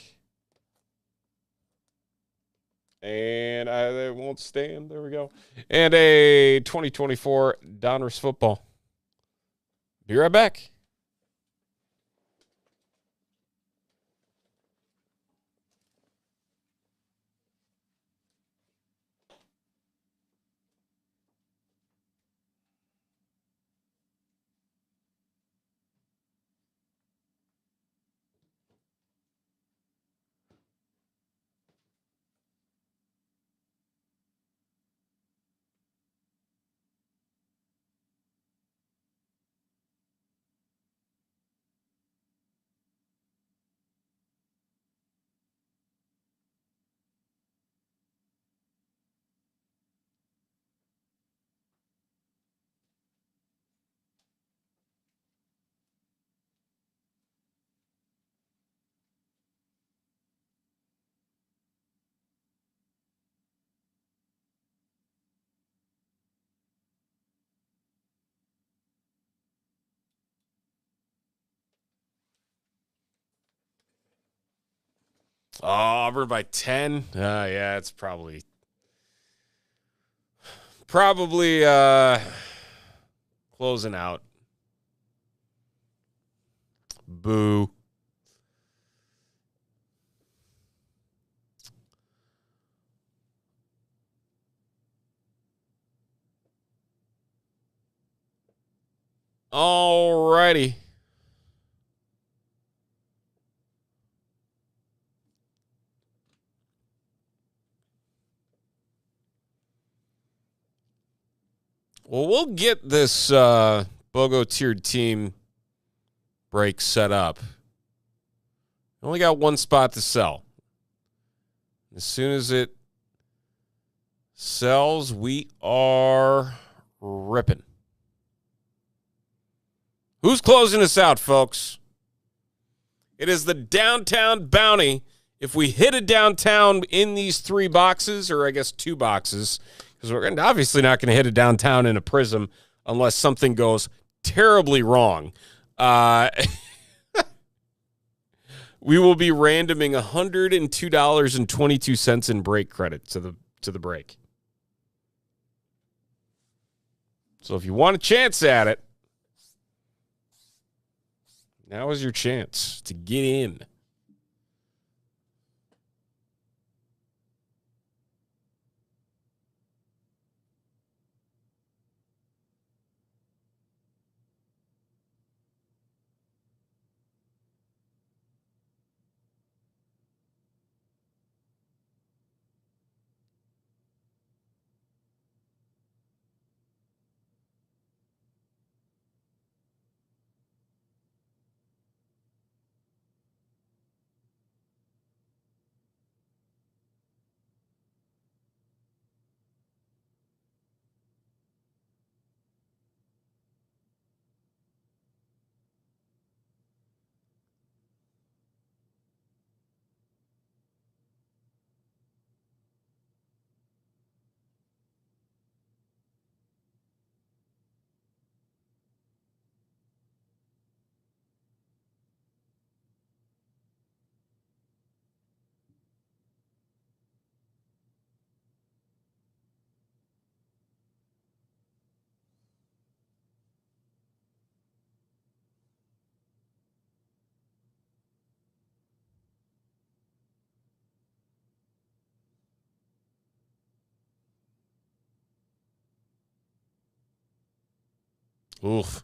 And it won't stand. There we go. And a 2024 Donruss Football. Be right back. Oh, Auburn by 10. Yeah, it's probably closing out. Boo. All righty. Well, we'll get this BOGO tiered team break set up. Only got one spot to sell. As soon as it sells, we are ripping. Who's closing us out, folks? It is the Downtown Bounty. If we hit a downtown in these 3 boxes, or I guess 2 boxes, because we're obviously not going to hit a downtown in a Prism unless something goes terribly wrong. We will be randoming $102.22 in break credit to the break. So if you want a chance at it, now is your chance to get in. Oof.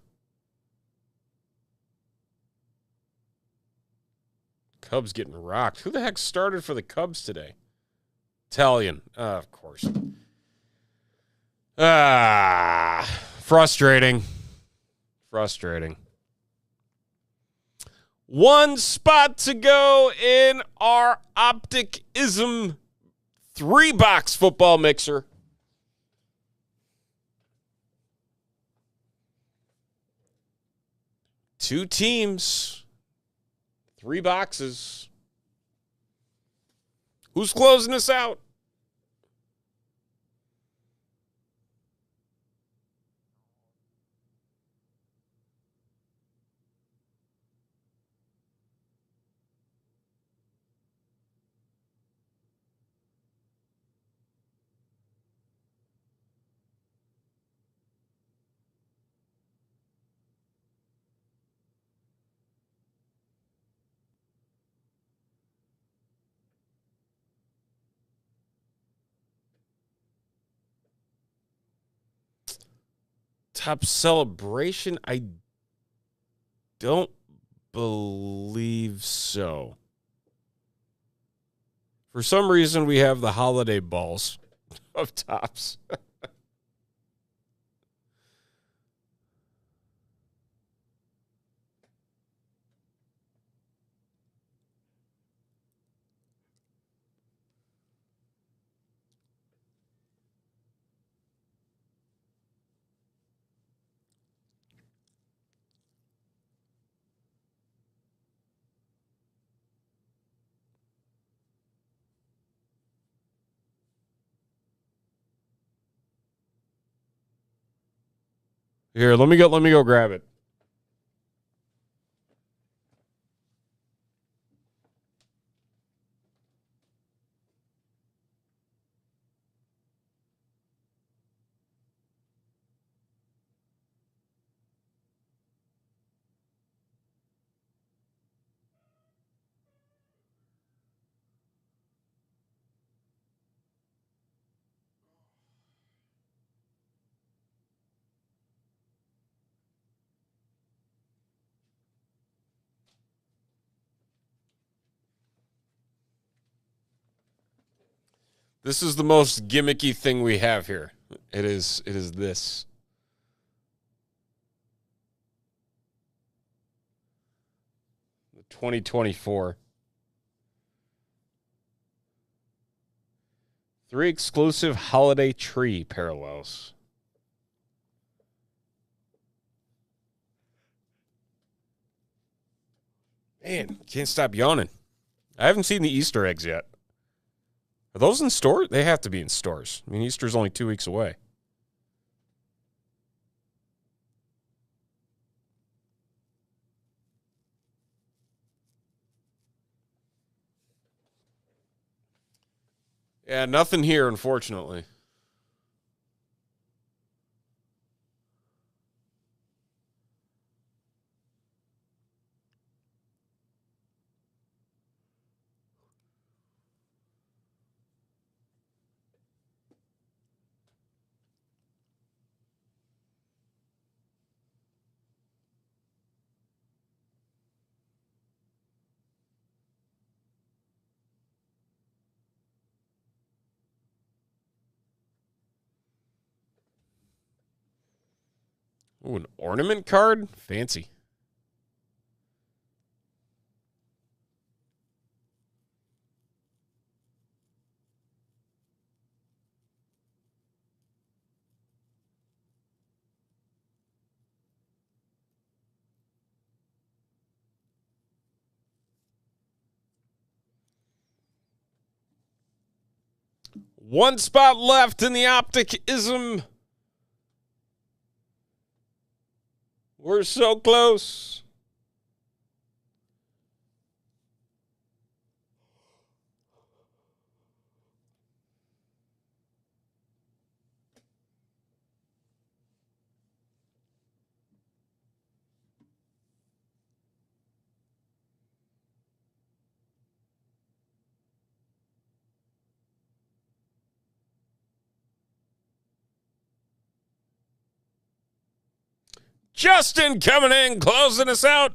Cubs getting rocked. Who the heck started for the Cubs today? Italian. Of course. Frustrating. Frustrating. 1 spot to go in our Optic-ism 3-box football mixer. Two teams, 3 boxes. Who's closing us out? Top celebration? I don't believe so. For some reason, we have the holiday balls of Tops. Here, let me go grab it. This is the most gimmicky thing we have here. It is this. The 2024. 3 exclusive holiday tree parallels. Man, can't stop yawning. I haven't seen the Easter eggs yet. Are those in stores? They have to be in stores. I mean, Easter's only 2 weeks away. Yeah, nothing here, unfortunately. Ooh, an ornament card? Fancy. One spot left in the Optic-ism. We're so close. Justin coming in, closing us out.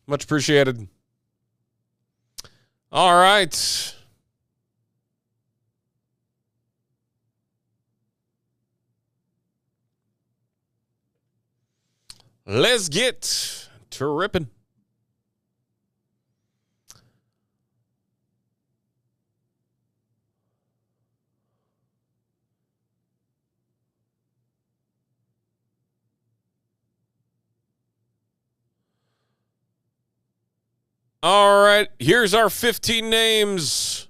Much appreciated. All right. Let's get to ripping. All right, here's our 15 names.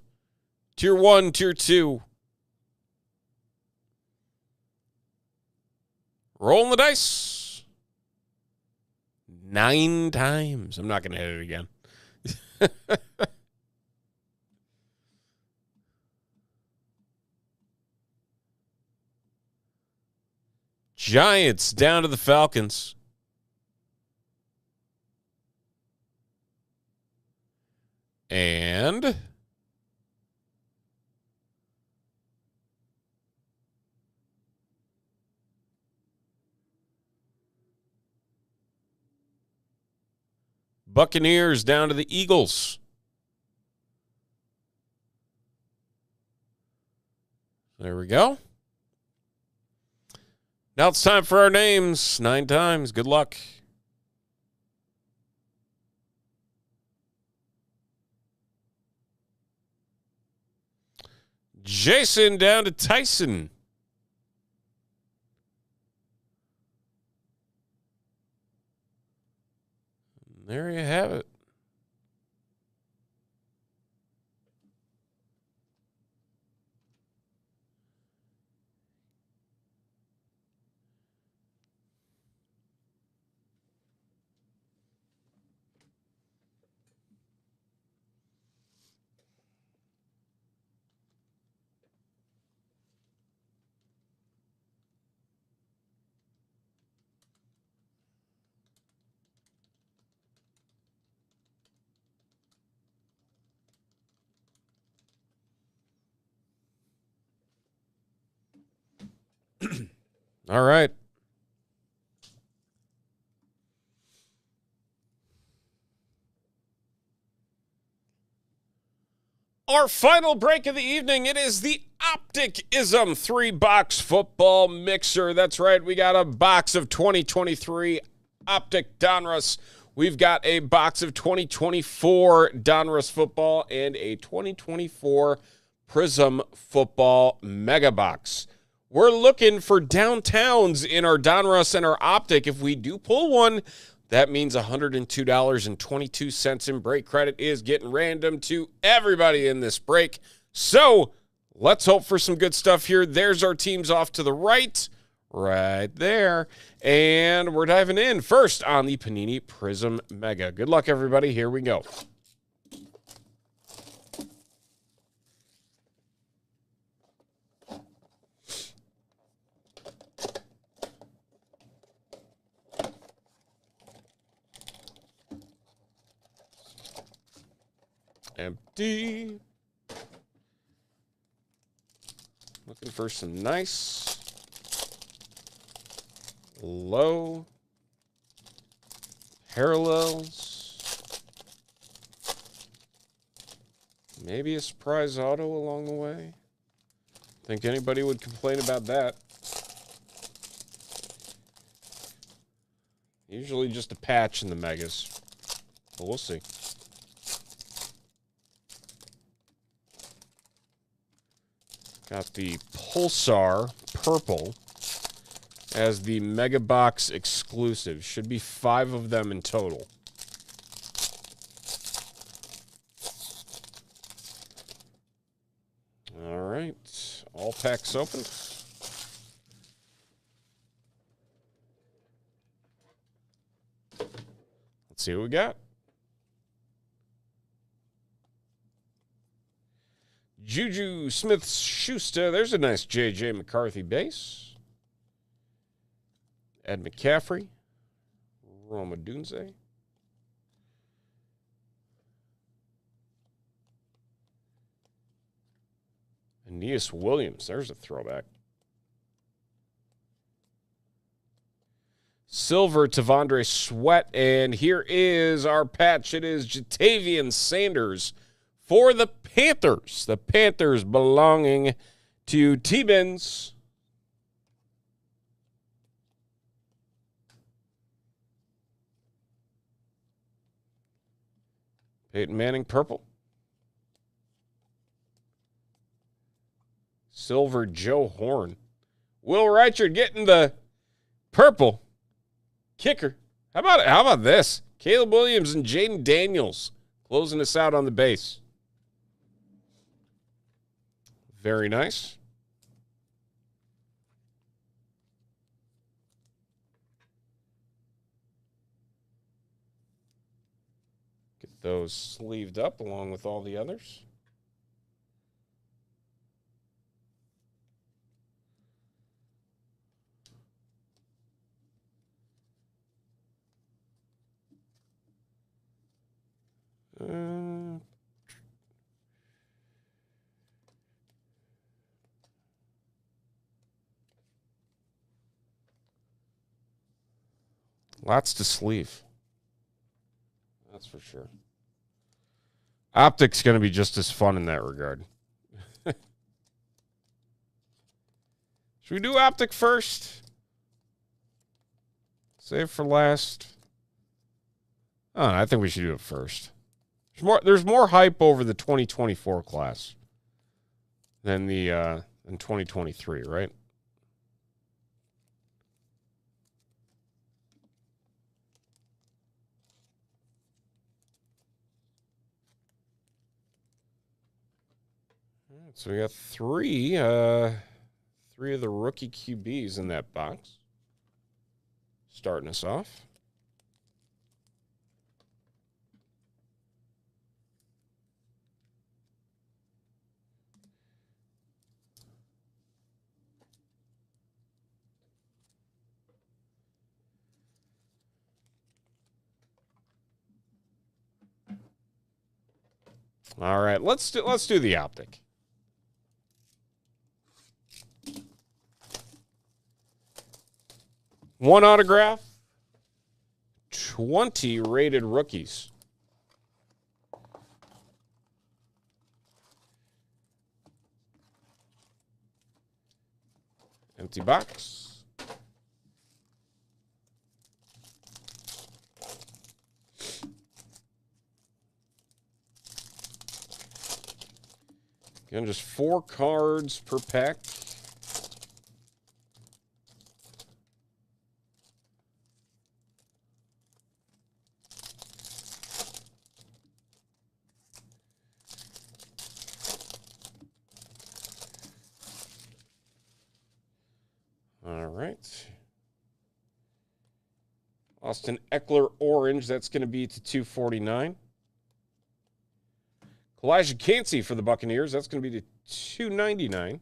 Tier 1, Tier 2. Rolling the dice. 9 times. I'm not going to hit it again. Giants down to the Falcons. And Buccaneers down to the Eagles. There we go. Now it's time for our names. 9 times. Good luck. Jason down to Tyson. There you have it. All right. Our final break of the evening, it is the Optic-ism 3-box football mixer. That's right, we got a box of 2023 Optic Donruss. We've got a box of 2024 Donruss football and a 2024 Prism football mega box. We're looking for downtowns in our Donruss and our Optic. If we do pull one, that means $102.22 in break credit is getting random to everybody in this break. So let's hope for some good stuff here. There's our teams off to the right there. And we're diving in first on the Panini Prism Mega. Good luck, everybody. Here we go. Empty. Looking for some nice low parallels. Maybe a surprise auto along the way. Think anybody would complain about that. Usually just a patch in the megas, but we'll see. Got the Pulsar Purple as the Mega Box exclusive. Should be 5 of them in total. All right. All packs open. Let's see what we got. Juju Smith-Schuster. There's a nice J.J. McCarthy base. Ed McCaffrey. Roma Dunze. Aeneas Williams. There's a throwback. Silver Tavondre Sweat. And here is our patch. It is Jatavian Sanders for the Panthers. The Panthers belonging to T-Bins. Peyton Manning, purple. Silver Joe Horn. Will Reichard getting the purple kicker. How about this? Caleb Williams and Jaden Daniels closing us out on the base. Very nice. Get those sleeved up along with all the others. Lots to sleeve. That's for sure. Optic's going to be just as fun in that regard. Should we do Optic first? Save for last. Oh, I think we should do it first. There's more hype over the 2024 class than the in 2023, right? So we got three of the rookie QBs in that box. Starting us off. All right, let's do the Optic. One autograph, 20 rated rookies. Empty box. Again, just 4 cards per pack. All right. Austin Eckler orange. That's going to be to 249. Elijah Cansey for the Buccaneers. That's going to be to 299.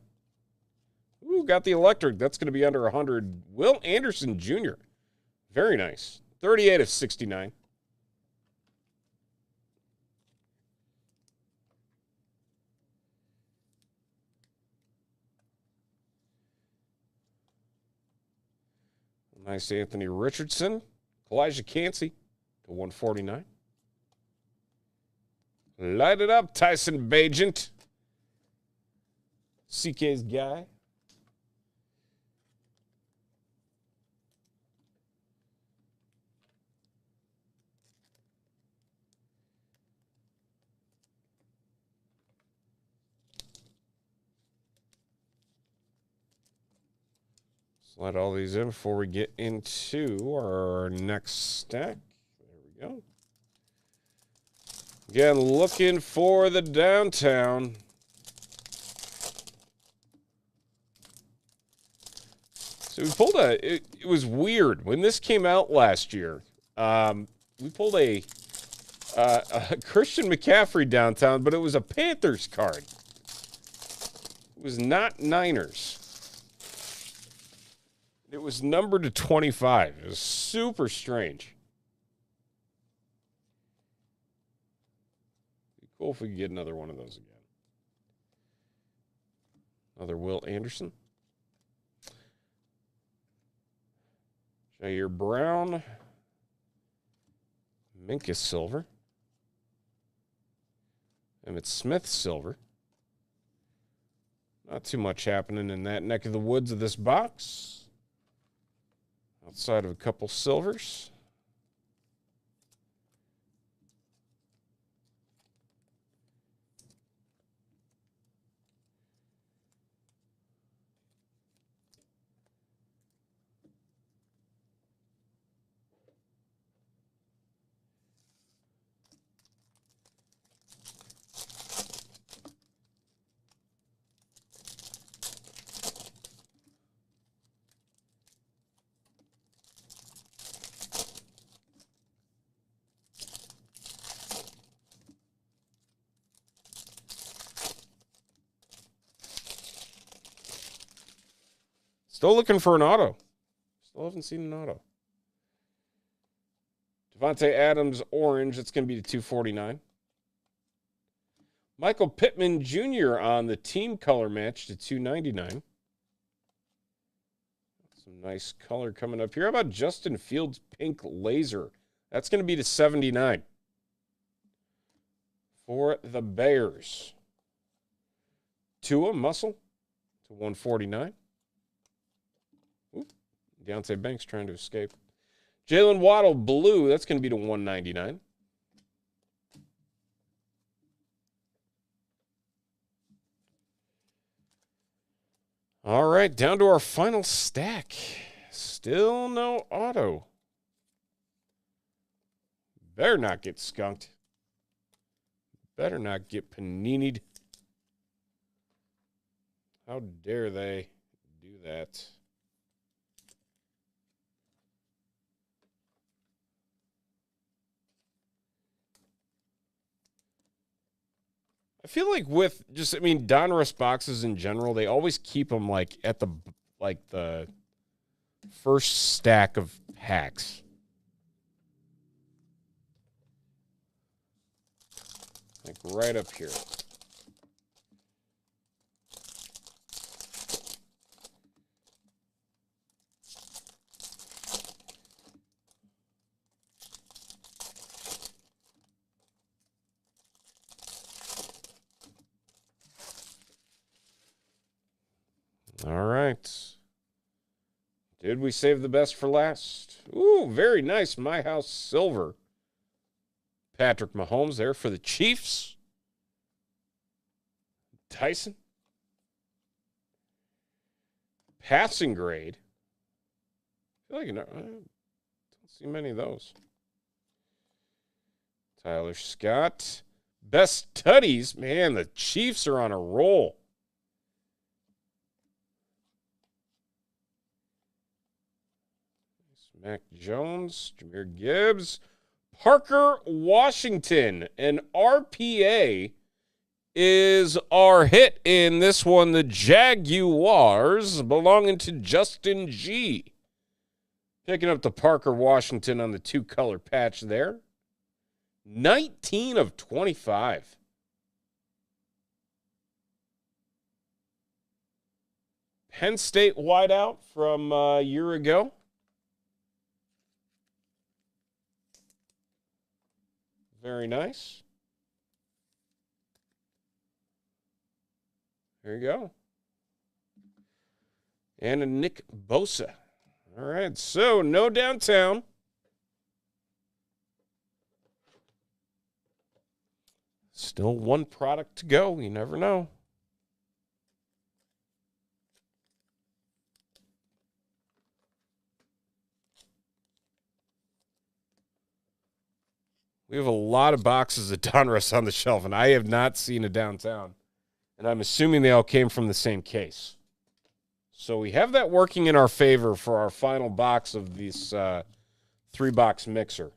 Ooh, got the electric. That's going to be under 100. Will Anderson Jr. Very nice. 38 of 69. Nice Anthony Richardson. Elijah Cansey to 149. Light it up, Tyson Bagent. CK's guy. Slide all these in before we get into our next stack. There we go. Again, looking for the downtown. So we pulled it was weird. When this came out last year, we pulled a Christian McCaffrey downtown, but it was a Panthers card. It was not Niners. It was numbered to 25. It was super strange. Be cool if we could get another one of those again. Another Will Anderson. Jair Brown. Minkus silver. Emmitt Smith silver. Not too much happening in that neck of the woods of this box. Outside of a couple silvers. Still looking for an auto. Still haven't seen an auto. Devontae Adams orange. That's going to be the 249. Michael Pittman Jr. on the team color match to 299. Some nice color coming up here. How about Justin Fields pink laser? That's going to be to 79 for the Bears. Tua Muscle to 149. Oop, Deontay Banks trying to escape. Jalen Waddle blue. That's going to be to 199. All right, down to our final stack. Still no auto. Better not get skunked. Better not get panini'd. How dare they do that? I feel like with just, Donruss boxes in general, they always keep them like at the first stack of packs. Like right up here. All right. Did we save the best for last? Ooh, very nice. My House Silver. Patrick Mahomes there for the Chiefs. Tyson. Passing grade. I feel like I don't see many of those. Tyler Scott. Best tutties. Man, the Chiefs are on a roll. Mac Jones. Jahmyr Gibbs. Parker Washington. And RPA is our hit in this one. The Jaguars belonging to Justin G. Picking up the Parker Washington on the 2-color patch there. 19 of 25. Penn State wideout from a year ago. Very nice. There you go. And a Nick Bosa. All right, so no downtown. Still one product to go. You never know. We have a lot of boxes of Donruss on the shelf, and I have not seen a downtown. And I'm assuming they all came from the same case. So we have that working in our favor for our final box of this 3-box mixer.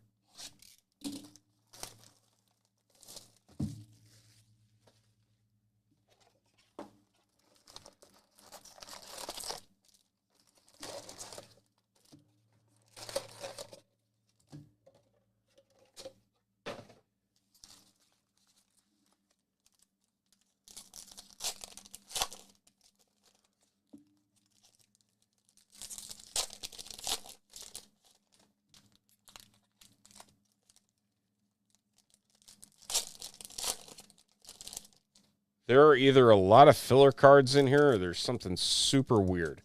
There are either a lot of filler cards in here or there's something super weird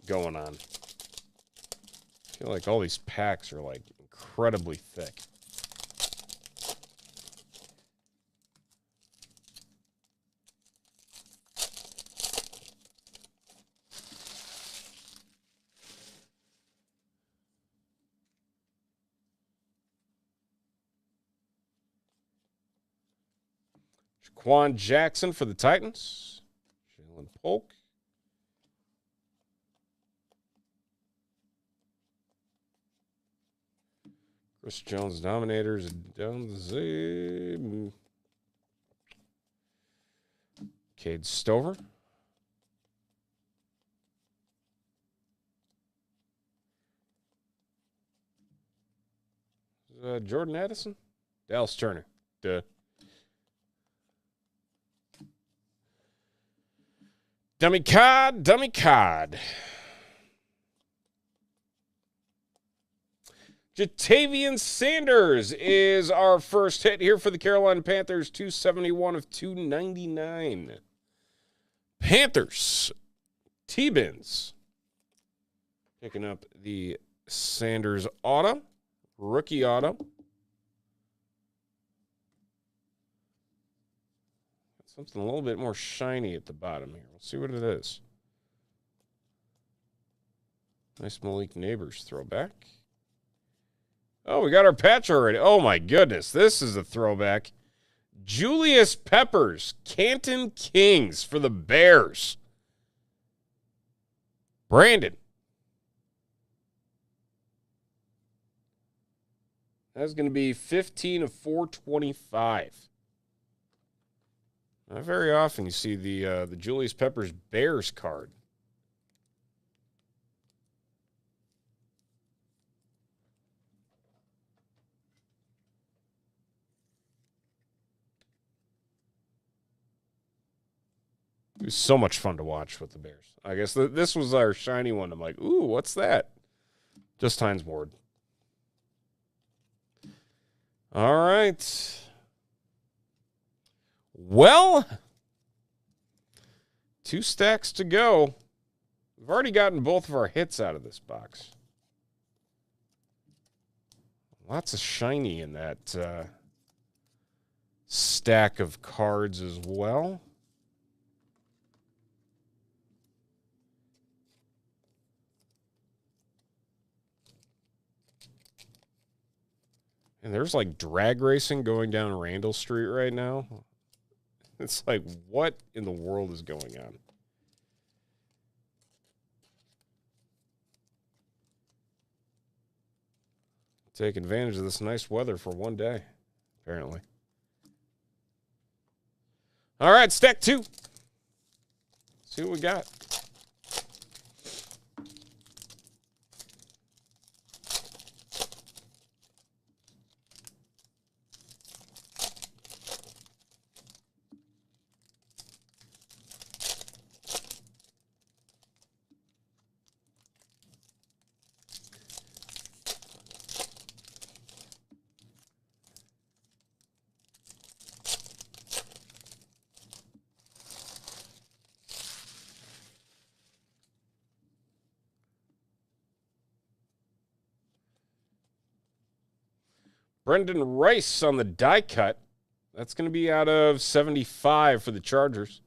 going on. I feel like all these packs are like incredibly thick. Quan Jackson for the Titans. Jalen Polk. Chris Jones Dominators. Cade Stover. Jordan Addison. Dallas Turner. Duh. Dummy card. Jatavian Sanders is our first hit here for the Carolina Panthers. 271 of 299. Panthers. T-Bins. Picking up the Sanders auto. Rookie auto. Something a little bit more shiny at the bottom here. We'll see what it is. Nice Malik Neighbors throwback. Oh, we got our patch already. Oh, my goodness. This is a throwback. Julius Peppers, Canton Kings for the Bears. Brandon. That's going to be 15 of 425. Not very often you see the Julius Peppers Bears card. It was so much fun to watch with the Bears. I guess this was our shiny one. I'm like, ooh, what's that? Just Hines Ward. All right. Well, 2 stacks to go. We've already gotten both of our hits out of this box. Lots of shiny in that stack of cards as well. And there's like drag racing going down Randall Street right now. It's like, what in the world is going on? Take advantage of this nice weather for one day, apparently. All right, stack 2. See what we got. Brendan Rice on the die cut. That's going to be out of 75 for the Chargers.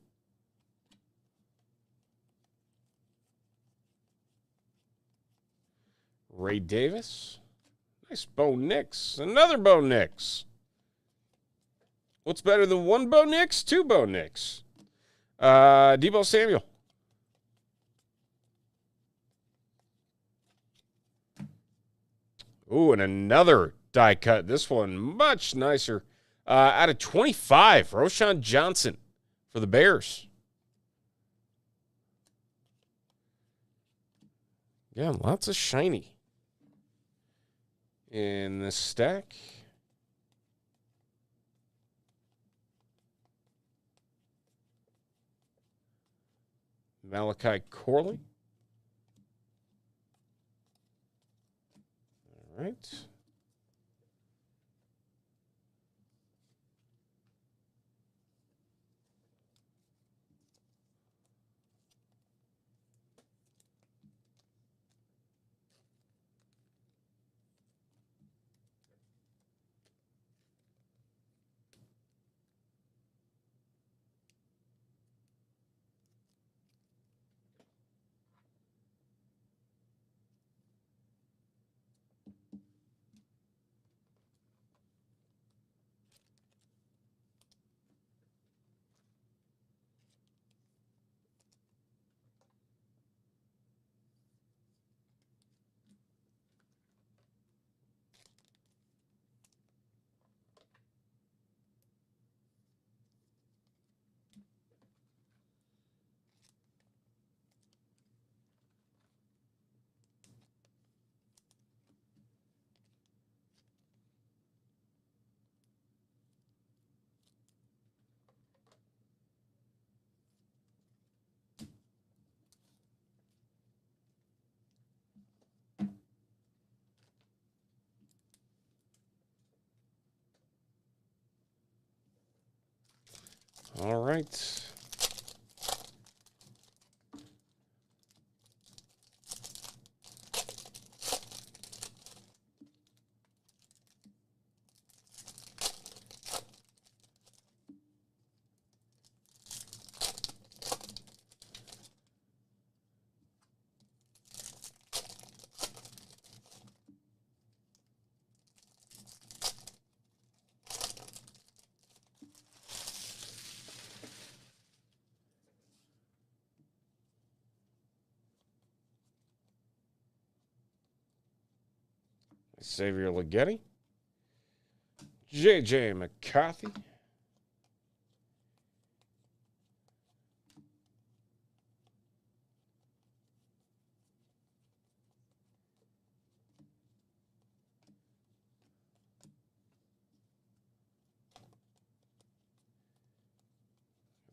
Ray Davis. Nice Bo Nix. Another Bo Nix. What's better than one Bo Nix? Two Bo Nix. Deebo Samuel. Ooh, and another die cut. This one much nicer. Out of 25, Roschon Johnson for the Bears. Yeah, lots of shiny in this stack. Malachi Corley. All right. All right. Xavier Leggetti. J.J. McCarthy.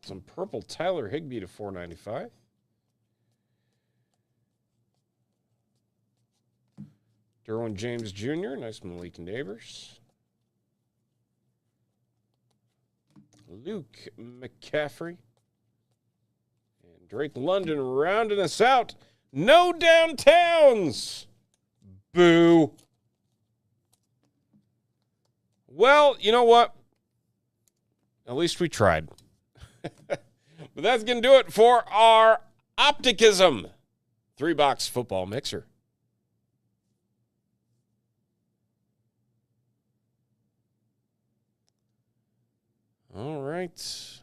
Some purple Tyler Higbee to 495. Derwin James Jr., nice Malik Neighbors. Luke McCaffrey. And Drake London rounding us out. No downtowns. Boo. Well, you know what? At least we tried. But that's going to do it for our Opticism 3-box football mixer. All right.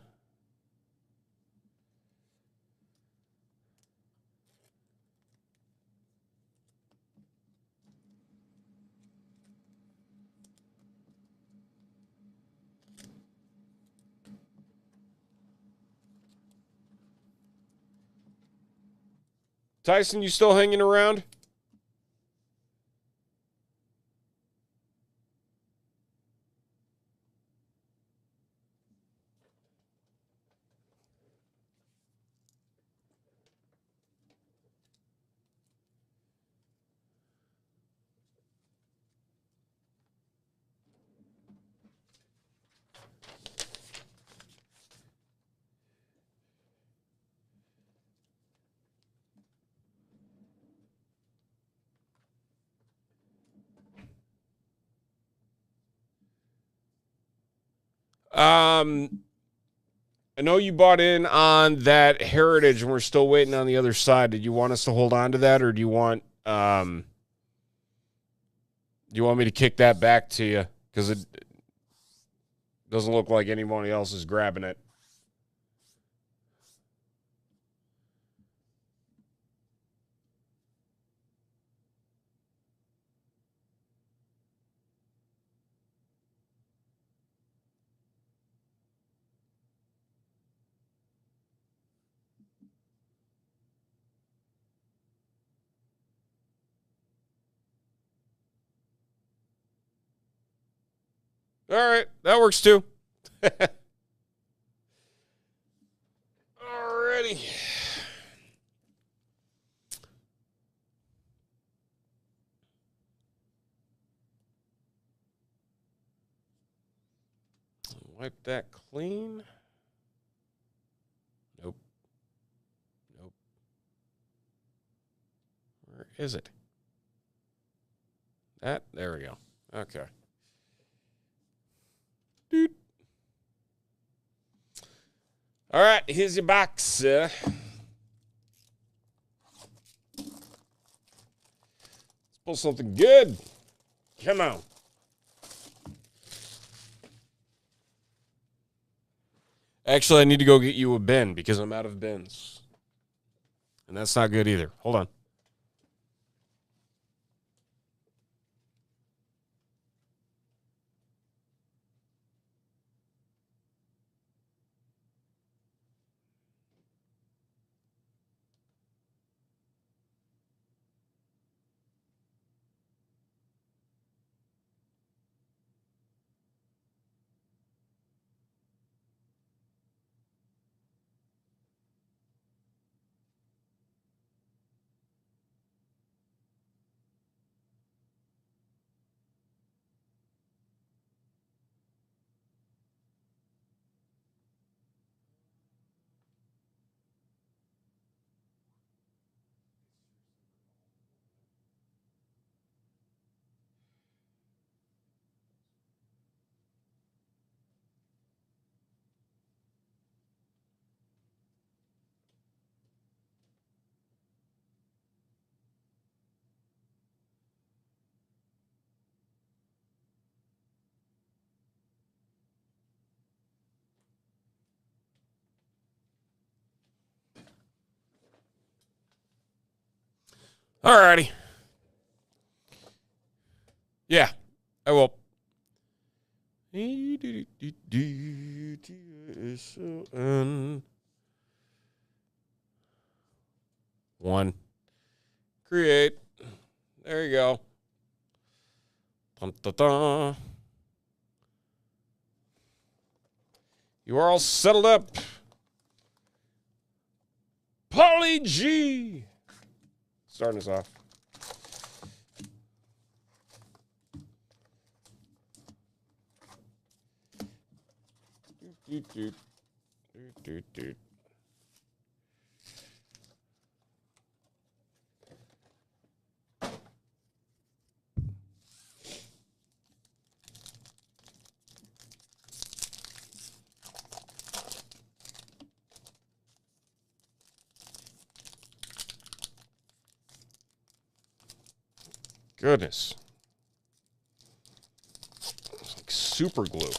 Tyson, you still hanging around? I know you bought in on that Heritage, and we're still waiting on the other side. Did you want us to hold on to that, or do you want me to kick that back to you? Because it doesn't look like anybody else is grabbing it. All right, that works too. Alrighty. Wipe that clean. Nope. Nope. Where is it? There we go. Okay. Doot. All right, here's your box. Let's pull something good. Come on. Actually, I need to go get you a bin because I'm out of bins. And that's not good either. Hold on. All righty. Yeah, I will. One. Create. There you go. Dun, dun, dun. You are all settled up. Paulie G. Starting us off. goodness. It's like super glue.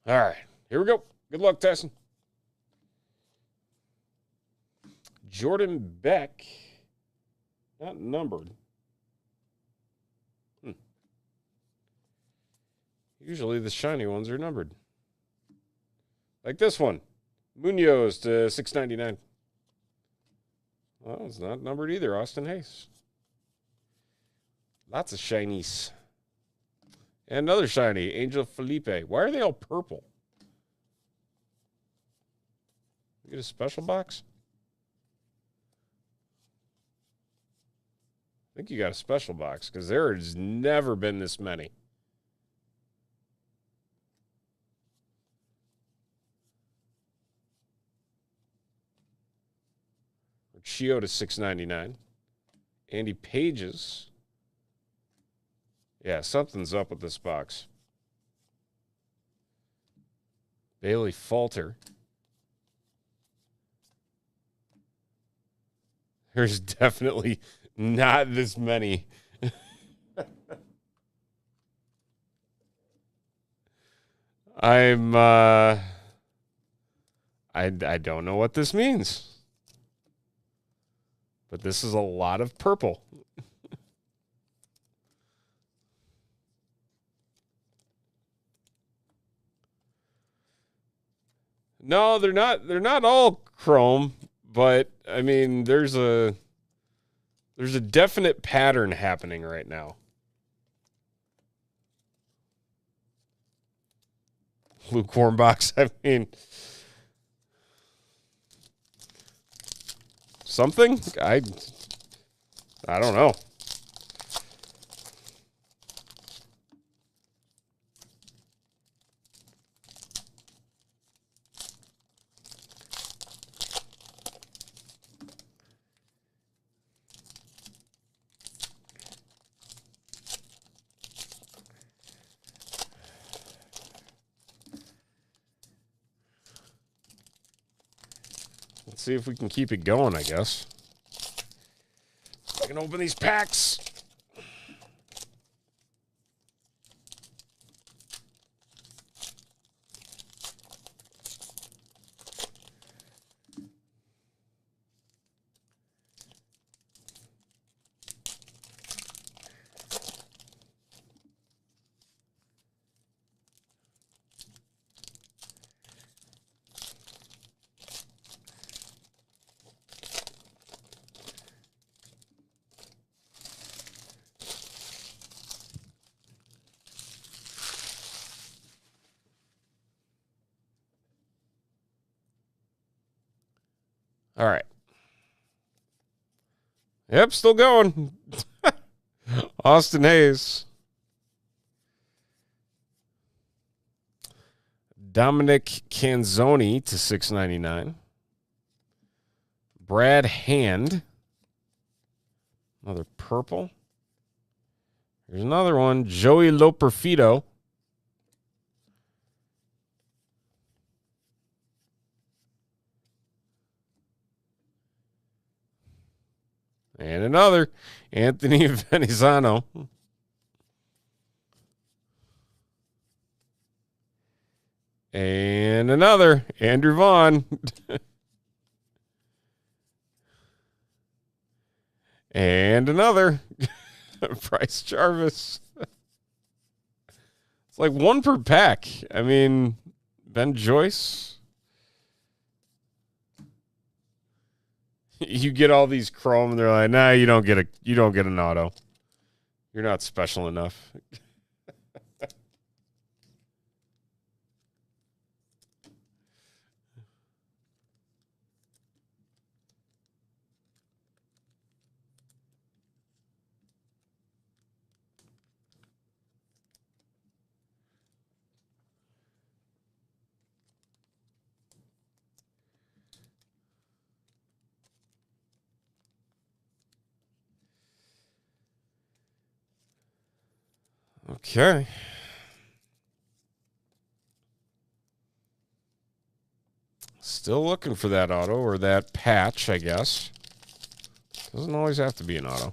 All right, here we go. Good luck, Tyson. Jordan Beck, not numbered. Usually the shiny ones are numbered. Like this one, Munoz to 699. Well, it's not numbered either, Austin Hayes. Lots of shinies. And another shiny, Angel Felipe. Why are they all purple? You get a special box? I think you got a special box because there has never been this many. Chio to $6.99. Andy Pages. Yeah, something's up with this box. Bailey Falter. There's definitely not this many. I don't know what this means. But this is a lot of purple. No, they're not. They're not all chrome, but I mean, there's a definite pattern happening right now. Lukewarm box. I mean, something. I don't know. Let's see if we can keep it going, I guess. I can open these packs. All right. Yep, still going. Austin Hayes. Dominic Canzoni to $6.99. Brad Hand. Another purple. Here's another one. Joey Loperfido. And another, Anthony Venizano. And another, Andrew Vaughn. And another, Bryce Jarvis. It's like one per pack. I mean, Ben Joyce. You get all these chrome, and they're like, "Nah, you don't get an auto. You're not special enough." Okay. Still looking for that auto or that patch, I guess. Doesn't always have to be an auto.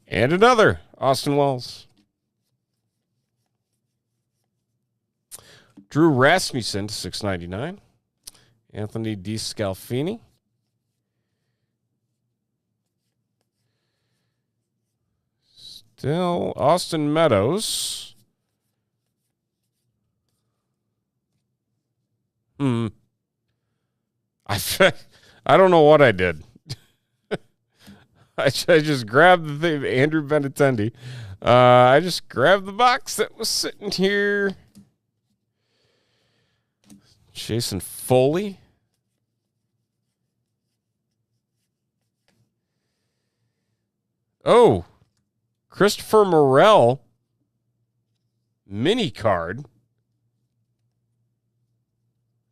And another Austin Wells. Drew Rasmussen to 699. Anthony DeScalfini. Still Austin Meadows. I don't know what I did. I just grabbed the thing, Andrew Benintendi. I just grabbed the box that was sitting here. Jason Foley. Oh, Christopher Morel mini card.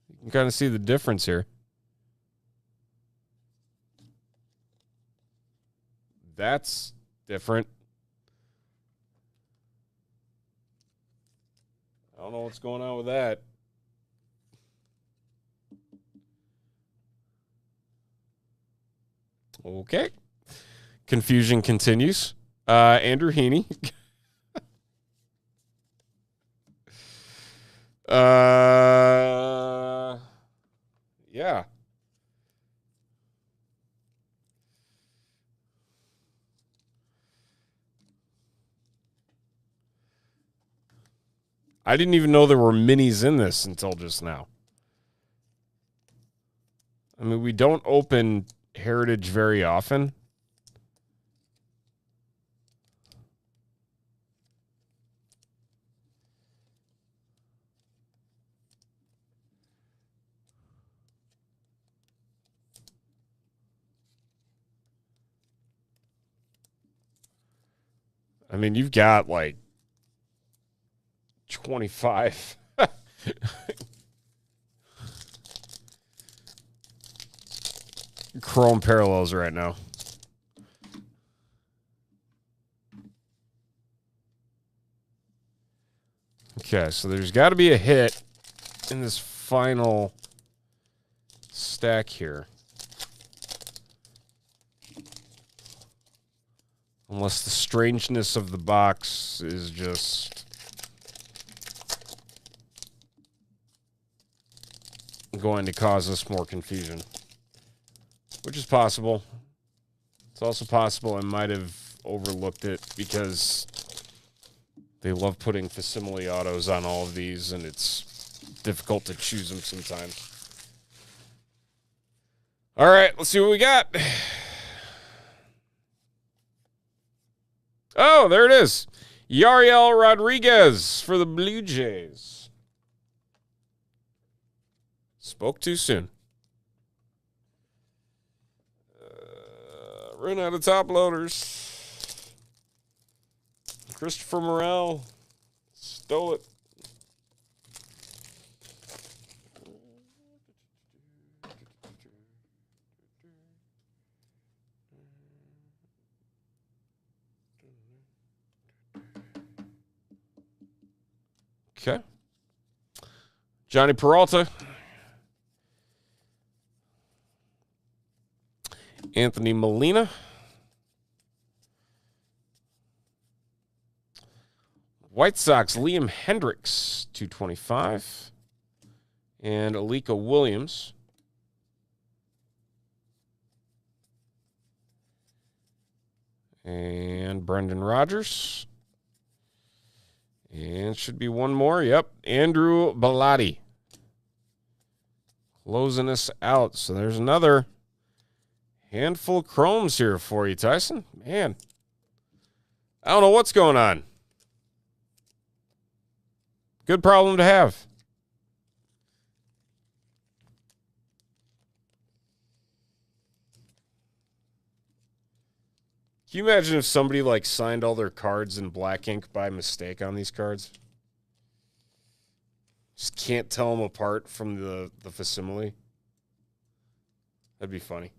You can kind of see the difference here. That's different. I don't know what's going on with that. Okay. Confusion continues. Andrew Heaney. Yeah. I didn't even know there were minis in this until just now. I mean, we don't open Heritage very often. I mean, you've got like 25. Chrome parallels right now. Okay, so there's got to be a hit in this final stack here. Unless the strangeness of the box is just going to cause us more confusion. Which is possible. It's also possible I might have overlooked it because they love putting facsimile autos on all of these, and it's difficult to choose them sometimes. All right, let's see what we got. Oh, there it is. Yariel Rodriguez for the Blue Jays. Spoke too soon. Run out of top loaders. Christopher Morel. stole it. Okay. Johnny Peralta. Anthony Molina. White Sox, Liam Hendricks, 225. And Alika Williams. And Brendan Rodgers. And should be one more. Yep. Andrew Bellotti. Closing us out. So there's another handful of chromes here for you, Tyson. Man, I don't know what's going on. Good problem to have. Can you imagine if somebody like signed all their cards in black ink by mistake on these cards? Just can't tell them apart from the facsimile. That'd be funny.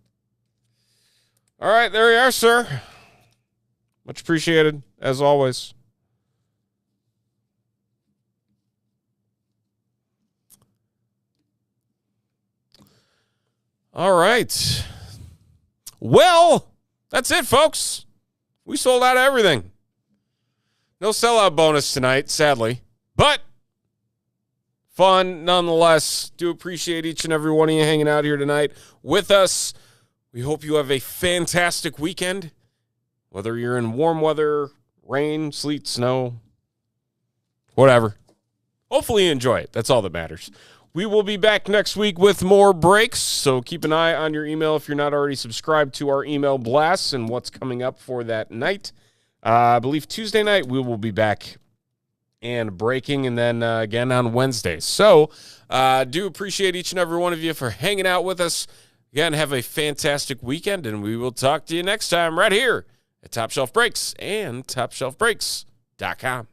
All right, there you are, sir. Much appreciated, as always. All right. Well, that's it, folks. We sold out of everything. No sellout bonus tonight, sadly. But fun nonetheless. Do appreciate each and every one of you hanging out here tonight with us. We hope you have a fantastic weekend. Whether you're in warm weather, rain, sleet, snow, whatever. Hopefully you enjoy it. That's all that matters. We will be back next week with more breaks, so keep an eye on your email if you're not already subscribed to our email blasts and what's coming up for that night. I believe Tuesday night we will be back and breaking, and then again on Wednesday. So do appreciate each and every one of you for hanging out with us. Again, have a fantastic weekend, and we will talk to you next time right here at Top Shelf Breaks and TopShelfBreaks.com.